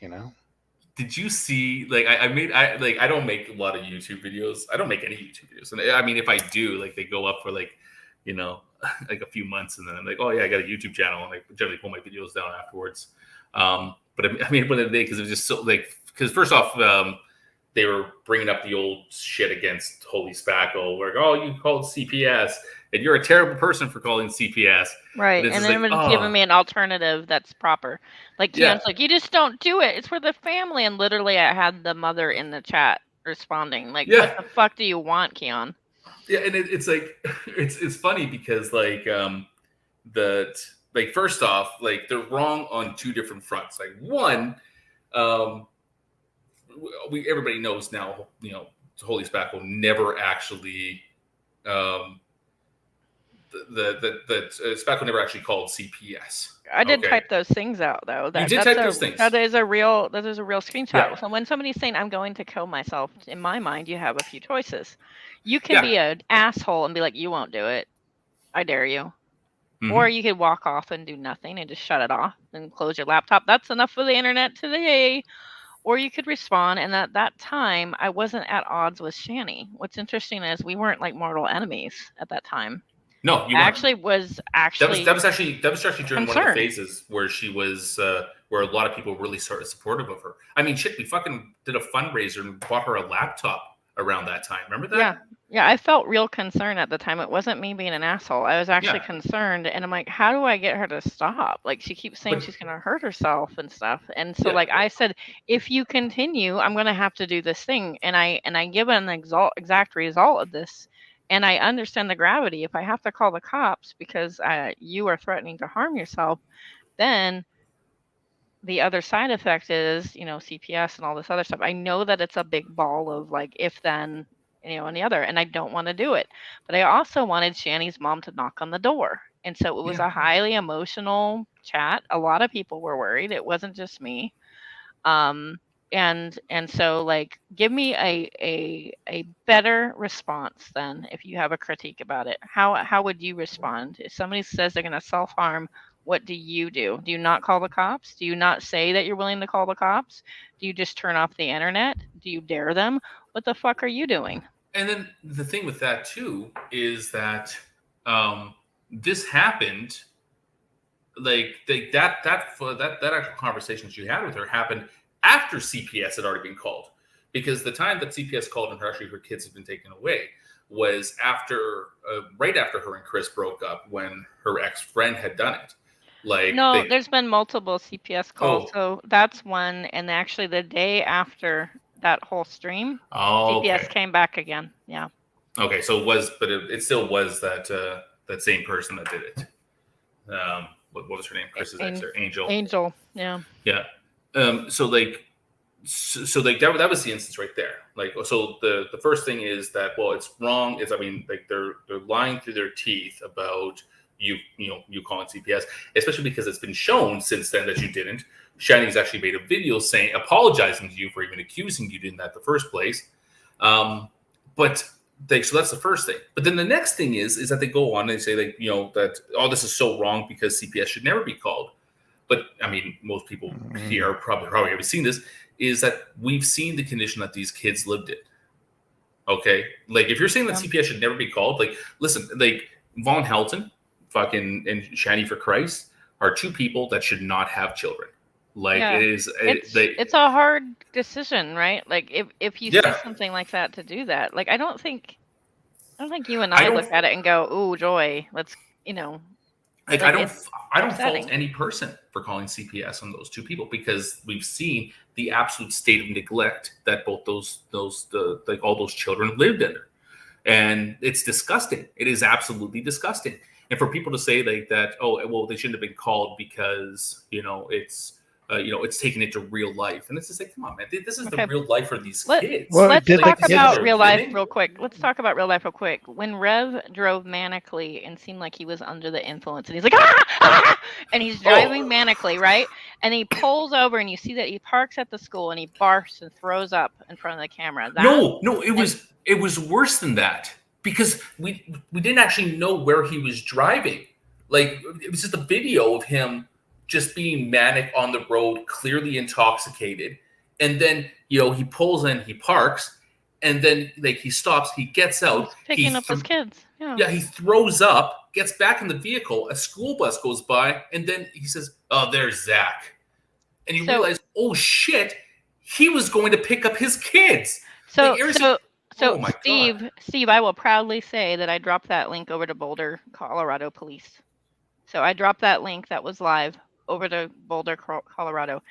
Did you see? I don't make a lot of YouTube videos. I don't make any YouTube videos, and I mean, if I do, they go up for like a few months, and then I'm like, oh yeah, I got a YouTube channel, and I generally pull my videos down afterwards. But I mean, one of the day because it was just so because first off, they were bringing up the old shit against Holy Spackle, where you called CPS, and you're a terrible person for calling CPS. Right, and then giving me an alternative that's proper. Keon's like, you just don't do it. It's for the family. And literally, I had the mother in the chat responding, what the fuck do you want, Keon? Yeah, and it's like it's funny because first off, they're wrong on two different fronts. One, everybody knows now, Holy Spackle never actually, Spackle never actually called CPS. I did type those things out though. You did type those things. That is a real screenshot. Yeah. So when somebody's saying I'm going to kill myself, in my mind you have a few choices. You can be an asshole and be like, you won't do it. I dare you. Or you could walk off and do nothing and just shut it off and close your laptop. That's enough for the internet today. Or you could respond, and at that time I wasn't at odds with Shani. What's interesting is we weren't like mortal enemies at that time. No, you weren't. That was actually during concerned. One of the phases where she was where a lot of people really started supportive of her. I mean, shit, we fucking did a fundraiser and bought her a laptop around that time. Remember that? Yeah, I felt real concern at the time. It wasn't me being an asshole. I was actually concerned, and I'm like, how do I get her to stop? Like, she keeps saying she's going to hurt herself and stuff. And so, like, I said, if you continue, I'm going to have to do this thing. And I give an exact result of this. And I understand the gravity. If I have to call the cops because you are threatening to harm yourself, then the other side effect is, CPS and all this other stuff. I know that it's a big ball of like, if then, and the other, and I don't want to do it. But I also wanted Shani's mom to knock on the door. And so it was a highly emotional chat. A lot of people were worried. It wasn't just me. And so like, give me a better response then if you have a critique about it. How would you respond? If somebody says they're going to self-harm, what do you do? Do you not call the cops? Do you not say that you're willing to call the cops? Do you just turn off the internet? Do you dare them? What the fuck are you doing? And then the thing with that too is that this happened, like that actual conversation that you had with her happened after CPS had already been called, because the time that CPS called and her kids had been taken away was after, right after her and Chris broke up, when her ex-friend had done it. Like, no, there's been multiple CPS calls. So that's one. And actually the day after that whole stream, CPS came back again. Yeah. Okay. So it was, but it still was that same person that did it. What was her name? Chris's ex, Angel. Angel. Yeah. Yeah. So that was the instance right there. Like, so the first thing is that, well, it's wrong. They're lying through their teeth about you calling CPS, especially because it's been shown since then that you didn't. Shani's actually made a video apologizing to you for even accusing you in that the first place. So that's the first thing. But then the next thing is that they go on and they say that this is so wrong because CPS should never be called. But I mean, most people here probably have seen this. Is that we've seen the condition that these kids lived in. Okay, like if you're saying that CPS should never be called, like listen, like Von Helton, fucking and Shani for Christ are two people that should not have children. Like it's a hard decision, right? Like if you say something like that to do that, like I don't think you and I look at it and go, "Ooh, joy, let's." Like I don't fault any person for calling CPS on those two people, because we've seen the absolute state of neglect that both all those children lived in, and it's disgusting. It is absolutely disgusting. And for people to say like that, oh well, they shouldn't have been called because it's taking it to real life, and it's just like, come on, man, this is the real life for these kids. Let's talk about real life real quick. When Rev drove manically and seemed like he was under the influence, and he's like, and he's driving manically, right? And he pulls over, and you see that he parks at the school, and he barfs and throws up in front of the camera. No, it was worse than that, because we didn't actually know where he was driving. Like, it was just a video of him just being manic on the road, clearly intoxicated. And then, he pulls in, he parks, and then like he stops, he gets out. He's picking up his kids. Yeah, he throws up, gets back in the vehicle, a school bus goes by, and then he says, "Oh, there's Zach." And you realize, oh shit, he was going to pick up his kids. So Steve, I will proudly say that I dropped that link over to Boulder, Colorado police. So I dropped that link that was live over to Boulder, Colorado.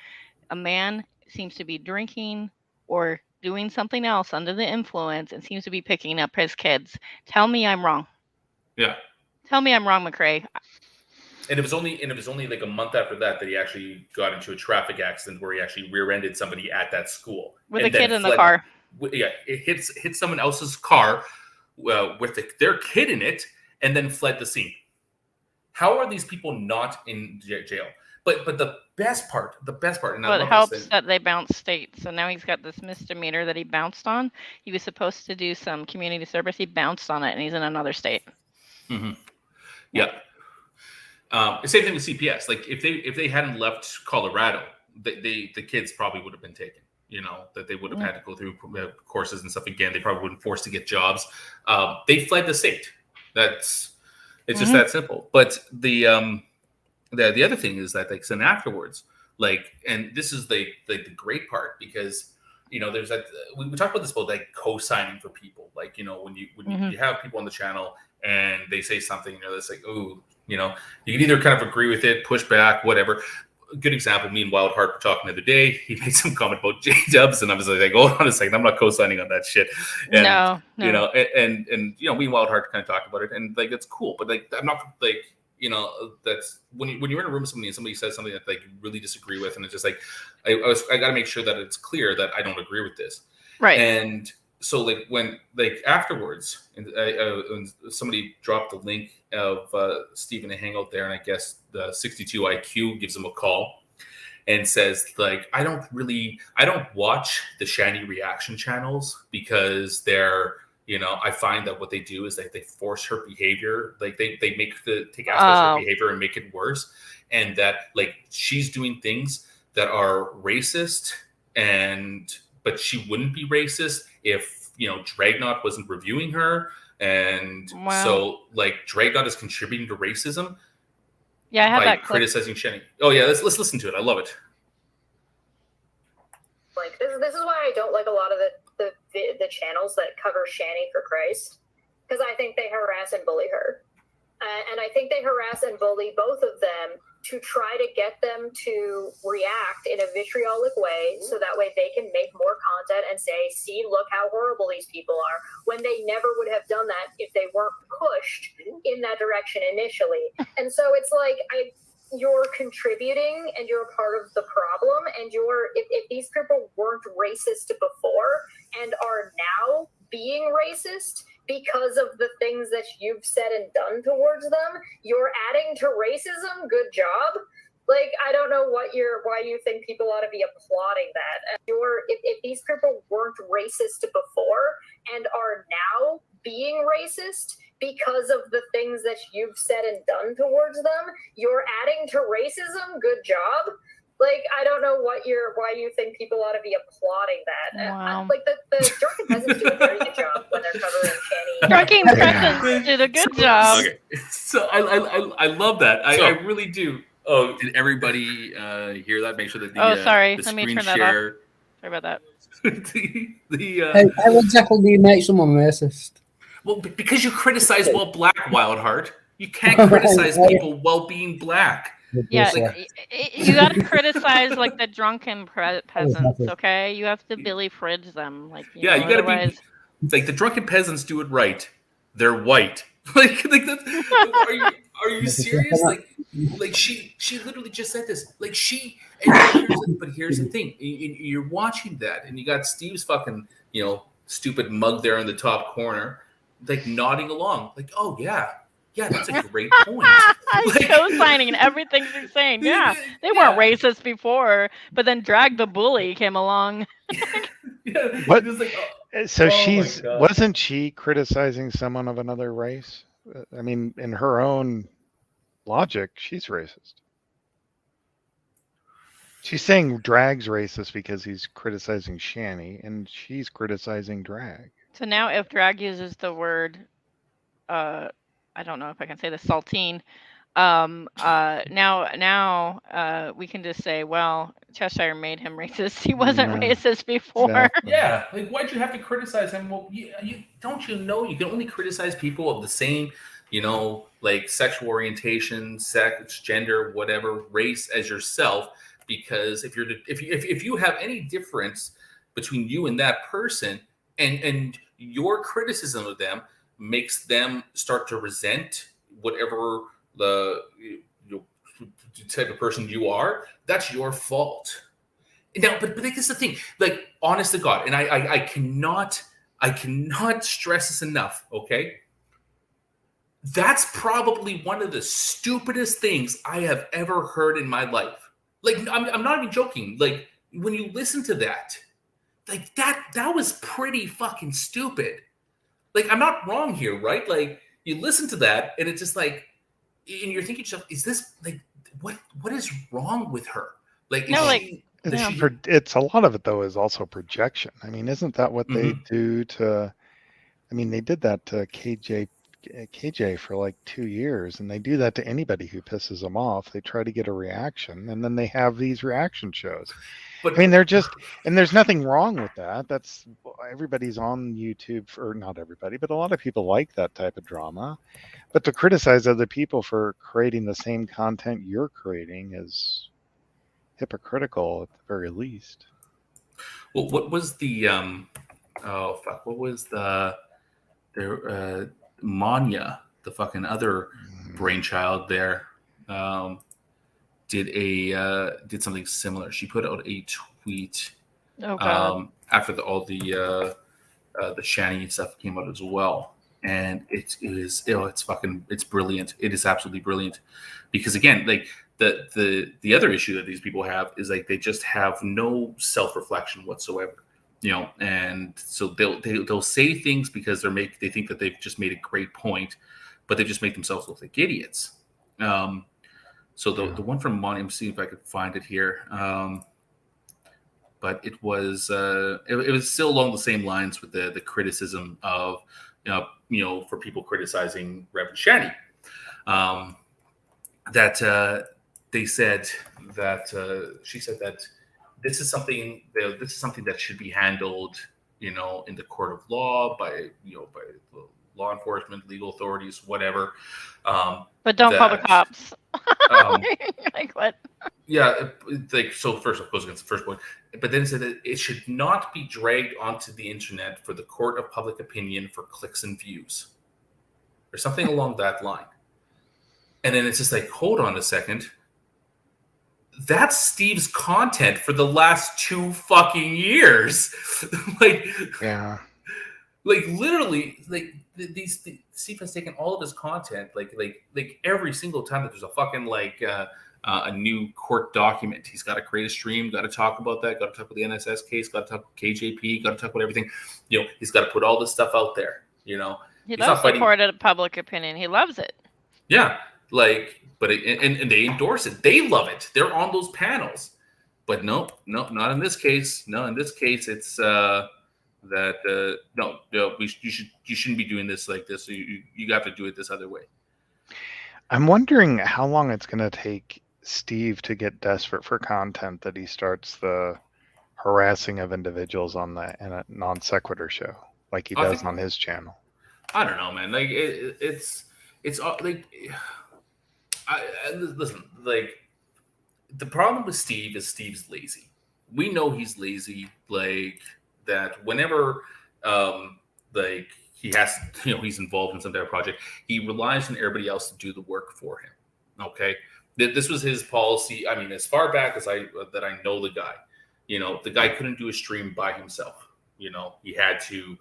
A man seems to be drinking or doing something else under the influence and seems to be picking up his kids. Tell me I'm wrong. Yeah. Tell me I'm wrong, McCrae. And it was only like a month after that he actually got into a traffic accident where he actually rear-ended somebody at that school With and a kid in the car. Yeah, it hit someone else's car with their kid in it, and then fled the scene. How are these people not in jail? But the best part, and Well, it helps that they bounced states. So now he's got this misdemeanor that he bounced on. He was supposed to do some community service. He bounced on it, and he's in another state. Mm-hmm. Yeah. Same thing with CPS. Like if they hadn't left Colorado, the kids probably would have been taken. That they would have had to go through courses and stuff again. They probably would have been forced to get jobs. They fled the state. It's just that simple. But the other thing is that then afterwards, and this is the great part, because there's that we talked about this about co-signing for people. When you have people on the channel and they say something, that's like, oh, you can either kind of agree with it, push back, whatever. A good example, me and Wildheart were talking the other day. He made some comment about J-Dubs, and I was like, hold on a second, I'm not co-signing on that shit. And, no. And me and Wildheart kind of talked about it, and it's cool, but I'm not that's when you're in a room with somebody and somebody says something that you really disagree with, and it's just I got to make sure that it's clear that I don't agree with this. Right. And so when afterwards, and somebody dropped the link of Steve in a hangout there, and I guess the 62 IQ gives him a call and says I don't watch the Shani reaction channels because they're I find that what they do is they force her behavior, they take aspects of her behavior and make it worse, and that she's doing things that are racist, but she wouldn't be racist if Dragnot wasn't reviewing her, and so Dragnot is contributing to racism. Yeah, I have by that clip. criticizing Shani. Oh yeah, let's listen to it. I love it. This is why I don't like a lot of the channels that cover Shani for Christ, because I think they harass and bully her, and I think they harass and bully both of them to try to get them to react in a vitriolic way, so that way they can make more content and say, see, look how horrible these people are, when they never would have done that if they weren't pushed in that direction initially. And so it's you're contributing and you're a part of the problem, and if these people weren't racist before and are now being racist because of the things that you've said and done towards them, you're adding to racism. Good job. I don't know why you think people ought to be applauding that. If these people weren't racist before and are now being racist because of the things that you've said and done towards them, you're adding to racism. Good job. I don't know why you think people ought to be applauding that. Wow. The drunken peasants do a very good job when they're covering Shani. Drunken peasants did a good job. Okay. So I love that. I really do. Oh, did everybody hear that? Make sure that sorry. the Let me screen turn that share. off. Sorry about that. How exactly do you make someone racist? Well, because you criticize while black, Wildheart. You can't criticize people while being black. Yeah, you got to criticize the drunken peasants. Okay, you have to Billy Fridge them. You got to otherwise... be the drunken peasants do it right. They're white. Are you serious? She literally just said this. But here's the thing. You're watching that, and you got Steve's fucking stupid mug there in the top corner, nodding along. Oh yeah. Yeah, that's a great point. Co-signing everything you're saying. Yeah, they weren't racist before, but then Drag the Bully came along. What? So wasn't she criticizing someone of another race? I mean, in her own logic, she's racist. She's saying Drag's racist because he's criticizing Shani, and she's criticizing Drag. So now, if Drag uses the word, I don't know if I can say this, saltine. Now we can just say, well, Cheshire made him racist. He wasn't racist before. Exactly. Yeah, why'd you have to criticize him? Well, you can only criticize people of the same, sexual orientation, sex, gender, whatever, race as yourself. Because if you have any difference between you and that person, and your criticism of them makes them start to resent whatever type of person you are, that's your fault. Now, but this is the thing, like, honest to God, and I cannot stress this enough, okay? That's probably one of the stupidest things I have ever heard in my life. Like, I'm not even joking. Like, when you listen to that, like, that was pretty fucking stupid. Like, I'm not wrong here, right? Like, you listen to that, and it's just like, and you're thinking to yourself, is this, like, what is wrong with her? Like, No, like, she, It's a lot of it though is also projection. I mean, isn't that what they Mhm. do to? I mean, they did that to KJ for like 2 years, and they do that to anybody who pisses them off. They try to get a reaction, and then they have these reaction shows. But I mean, they're just, and there's nothing wrong with that. That's everybody's on YouTube, or not everybody, but a lot of people like that type of drama. But to criticize other people for creating the same content you're creating is hypocritical at the very least. Well, what was the what was the Manya, the fucking other brainchild there, did something similar. She put out a tweet Oh, God. after all the Shani stuff came out as well, and it's brilliant. It is absolutely brilliant, because again, like, the other issue that these people have is, like, they just have no self-reflection whatsoever, and so they'll say things because they think that they've just made a great point, but they just make themselves look like idiots. So the one from Monty, let me see if I could find it here. But it was still along the same lines with the criticism of for people criticizing Reverend Shani, that they said that she said that this is something that should be handled in the court of law by law enforcement, legal authorities, whatever. But don't call the cops. Like, what? Yeah, like, so first of goes against the first point, but then it said that it should not be dragged onto the internet for the court of public opinion for clicks and views, or something along that line. And then it's just like, hold on a second. That's Steve's content for the last 2 fucking years. Like, yeah, like, literally, like, Steve has taken all of his content, like every single time that there's a fucking a new court document, he's got to create a stream, got to talk about that, got to talk about the NSS case, got to talk about KJP, got to talk about everything. He's got to put all this stuff out there. He loves the court of public opinion. He loves it. Yeah, like, but and they endorse it. They love it. They're on those panels. But no, not in this case. No, in this case, it's you shouldn't be doing this like this. So you have to do it this other way. I'm wondering how long it's going to take Steve to get desperate for content that he starts the harassing of individuals in a non sequitur show like he does on his channel. I don't know, man. Like, it's like, listen, like, the problem with Steve is Steve's lazy. We know he's lazy. Like, that whenever like, he has, he's involved in some type of project, he relies on everybody else to do the work for him. Okay, this was his policy. I mean, as far back as I know the guy, the guy couldn't do a stream by himself. He had to,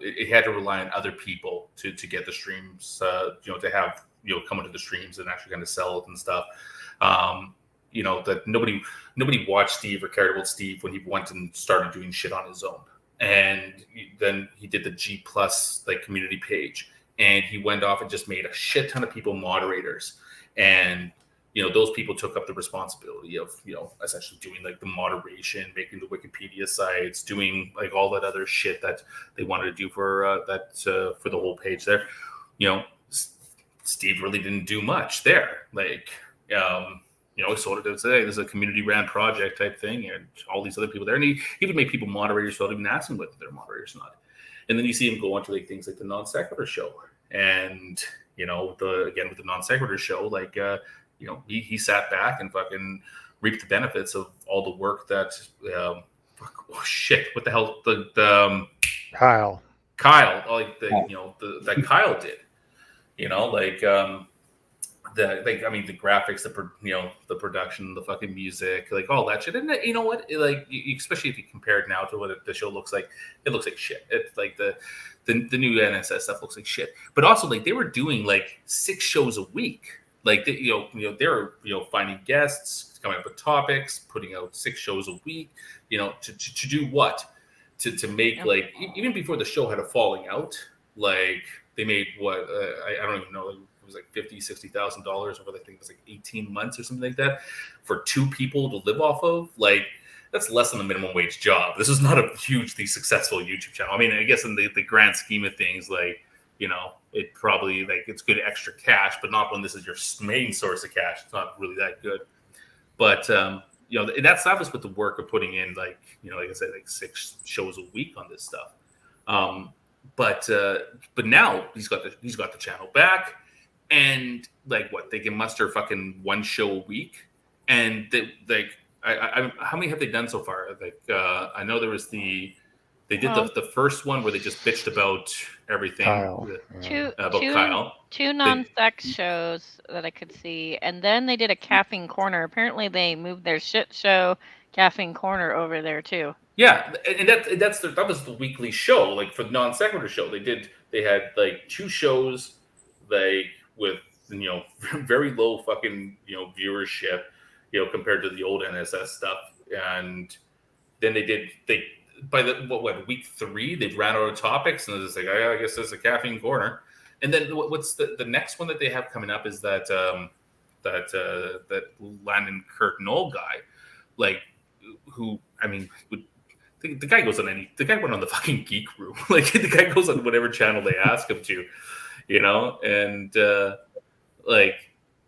it had to rely on other people to get the streams, to have, come into the streams and actually kind of sell it and stuff. That nobody watched Steve or cared about Steve when he went and started doing shit on his own. And then he did the G+ like community page, and he went off and just made a shit ton of people moderators. And those people took up the responsibility of essentially doing like the moderation, making the Wikipedia sites, doing like all that other shit that they wanted to do for for the whole page there. Steve really didn't do much there. Like, sort of to say there's a community ran project type thing, and all these other people there, and he would make people moderators without even asking whether they're moderators or not. And then you see him go on to like things like the non sequitur show, and with the non sequitur show, like he sat back and fucking reaped the benefits of all the work that what the hell the Kyle like that Kyle did. the graphics, the production, the fucking music, like all that shit. And you know what? Like, especially if you compare it now to what the show looks like, it looks like shit. It's like the new NSS stuff looks like shit. But also, like, they were doing like 6 shows a week. Like, they were finding guests, coming up with topics, putting out 6 shows a week. To do what? To make like even before the show had a falling out, like they made what I don't even know. It was like $50,000-$60,000 over, I think it was like 18 months or something like that for 2 people to live off of. Like, that's less than a minimum wage job. This is not a hugely successful YouTube channel. I mean, I guess in the grand scheme of things, like, it probably, like, it's good extra cash, but not when this is your main source of cash. It's not really that good. But and that was with the work of putting in, like, like I said, like 6 shows a week on this stuff. But now he's got the channel back, and like what, they can muster fucking 1 show a week, and how many have they done so far? Like I know there was they did the first one where they just bitched about everything. Kyle. Kyle. 2 non-sex shows that I could see, and then they did a Caffeine Corner. Apparently, they moved their shit show Caffeine Corner over there too. Yeah, and that was the weekly show. Like, for the non sequitur show, they had like 2 shows, like, with very low fucking viewership, compared to the old NSS stuff. And then by the week 3 they ran out of topics, and they're just like, I guess there's a Caffeine Corner. And then what's the next one that they have coming up is that Landon Kirk Knoll guy, like, who, I mean, the guy goes on the guy went on the fucking Geek Room. Like, the guy goes on whatever channel they ask him to, and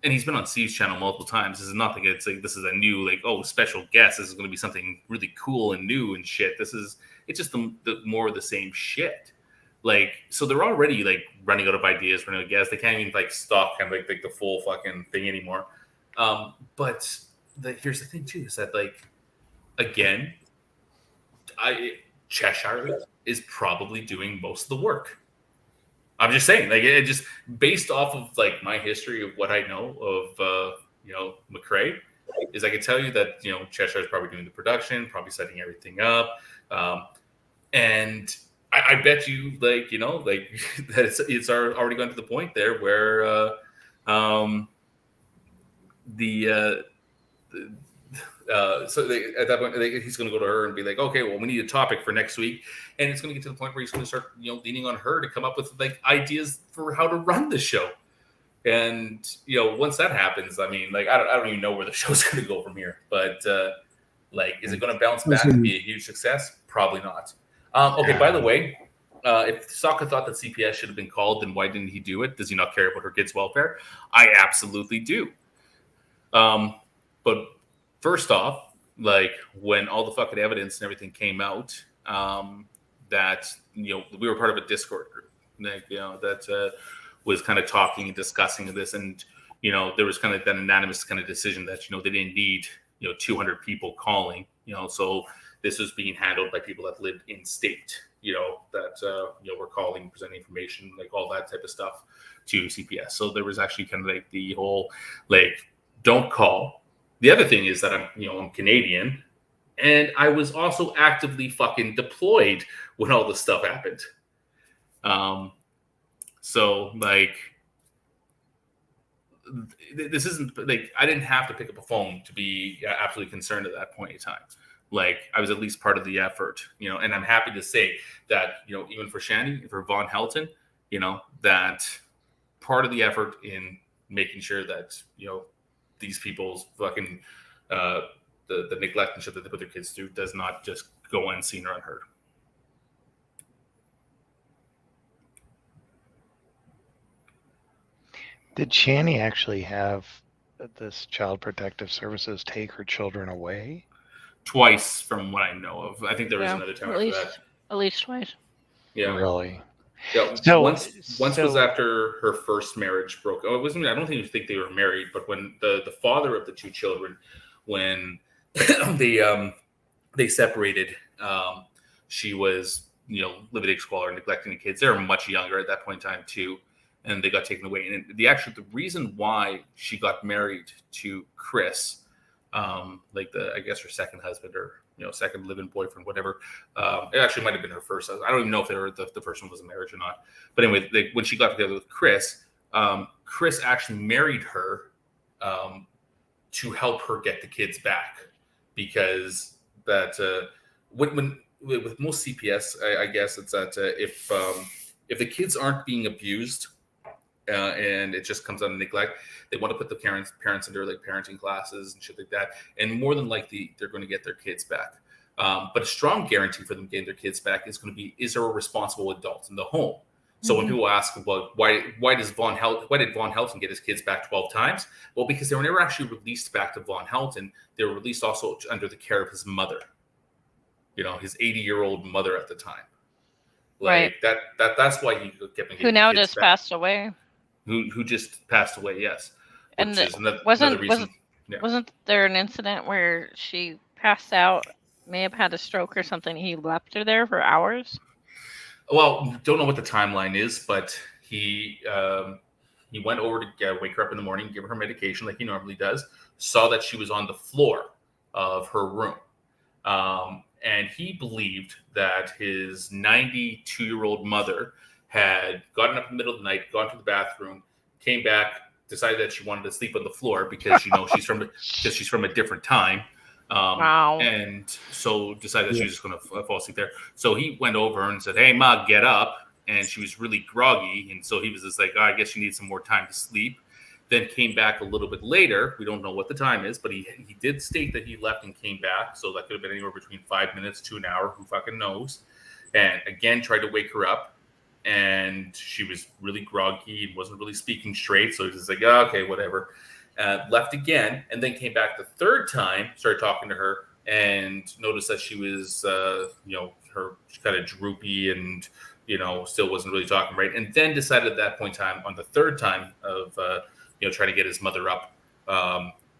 and he's been on Steve's channel multiple times. This is nothing. It's like, this is a new, like, special guest. This is going to be something really cool and new and shit. It's just the more of the same shit. Like, so they're already like running out of ideas for new guests. They can't even like stock kind of like the full fucking thing anymore. But here's the thing too, is that, like, again, Cheshire is probably doing most of the work. I'm just saying, like, it just based off of like my history of what I know of McRae, is I can tell you that Cheshire is probably doing the production, probably setting everything up, and I bet you, like, that it's already gone to the point there where so at that point, he's going to go to her and be like, okay, well, we need a topic for next week. And it's going to get to the point where he's going to start, leaning on her to come up with like ideas for how to run the show. And, once that happens, I mean, like, I don't even know where the show's going to go from here, but like, is it going to bounce back and be a huge success? Probably not. Okay. By the way, if Sokka thought that CPS should have been called, then why didn't he do it? Does he not care about her kids' welfare? I absolutely do. But first off, like, when all the fucking evidence and everything came out, that we were part of a Discord group, like, that was kind of talking and discussing this, and there was kind of that anonymous kind of decision that they didn't need 200 people calling, so this was being handled by people that lived in state, that were calling, presenting information, like all that type of stuff to CPS. So there was actually kind of like the whole, like, don't call. The other thing is that I'm Canadian, and I was also actively fucking deployed when all this stuff happened. So, like, this isn't like, I didn't have to pick up a phone to be absolutely concerned at that point in time. Like, I was at least part of the effort, and I'm happy to say that, even for Shanny, for Von Helton, that part of the effort in making sure that, these people's fucking, the neglect and shit that they put their kids through does not just go unseen or unheard. Did Shanny actually have this Child Protective Services take her children away? Twice, from what I know of. I think there was another time after that. At least twice. Yeah. Really? Yeah. So, once was after her first marriage broke. Oh, it wasn't. I don't think they were married, but when the father of the 2 children, when they separated, she was living in squalor, neglecting the kids. They were much younger at that point in time too, and they got taken away. And the reason why she got married to Chris, like I guess her second husband or second living boyfriend, whatever. It actually might have been her first husband. I don't even know if the first one was a marriage or not. But anyway, when she got together with Chris, Chris actually married her to help her get the kids back, because that when with most CPS, I guess it's that if the kids aren't being abused and it just comes out of neglect, they want to put the parents into like parenting classes and shit like that, and more than likely they're going to get their kids back. But a strong guarantee for them getting their kids back is going to be, is there a responsible adult in the home? So when people ask about why did Von Helton get his kids back 12 times? Well, because they were never actually released back to Von Helton. They were released also under the care of his mother. His 80-year-old mother at the time. Like that's why he kept getting who now kids just back. passed away. Who just passed away? Yes. And Which is another reason. Wasn't there an incident where she passed out, may have had a stroke or something? He left her there for hours. Well, don't know what the timeline is, but he went over to wake her up in the morning, give her medication like he normally does, saw that she was on the floor of her room. And he believed that his 92-year-old mother had gotten up in the middle of the night, gone to the bathroom, came back, decided that she wanted to sleep on the floor because she's from a different time. Wow. And so decided that she was just going to fall asleep there. So he went over and said, "Hey, Ma, get up." And she was really groggy. And so he was just like, "Oh, I guess you need some more time to sleep." Then came back a little bit later. We don't know what the time is, but he did state that he left and came back. So that could have been anywhere between 5 minutes to an hour. Who fucking knows? And again, tried to wake her up. And she was really groggy and wasn't really speaking straight. So he was just like, "Oh, okay, whatever." Left again, and then came back the third time, started talking to her, and noticed that she was, she kind of droopy and, still wasn't really talking right. And then decided at that point in time, on the third time of, trying to get his mother up,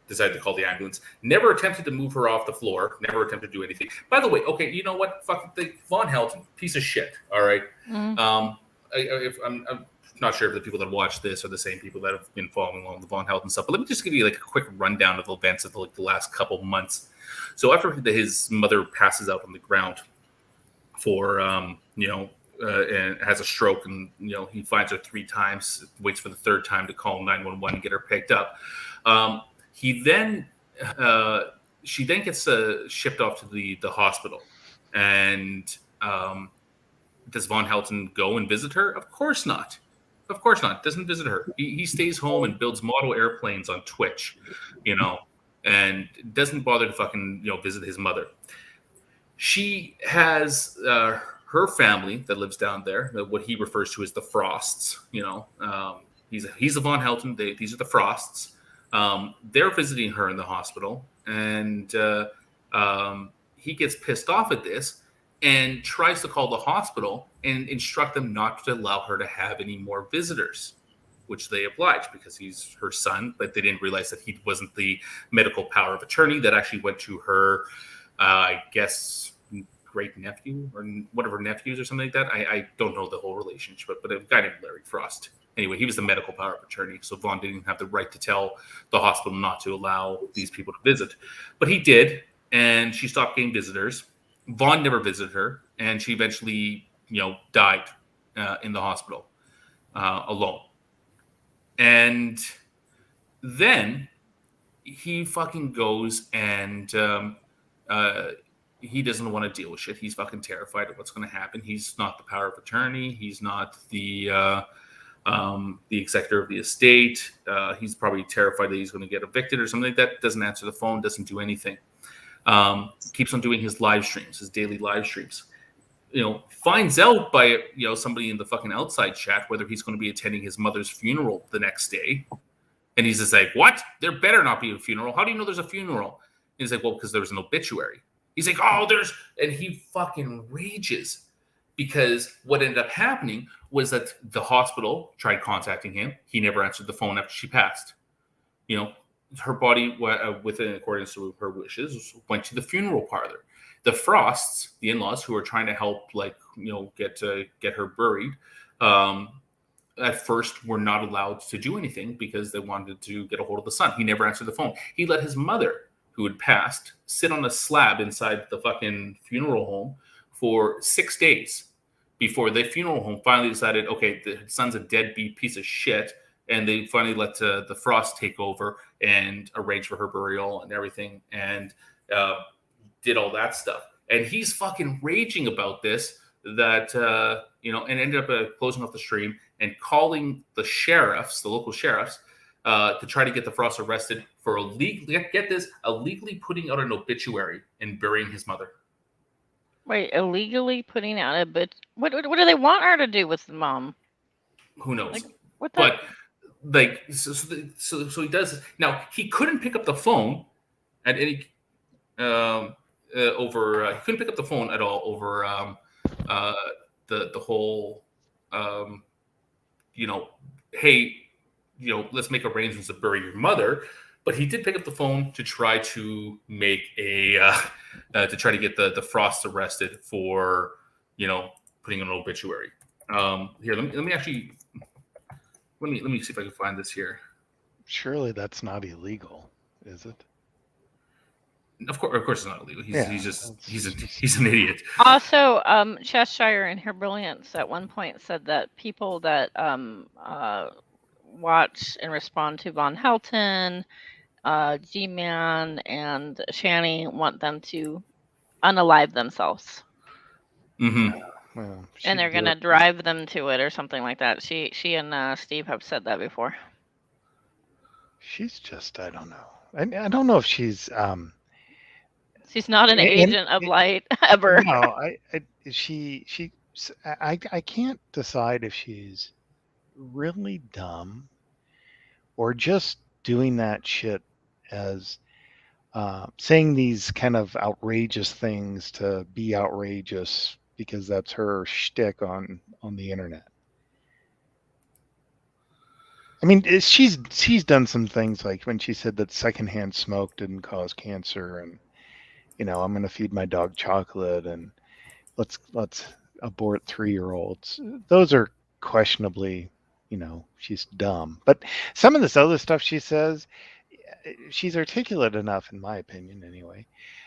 decided to call the ambulance. Never attempted to move her off the floor. Never attempted to do anything. By the way, okay, you know what? Fuck the Von Helton, piece of shit. All right. I'm not sure if the people that watch this are the same people that have been following along the Von Helton stuff, but let me just give you like a quick rundown of the events of the last couple months. So after his mother passes out on the ground for, and has a stroke, and, he finds her 3 times, waits for the third time to call 911 and get her picked up. She then gets shipped off to the hospital. And does Von Helton go and visit her? Of course not. Of course not. Doesn't visit her. He stays home and builds model airplanes on Twitch, and doesn't bother to fucking, visit his mother. She has her family that lives down there, what he refers to as the Frosts. He's a Von Helton. These are the Frosts. They're visiting her in the hospital, and he gets pissed off at this and tries to call the hospital and instruct them not to allow her to have any more visitors, which they oblige because he's her son, but they didn't realize that he wasn't the medical power of attorney that actually went to her, I guess, great nephew or one of her nephews or something like that. I don't know the whole relationship, but a guy named Larry Frost. Anyway, he was the medical power of attorney, so Vaughn didn't have the right to tell the hospital not to allow these people to visit. But he did, and she stopped getting visitors. Vaughn never visited her, and she eventually, died in the hospital alone. And then he fucking goes and he doesn't want to deal with shit. He's fucking terrified of what's going to happen. He's not the power of attorney. He's not the executor of the estate. He's probably terrified that he's going to get evicted or something like that. Doesn't answer the phone, doesn't do anything. Keeps on doing his live streams, his daily live streams. Finds out by somebody in the fucking outside chat whether he's going to be attending his mother's funeral the next day, and he's just like, "What? There better not be a funeral. How do you know there's a funeral?" And he's like, "Well, because there was an obituary." He's like, "Oh, there's," and he fucking rages because what ended up happening was that the hospital tried contacting him. He never answered the phone after she passed. Her body, within accordance to her wishes, went to the funeral parlor. The Frosts, the in-laws, who are trying to help, get her buried, at first were not allowed to do anything because they wanted to get a hold of the son. He never answered the phone. He let his mother, who had passed, sit on a slab inside the fucking funeral home for 6 days before the funeral home finally decided, okay, the son's a deadbeat piece of shit. And they finally let the Frost take over and arrange for her burial and everything, and did all that stuff. And he's fucking raging about this, that, and ended up closing off the stream and calling the sheriffs, the local sheriffs, to try to get the Frost arrested for illegally putting out an obituary and burying his mother. Wait, illegally putting out a bit? What do they want her to do with the mom? Who knows? Like, what the? But so he does. Now he couldn't pick up the phone at any over. He couldn't pick up the phone at all over the whole. Hey, let's make arrangements to bury your mother. But he did pick up the phone to try to make to try to get the Frost arrested for putting an obituary. Here, let me actually. Let me see if I can find this here. Surely that's not illegal, is it? Of course, it's not illegal. He's an idiot. Also, Cheshire, in her brilliance, at one point said that people that watch and respond to Von Helton, G-Man, and Shani want them to unalive themselves. Mm-hmm. Well, and they're gonna drive them to it or something like that. She and Steve have said that before. She's just, I don't know. I don't know if she's she's not an agent of light ever. No, I can't decide if she's really dumb or just doing that shit as saying these kind of outrageous things to be outrageous because that's her shtick on the internet. I mean, she's done some things like when she said that secondhand smoke didn't cause cancer, and I'm going to feed my dog chocolate, and let's abort 3-year-olds. Those are questionably, she's dumb. But some of this other stuff she says, she's articulate enough, in my opinion, anyway,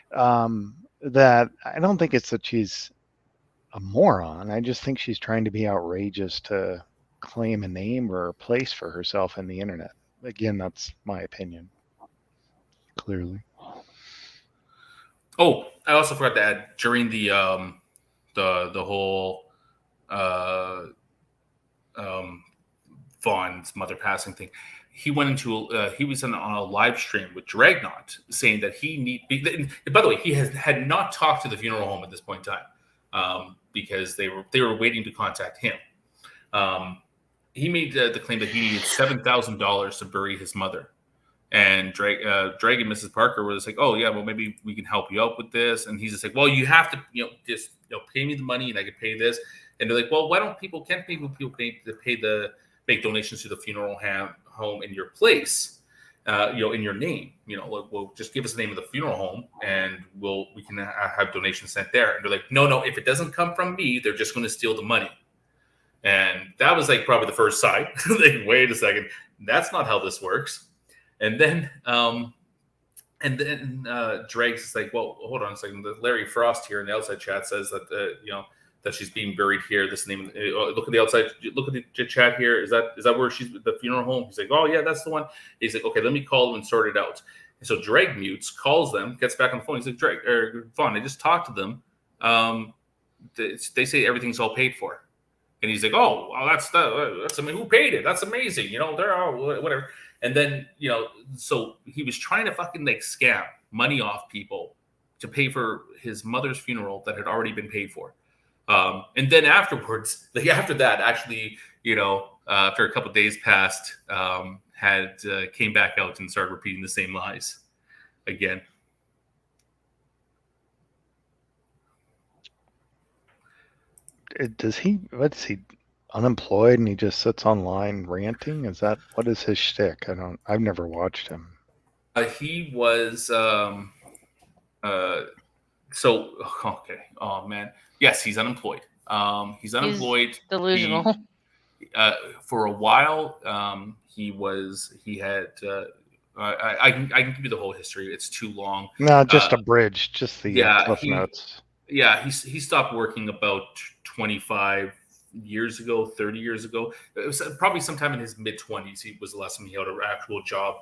that I don't think it's that she's a moron. I just think she's trying to be outrageous to claim a name or a place for herself in the internet. Again, that's my opinion. Clearly. Oh, I also forgot to add during the whole Vaughn's mother passing thing, he went into he was on a live stream with Dragnot saying that by the way, he had not talked to the funeral home at this point in time. Because they were waiting to contact him. He made the claim that he needed $7,000 to bury his mother, and Drake and Mrs. Parker was like, "Oh yeah, well maybe we can help you out with this." And he's just like, "Well, you have to just pay me the money, and I can pay this." And they're like, "Well, why don't people make donations to the funeral home in your place?" In your name, well, just give us the name of the funeral home, and we can have donations sent there. And they're like, no, if it doesn't come from me, they're just going to steal the money. And that was like probably the first sign. Like, wait a second, that's not how this works. And then Drake's like, well, hold on a second. Larry Frost here in the outside chat says that that she's being buried here. This name. Look at the outside. Look at the chat here. Is that where she's the funeral home? He's like, oh yeah, that's the one. He's like, okay, let me call them and sort it out. And so Drake mutes, calls them, gets back on the phone. He's like, Drake or Vaughn, I just talked to them. They say everything's all paid for. And he's like, oh, well, that's I mean, who paid it? That's amazing. They're all whatever. And then so he was trying to fucking like scam money off people to pay for his mother's funeral that had already been paid for. And then afterwards, like after that, actually, after a couple of days passed, came back out and started repeating the same lies again. What's he unemployed and he just sits online ranting? What is his shtick? I've never watched him. He was okay. Oh man. Yes, he's unemployed. He's unemployed. He's delusional. for a while, he had. I can give you the whole history. It's too long. No, just a bridge, just the cliff notes. Yeah, he stopped working about 25 years ago, 30 years ago. It was probably sometime in his mid-20s. He was the last time he held an actual job.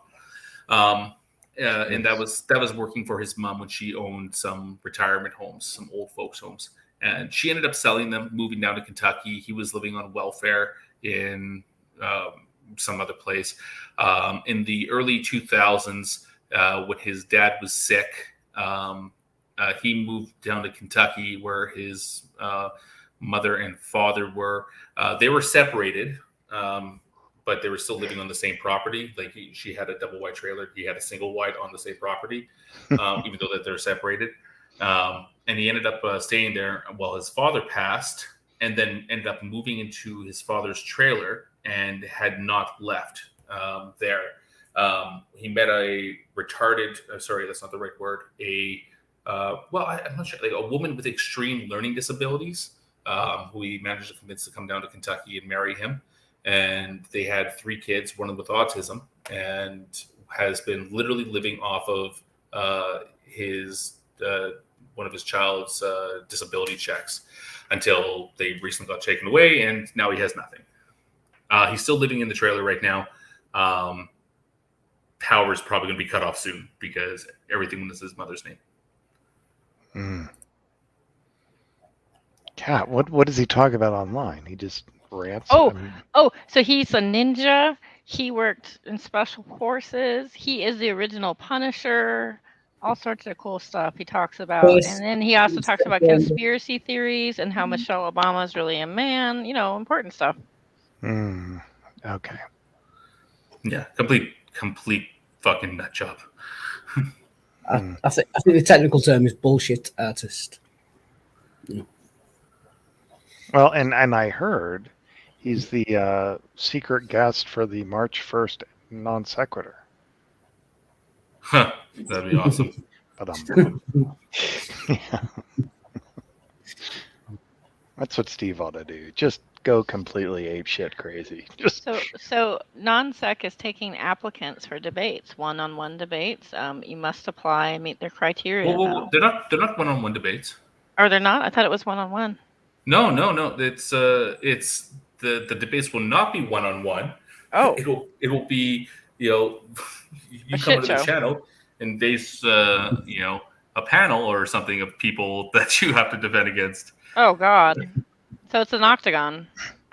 And that was working for his mom when she owned some retirement homes, some old folks' homes. And she ended up selling them, moving down to Kentucky. He was living on welfare in some other place. In the early 2000s, when his dad was sick, he moved down to Kentucky where his mother and father were. They were separated, but they were still living on the same property. Like she had a double wide trailer. He had a single wide on the same property, even though that they're separated. And he ended up staying there while his father passed, and then ended up moving into his father's trailer and had not left there. He met a retarded, sorry, that's not the right word, I'm not sure, like a woman with extreme learning disabilities who he managed to convince to come down to Kentucky and marry him. And they had 3 kids, one with autism, and has been literally living off of his one of his child's disability checks until they recently got taken away, and now he has nothing. He's still living in the trailer right now. Power is probably going to be cut off soon because everything was his mother's name. Cat, what does he talk about online? He just rants. So he's a ninja. He worked in special forces. He is the original Punisher. All sorts of cool stuff he talks about. And then he also talks about conspiracy theories and how Michelle Obama is really a man. Important stuff. Okay. Yeah, complete fucking nut job. I think the technical term is bullshit artist. Well, and I heard he's the secret guest for the March 1st non sequitur. Huh, that'd be awesome. But yeah. That's what Steve ought to do. Just go completely apeshit crazy. So non-sec is taking applicants for debates, one-on-one debates. You must apply and meet their criteria. Well, they're not one-on-one debates. Are they not? I thought it was one-on-one. No. It's the debates will not be one-on-one. Oh, it will be you come to the channel and there's a panel or something of people that you have to defend against. Oh God. So it's an octagon.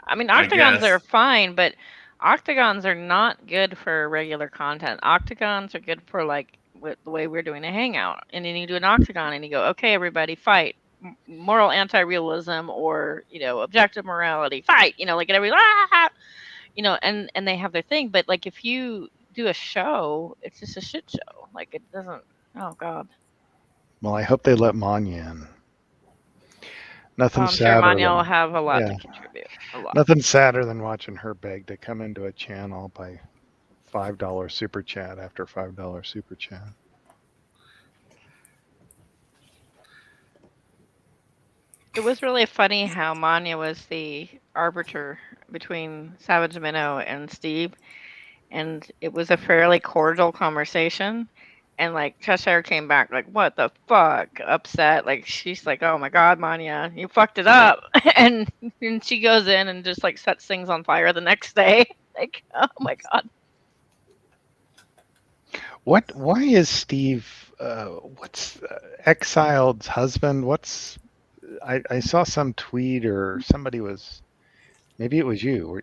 I mean, octagons are fine, but octagons are not good for regular content. Octagons are good for like the way we're doing a hangout. And then you do an octagon and you go, okay, everybody fight. Moral anti-realism or, objective morality, fight, like everybody, and they have their thing. But like if you do a show, it's just a shit show. Like it doesn't, oh God. Well, I hope they let Manya in. Nothing I'm sadder sure Manya than, will have a lot to contribute. A lot. Nothing sadder than watching her beg to come into a channel by $5 super chat after $5 super chat. It was really funny how Manya was the arbiter between Savage Minnow and Steve, and it was a fairly cordial conversation. And like Cheshire came back like, what the fuck, upset. Like she's like, oh my God, Manya, you fucked it up. And she goes in and just like sets things on fire the next day. Like, oh my God. Why is Steve? What's Exiled's husband? I saw some tweet or somebody was, maybe it was you.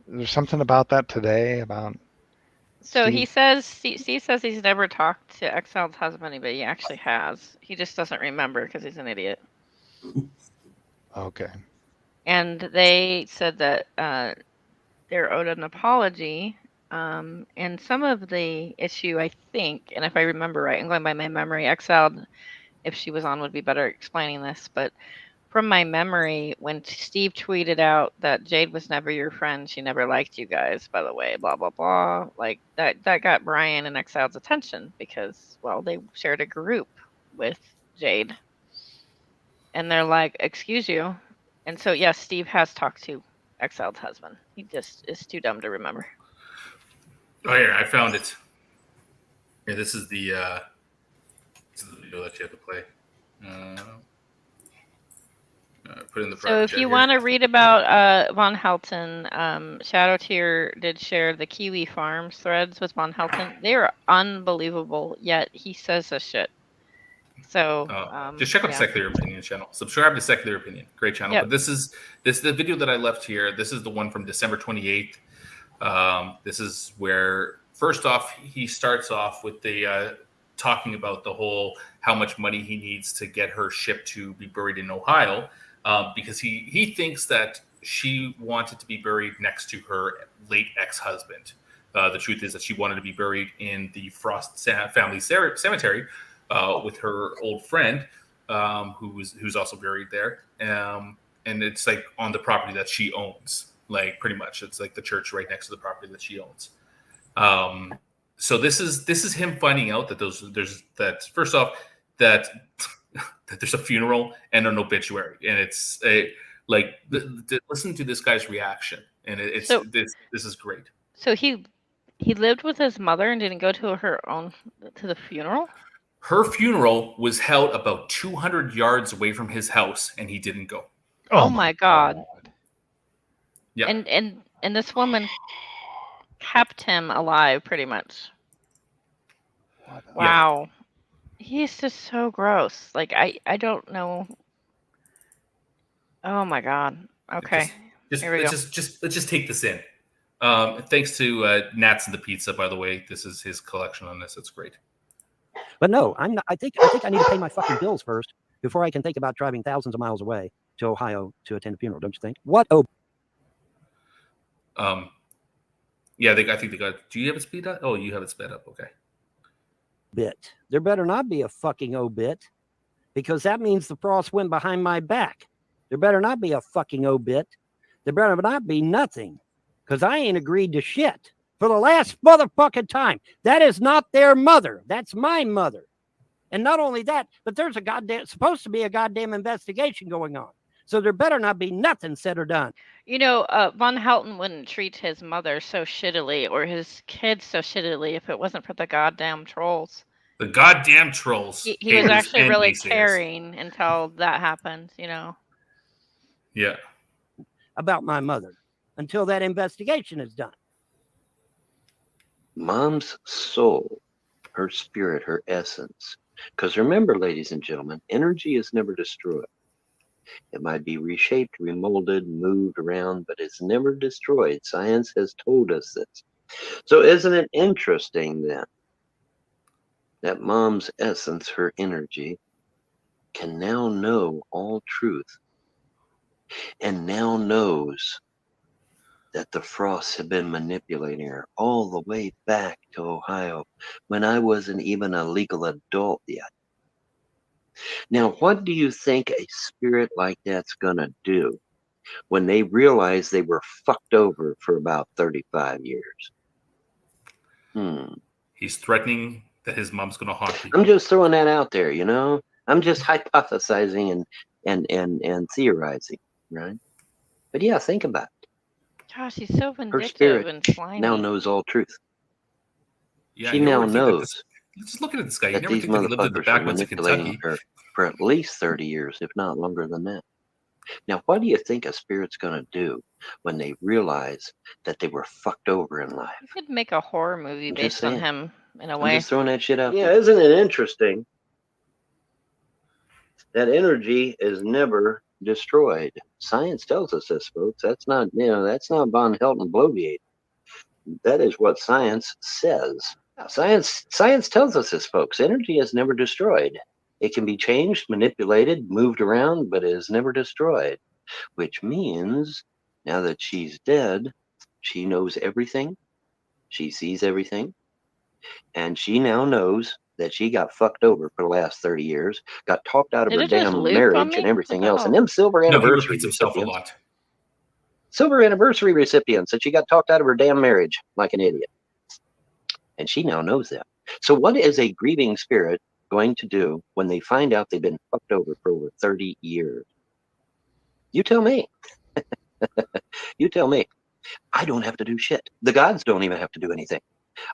There's something about that today about. So Steve? he says, Steve says he's never talked to Exiled's husband, but he actually has. He just doesn't remember because he's an idiot. Okay. And they said that they're owed an apology. And some of the issue, I think, and if I remember right, I'm going by my memory, Exiled, if she was on, would be better explaining this. But from my memory, when Steve tweeted out that Jade was never your friend, she never liked you guys, by the way, blah, blah, blah. Like that got Brian and Exiled's attention because, well, they shared a group with Jade. And they're like, excuse you. And so, yes, Steve has talked to exiled husband. He just is too dumb to remember. Oh, here, I found it. Here, this is the video that you have to play. Put in the So if you want to read about Von Helton, Shadow Tier did share the Kiwi Farms threads with Von Helton. They are unbelievable, yet he says this shit. So just check out the Secular Opinion channel. Subscribe to Secular Opinion. Great channel. Yep. But this is the video that I left here. This is the one from December 28th. This is where, first off, he starts off with the talking about the whole how much money he needs to get her ship to be buried in Ohio, because he thinks that she wanted to be buried next to her late ex-husband. The truth is that she wanted to be buried in the Frost family cemetery with her old friend, who's also buried there. And it's like on the property that she owns, like pretty much. It's like the church right next to the property that she owns. So this is him finding out that there's first off that there's a funeral and an obituary, and it's listen to this guy's reaction, and this is great. So he lived with his mother and didn't go to the funeral? Her funeral was held about 200 yards away from his house, and he didn't go. Oh my God. Yeah. And this woman kept him alive, pretty much. Wow. He's just so gross. Like, I don't know. Oh my God. Okay. Let's just take this in. Thanks to Nats and the Pizza, by the way. This is his collection on this. It's great. But no, I'm not. I think I need to pay my fucking bills first before I can think about driving thousands of miles away to Ohio to attend a funeral. Don't you think? What? Oh. Yeah, I think they got. Do you have it speed up? Oh, you have it sped up. Okay. Bit. There better not be a fucking obit, because that means the frost went behind my back. There better not be a fucking obit. There better not be nothing, because I ain't agreed to shit for the last motherfucking time. That is not their mother. That's my mother. And not only that, but there's supposed to be a goddamn investigation going on. So there better not be nothing said or done. You know, Von Helton wouldn't treat his mother so shittily or his kids so shittily if it wasn't for the goddamn trolls. The goddamn trolls. He was actually really caring until that happened, you know. Yeah. About my mother until that investigation is done. Mom's soul, her spirit, her essence. Because remember, ladies and gentlemen, energy is never destroyed. It might be reshaped, remolded, moved around, but it's never destroyed. Science has told us this. So isn't it interesting then that Mom's essence, her energy, can now know all truth and now knows that the frosts have been manipulating her all the way back to Ohio when I wasn't even a legal adult yet. Now, what do you think a spirit like that's gonna do when they realize they were fucked over for about 35 years? He's threatening that his mom's gonna haunt people. I'm just throwing that out there, you know? I'm just hypothesizing and theorizing, right? But yeah, think about it. Gosh, he's so Her vindictive spirit and slimy. now knows all truth. Yeah, She you now never think that knows just looking at this guy. You that never these think that he lived in the motherfuckers are backwoods of manipulating Kentucky. her for at least 30 years, if not longer than that. Now, what do you think a spirit's going to do when they realize that they were fucked over in life? You could make a horror movie I'm just based on saying. him in a I'm way. just throwing that shit out there. Yeah, isn't it interesting that energy is never destroyed? Science tells us this, folks. That's not, that's not Von Helton bloviating. That is what science says. Science tells us this, folks. Energy is never destroyed. It can be changed, manipulated, moved around, but is never destroyed. Which means now that she's dead, she knows everything. She sees everything. And she now knows that she got fucked over for the last 30 years, got talked out of her damn marriage and everything else. And them silver anniversary recipients. Silver anniversary recipients that she got talked out of her damn marriage like an idiot. And she now knows that. So what is a grieving spirit going to do when they find out they've been fucked over for over 30 years? You tell me. You tell me. I don't have to do shit. The gods don't even have to do anything.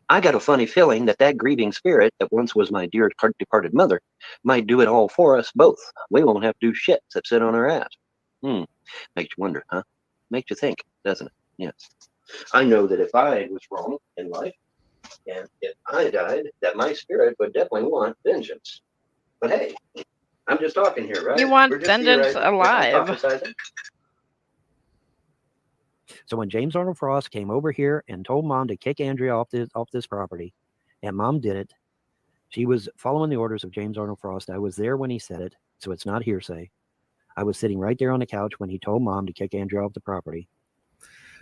I got a funny feeling that grieving spirit that once was my dear departed mother might do it all for us both. We won't have to do shit except sit on our ass. Makes you wonder, huh? Makes you think, doesn't it? Yes. I know that if I was wrong in life, and if I died, that my spirit would definitely want vengeance. But hey, I'm just talking here, right? You want We're just vengeance theorizing. alive. Hypothesizing. So when James Arnold Frost came over here and told Mom to kick Andrea off this property, and Mom did it, she was following the orders of James Arnold Frost. I was there when he said it, so it's not hearsay. I was sitting right there on the couch when he told Mom to kick Andrea off the property.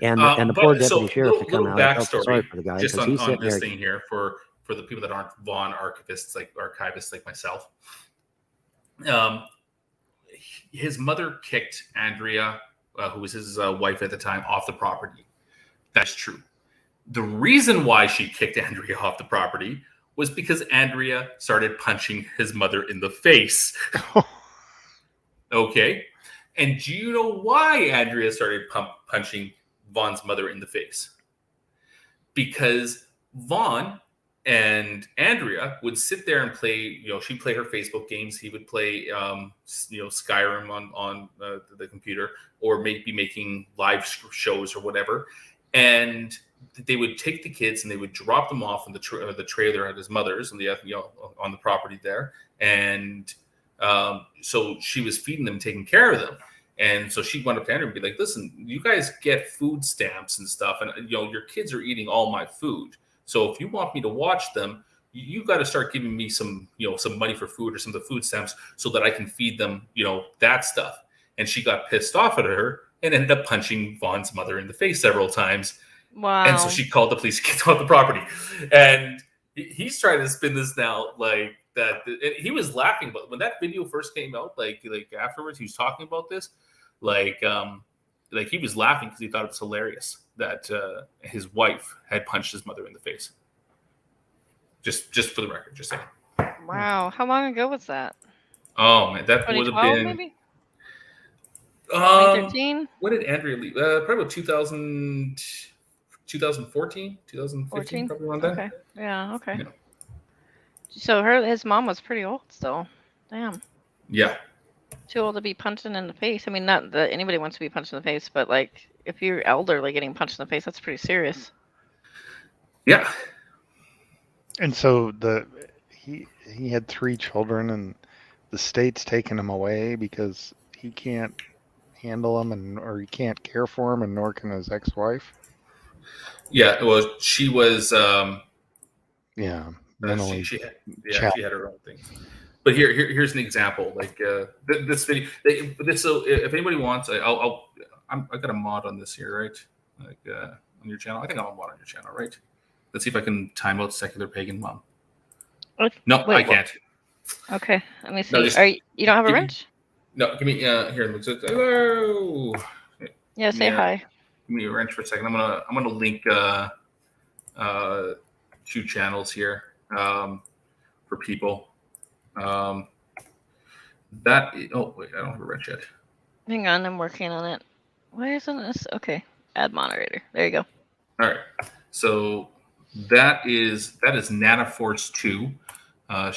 And the poor deputy sheriff to come out. I felt sorry for the guy just because on he's sitting this there. thing here for the people that aren't Vaughn archivists like myself. His mother kicked Andrea, who was his wife at the time, off the property. That's true. The reason why she kicked Andrea off the property was because Andrea started punching his mother in the face. Okay. And do you know why Andrea started punching Vaughn's mother in the face? Because Vaughn and Andrea would sit there and play, she'd play her Facebook games. He would play, Skyrim on the computer, or maybe making live shows or whatever. And they would take the kids and they would drop them off in the trailer at his mother's and on the property there. And so she was feeding them, taking care of them. And so she went up to Andrew and be like, listen, you guys get food stamps and stuff. And, your kids are eating all my food. So if you want me to watch them, you got to start giving me some money for food or some of the food stamps so that I can feed them, that stuff. And she got pissed off at her and ended up punching Vaughn's mother in the face several times. Wow. And so she called the police to get off the property. And he's trying to spin this now like that. He was laughing, but when that video first came out, like afterwards, he was talking about this, like he was laughing because he thought it was hilarious that his wife had punched his mother in the face. Just for the record, just saying. Wow. How long ago was that? Oh man, that would have been maybe 2013. When did Andrea leave? Probably about 2014, 2015, probably around that. Okay. Yeah. Okay. Yeah. So his mom was pretty old still. Damn. Yeah. Too old to be punched in the face. I mean, not that anybody wants to be punched in the face, but like if you're elderly getting punched in the face, that's pretty serious. Yeah. And so he had 3 children, and the state's taking him away because he can't handle them or he can't care for them, and nor can his ex-wife. Yeah. Well, she was. Mentally she had her own thing. But here's an example. Like this video. So if anybody wants, I got a mod on this here, right? Like on your channel. I think I'm a mod on your channel, right? Let's see if I can time out Secular Pagan Mom. No, I can't. Okay, let me see. No, you don't have a wrench? No, give me here. Hello. Yeah, say hi. Give me a wrench for a second. I'm gonna link 2 channels here for people. Oh wait, I don't have a wrench yet. Hang on, I'm working on it. Why isn't this? Okay, add moderator. There you go. All right, so that is Nana Force 2. I'm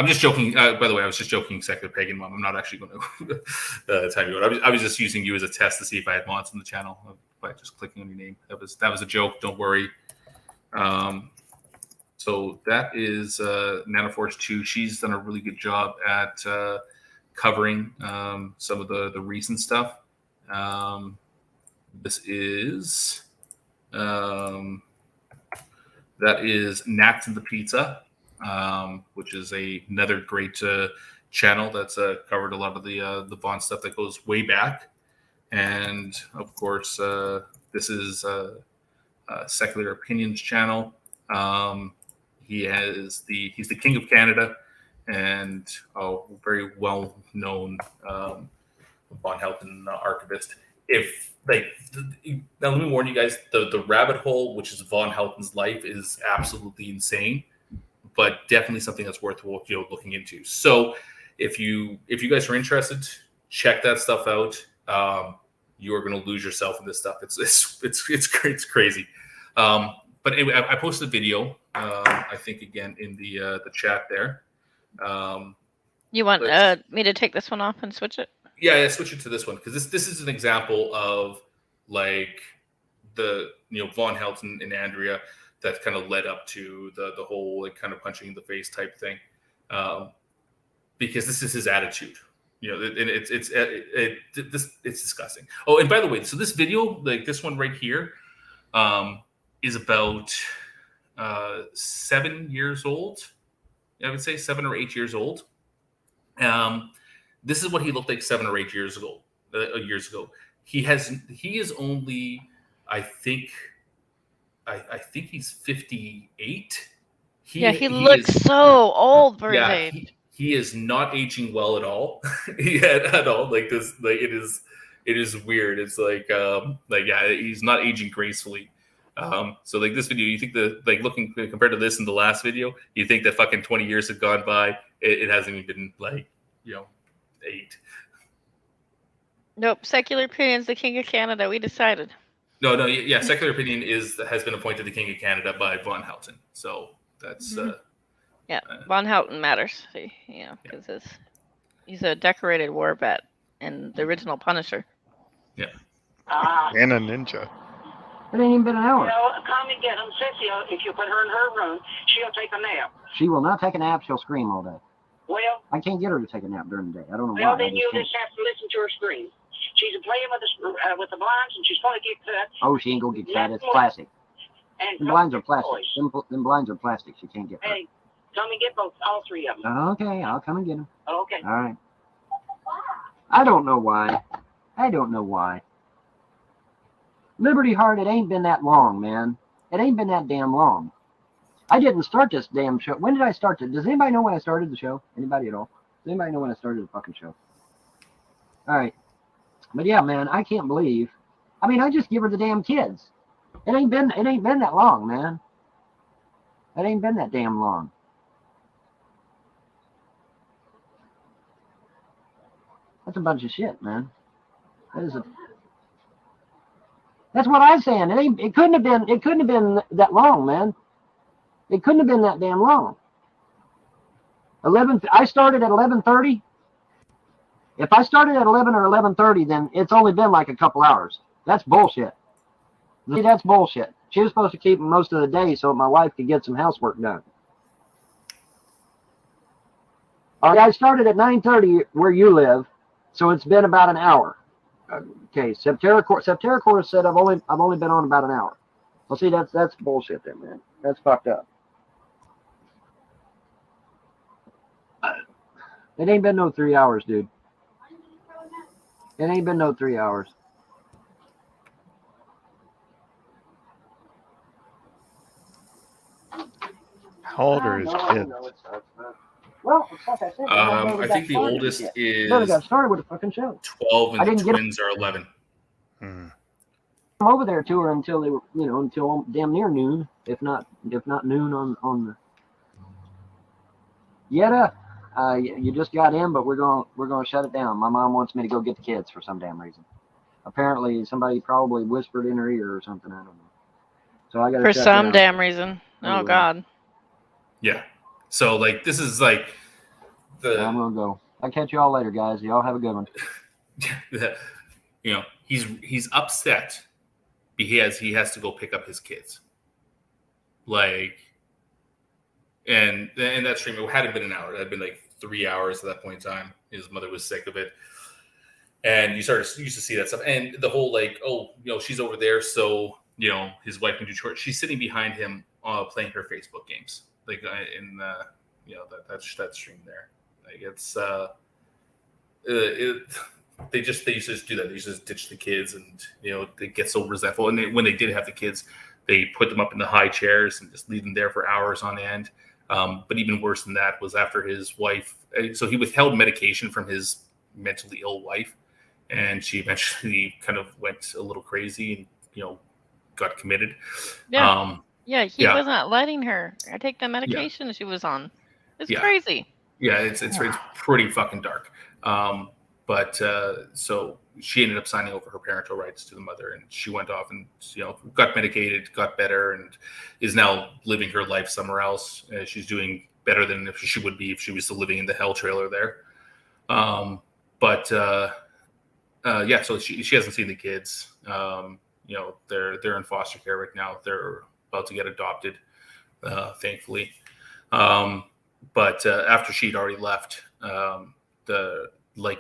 just joking. By the way, I was just joking, Secular Pagan Mom. I'm not actually going to tell you what. I was just using you as a test to see if I had mods on the channel by just clicking on your name. That was a joke. Don't worry. So that is Nana Force 2. She's done a really good job at covering some of the recent stuff. This is that is Nats and the Pizza, which is another great channel that's covered a lot of the Vaughn stuff that goes way back. And of course, this is Secular Opinions channel. He's the King of Canada and very well known Von Helton archivist. Now let me warn you guys, the rabbit hole, which is Von Helton's life, is absolutely insane, but definitely something that's worth looking into. So if you guys are interested, check that stuff out. you are going to lose yourself in this stuff. It's crazy. But anyway, I posted a video. I think again in the chat there. You want me to take this one off and switch it? Yeah, switch it to this one because this is an example of like the Von Helton and Andrea that kind of led up to the whole like kind of punching in the face type thing, because this is his attitude, and it's disgusting. Oh, and by the way, so this video, like this one right here, is about 7 years old. I would say 7 or 8 years old. This is what he looked like 7 or 8 years ago. He is only, I think he's 58. He looks so old for his age. He is not aging well at all. At all. Like this, like it is weird. It's he's not aging gracefully. So like this video, you think looking compared to this and the last video, you think that fucking 20 years have gone by. It hasn't even been 8. Nope. Secular opinion's the king of Canada. We decided. No. Yeah. Secular opinion has been appointed the king of Canada by Von Helton. So that's Von Helton matters. Because he's a decorated war vet and the original Punisher. Yeah. And a ninja. It ain't even been an hour. Come and get them, Sissy. If you put her in her room, she'll take a nap. She will not take a nap. She'll scream all day. Well, I can't get her to take a nap during the day. I don't know why. well, then you'll just have to listen to her scream. She's playing with the blinds, and she's going to get cut. Oh, she ain't gonna get cut. It's plastic. Them blinds are plastic. Them blinds are plastic. She can't get cut. Hey, come and get all 3 of them. Okay, I'll come and get them. Okay. All right. I don't know why. Liberty Heart, it ain't been that long, man. It ain't been that damn long. I didn't start this damn show. When did I start it? Does anybody know when I started the show? Anybody at all? Does anybody know when I started the fucking show? All right. But yeah, man, I can't believe. I mean, I just give her the damn kids. It ain't been that long, man. It ain't been that damn long. That's a bunch of shit, man. That's what I'm saying. It couldn't have been that long, man. It couldn't have been that damn long. I started at 11:30. If I started at 11 or 11:30, then it's only been like a couple hours. That's bullshit. See, that's bullshit. She was supposed to keep them most of the day so my wife could get some housework done. All right, I started at 9:30 where you live, so it's been about an hour. Okay, Septerra Core said I've only been on about an hour. Well, see, that's bullshit there, man. That's fucked up. It ain't been no 3 hours, dude. It ain't been no 3 hours. How old are his kids? Well, like I said, I think the oldest is got started with a fucking show. 12 and the twins are 11. I'm over there to her until they were, until damn near noon, if not noon on the. Yetta, you just got in, but we're gonna shut it down. My mom wants me to go get the kids for some damn reason. Apparently, somebody probably whispered in her ear or something. I don't know. So I got for some damn reason. Oh God. Yeah. So like this is like I'm gonna go. I'll catch you all later, guys. Y'all have a good one. He's upset because he has to go pick up his kids. Like, and that stream, it hadn't been an hour. It had been like 3 hours at that point in time. His mother was sick of it. And you used to see that stuff. And the whole like, she's over there, so his wife can do chores. She's sitting behind him playing her Facebook games. Like in that stream there. Like it's they used to just do that. They used to just ditch the kids, and they get so resentful. And when they did have the kids, they put them up in the high chairs and just leave them there for hours on end. But even worse than that was after his wife. So he withheld medication from his mentally ill wife, and she eventually kind of went a little crazy and got committed. Yeah. He wasn't letting her take the medication she was on. It's crazy. Yeah, it's pretty fucking dark. But so she ended up signing over her parental rights to the mother, and she went off and got medicated, got better, and is now living her life somewhere else. She's doing better than if she would be if she was still living in the hell trailer there. So she hasn't seen the kids. They're in foster care right now. They're about to get adopted, thankfully. But after she'd already left,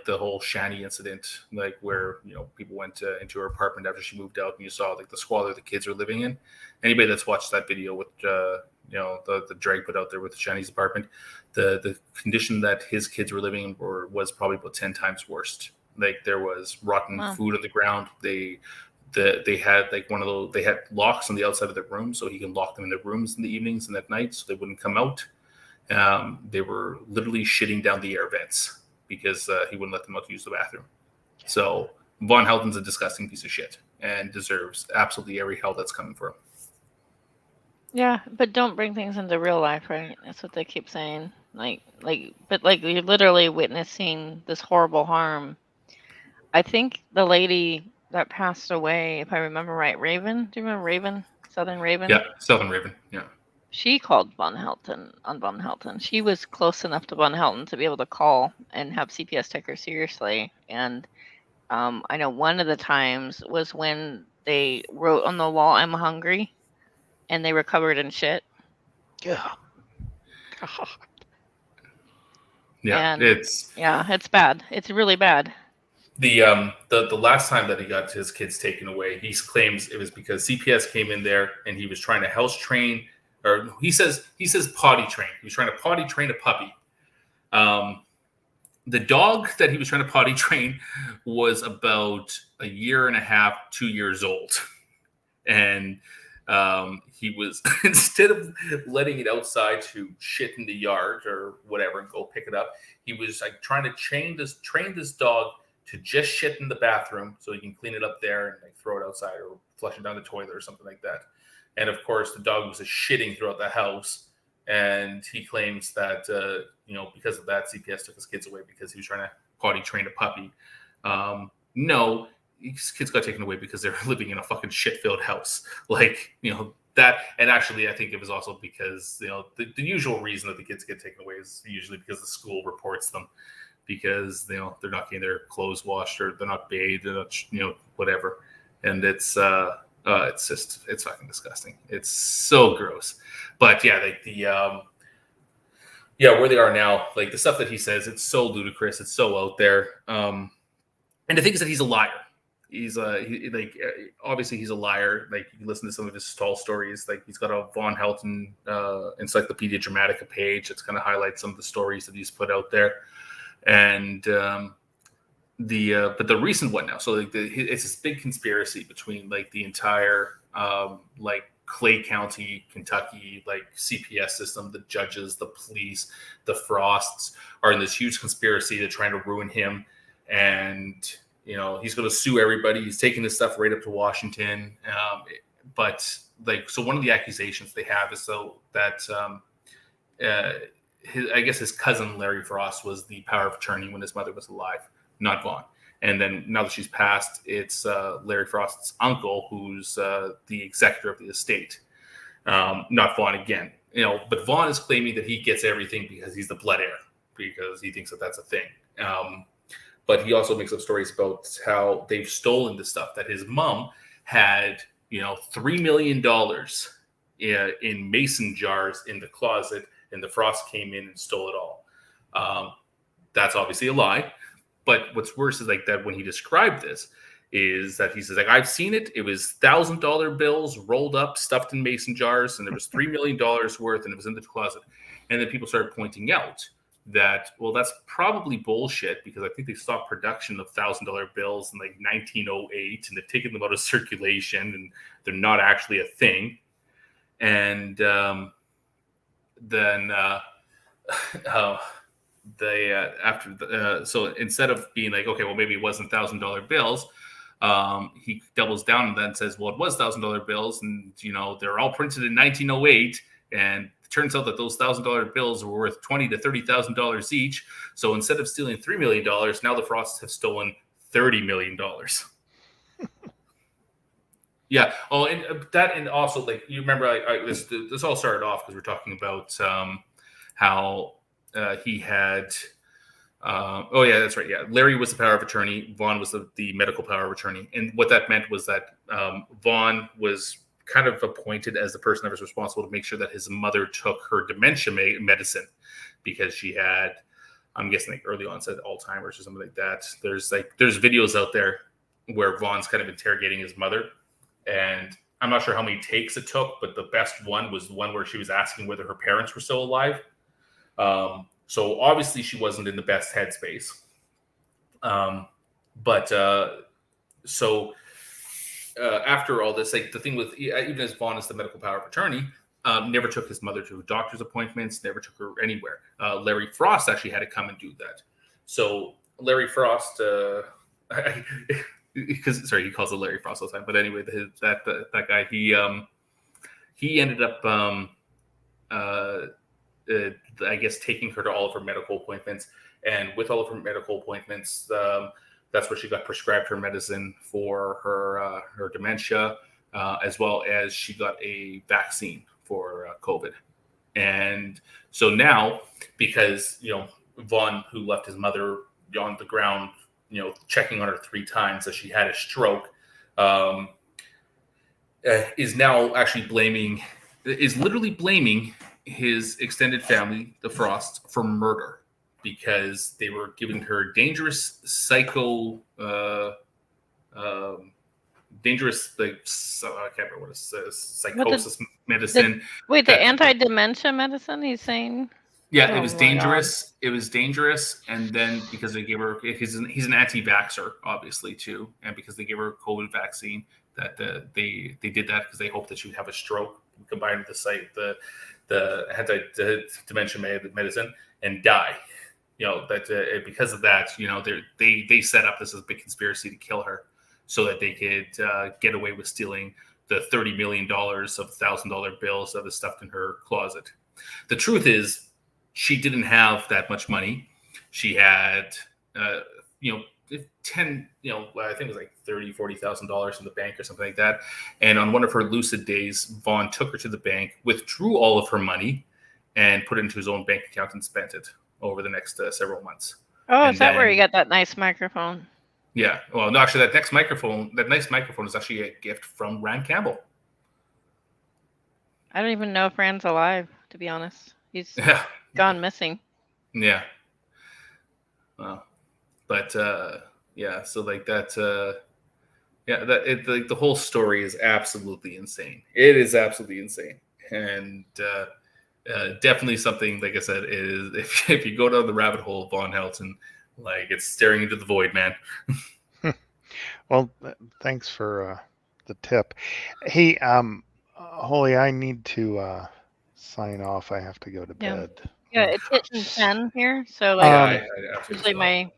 the whole Shani incident, like where people went into her apartment after she moved out, and you saw like the squalor the kids are living in. Anybody that's watched that video with the drag put out there with Shani's apartment, the condition that his kids were living in was probably about 10 times worse. Like there was rotten food on the ground. They had like they had locks on the outside of their room, so he can lock them in their rooms in the evenings and at night so they wouldn't come out. They were literally shitting down the air vents because he wouldn't let them out to use the bathroom. So Von Helton's a disgusting piece of shit and deserves absolutely every hell that's coming for him. Yeah, but don't bring things into real life, right? That's what they keep saying. But you're literally witnessing this horrible harm. I think the lady that passed away, if I remember right, Raven. Do you remember Raven? Southern Raven? Yeah, Southern Raven. Yeah. She called Von Helton on Von Helton. She was close enough to Von Helton to be able to call and have CPS take her seriously. And I know one of the times was when they wrote on the wall, "I'm hungry," and they were covered in shit. Yeah. God. Yeah, And it's bad. It's really bad. The last time that he got his kids taken away, he claims it was because CPS came in there and he was trying to house train, or he says potty train. He was trying to potty train a puppy. The dog that he was trying to potty train was about a year and a half, 2 years old, and he was instead of letting it outside to shit in the yard or whatever and go pick it up, he was like trying to train this dog to just shit in the bathroom so he can clean it up there and like throw it outside or flush it down the toilet or something like that. And of course, the dog was just shitting throughout the house. And he claims that because of that, CPS took his kids away because he was trying to potty train a puppy. No, his kids got taken away because they're living in a fucking shit-filled house. That, and actually, I think it was also because the usual reason that the kids get taken away is usually because the school reports them. Because they're not getting their clothes washed or they're not bathed, they're not, whatever, and it's fucking disgusting. It's so gross. But yeah, where they are now, like the stuff that he says, it's so ludicrous, it's so out there. And the thing is that he's a liar. He's obviously he's a liar. Like you listen to some of his tall stories. Like he's got a Von Helton Encyclopedia Dramatica page that's kind of highlights some of the stories that he's put out there. And but the recent one now, so it's this big conspiracy between like the entire Clay County, Kentucky, like CPS system, the judges, the police, the Frosts are in this huge conspiracy. They're trying to ruin him, and he's going to sue everybody. He's taking this stuff right up to Washington. So one of the accusations they have is his cousin Larry Frost was the power of attorney when his mother was alive, not Vaughn. And then now that she's passed, it's Larry Frost's uncle who's the executor of the estate, not Vaughn again. But Vaughn is claiming that he gets everything because he's the blood heir, because he thinks that that's a thing. But he also makes up stories about how they've stolen the stuff, that his mom had, $3 million in mason jars in the closet, and the Frost came in and stole it all. That's obviously a lie. But what's worse is like that when he described this is that he says, like, I've seen it. It was $1,000 bills rolled up, stuffed in mason jars, and there was $3 million worth, and it was in the closet. And then people started pointing out that, well, that's probably bullshit, because I think they stopped production of $1,000 bills in like 1908, and they've taken them out of circulation, and they're not actually a thing. And so instead of being like, okay, well, maybe it wasn't $1,000 bills, he doubles down and then says, well, it was $1,000 bills, and they're all printed in 1908, and turns out that those $1,000 bills were worth $20,000 to $30,000 each. So instead of stealing $3 million, now the Frosts have stolen $30 million. Yeah. Oh, and that, and also, like, you remember, this all started off because we're talking about how he had. Oh yeah, that's right. Yeah, Larry was the power of attorney. Vaughn was the medical power of attorney, and what that meant was that Vaughn was kind of appointed as the person that was responsible to make sure that his mother took her dementia medicine because she had, I'm guessing, like early onset Alzheimer's or something like that. There's videos out there where Vaughn's kind of interrogating his mother, and I'm not sure how many takes it took, but the best one was the one where she was asking whether her parents were still alive. So obviously she wasn't in the best headspace. After all this, like, the thing with, even as Vaughn is the medical power of attorney, never took his mother to doctor's appointments, never took her anywhere. Larry Frost actually had to come and do that. So Larry Frost, because he calls it Larry Frost all the time. But anyway, that guy, he ended up, I guess, taking her to all of her medical appointments, and with all of her medical appointments, that's where she got prescribed her medicine for her dementia, as well as she got a vaccine for COVID. And so now, because Vaughn, who left his mother on the ground, checking on her 3 times as she had a stroke, is now actually literally blaming his extended family, the Frosts, for murder because they were giving her dangerous dangerous, like, I can't remember what it says, psychosis medicine. The anti-dementia medicine, he's saying? Yeah, it was dangerous. It was dangerous, and then because they gave her, he's an anti-vaxxer, obviously, too, and because they gave her a COVID vaccine, that they did that because they hoped that she would have a stroke, combined with the anti-dementia medicine, and die. Because of that, they set up this as a big conspiracy to kill her, so that they could get away with stealing the $30 million of $1,000 bills that was stuffed in her closet. The truth is, she didn't have that much money. She had, 10, I think it was like $30,000, $40,000 in the bank or something like that. And on one of her lucid days, Vaughn took her to the bank, withdrew all of her money, and put it into his own bank account and spent it over the next several months. Oh, is that where you got that nice microphone? Yeah. Well, no, actually, that nice microphone is actually a gift from Rand Campbell. I don't even know if Rand's alive, to be honest. He's gone missing. Yeah. Well, but yeah, so like that, like the whole story is absolutely insane. It is absolutely insane, and definitely something, like I said, is if you go down the rabbit hole of Von Helton, like, it's staring into the void, man. Well, thanks for the tip. Hey, Holly, I need to sign off. I have to go to bed. Yeah, it's hitting 10 here, so usually my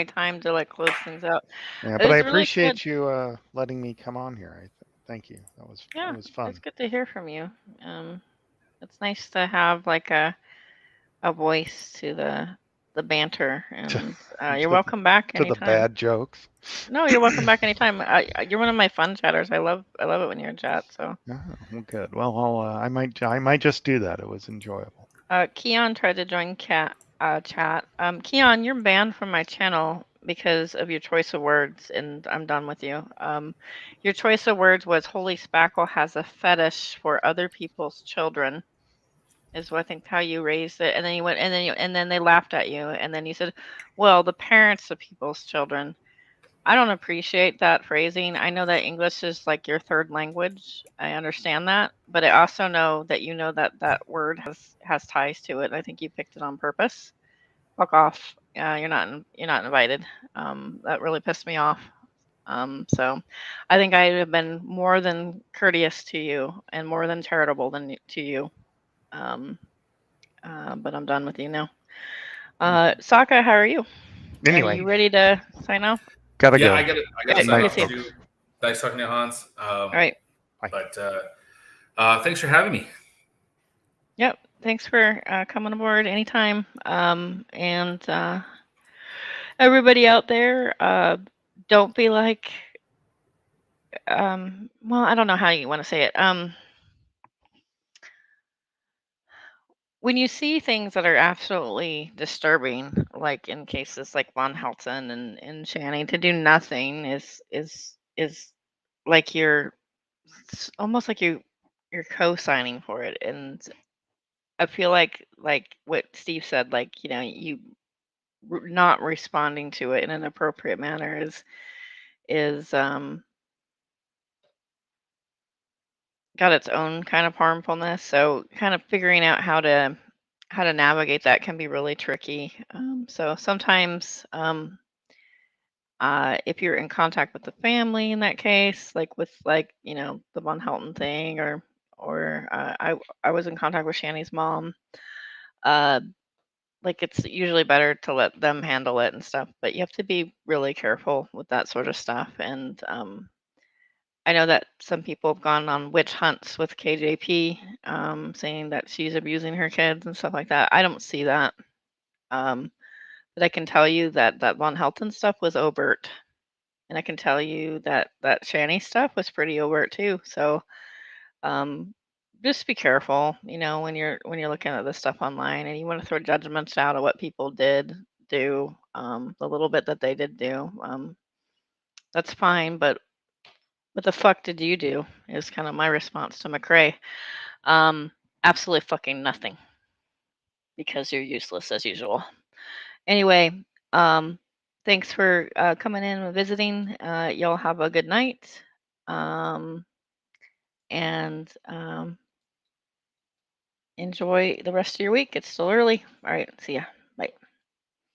time to like close things out. Yeah, but I appreciate you letting me come on here. Thank you. That was fun. It's good to hear from you. It's nice to have like a voice to the banter, and you're welcome back anytime. To the bad jokes. No, you're welcome back anytime. You're one of my fun chatters. I love it when you're in chat. So. Oh, well, good. Well, I might just do that. It was enjoyable. Keon tried to join chat. Keon, you're banned from my channel because of your choice of words, and I'm done with you. Your choice of words was "Holy Spackle has a fetish for other people's children," is what I think how you raised it, and then you went, and then they laughed at you, and then you said, "Well, the parents of people's children." I don't appreciate that phrasing. I know that English is like your third language. I understand that, but I also know that that word has ties to it. And I think you picked it on purpose. Fuck off. You're not invited. That really pissed me off. So I think I have been more than courteous to you and more than charitable to you. But I'm done with you now. Sokka, how are you? Anyway, are you ready to sign off? Gotta go. I gotta sign off too. Nice talking to you, Hans. All right. But thanks for having me. Yep. Thanks for coming aboard anytime. And everybody out there, don't be like, well, I don't know how you want to say it. When you see things that are absolutely disturbing, like in cases like Von Helton and Shanny, to do nothing is like it's almost like you're co-signing for it. And I feel like what Steve said, like, you know, you not responding to it in an appropriate manner is got its own kind of harmfulness. So kind of figuring out how to navigate that can be really tricky. So sometimes if you're in contact with the family in that case, like with like, you know, the Von Helton thing, or I was in contact with Shanny's mom. Like it's usually better to let them handle it and stuff, but you have to be really careful with that sort of stuff. And I know that some people have gone on witch hunts with KJP, saying that she's abusing her kids and stuff like that. I don't see that. But I can tell you that that Von Helton stuff was overt, and I can tell you that that Shanny stuff was pretty overt too. So um, just be careful, you know, when you're looking at this stuff online, and you want to throw judgments out of what people did do, the little bit that they did do. That's fine, but what the fuck did you do? Is kind of my response to McRae. Absolutely fucking nothing, because you're useless as usual. Anyway, thanks for coming in and visiting. Y'all have a good night. And enjoy the rest of your week. It's still early. All right. See ya.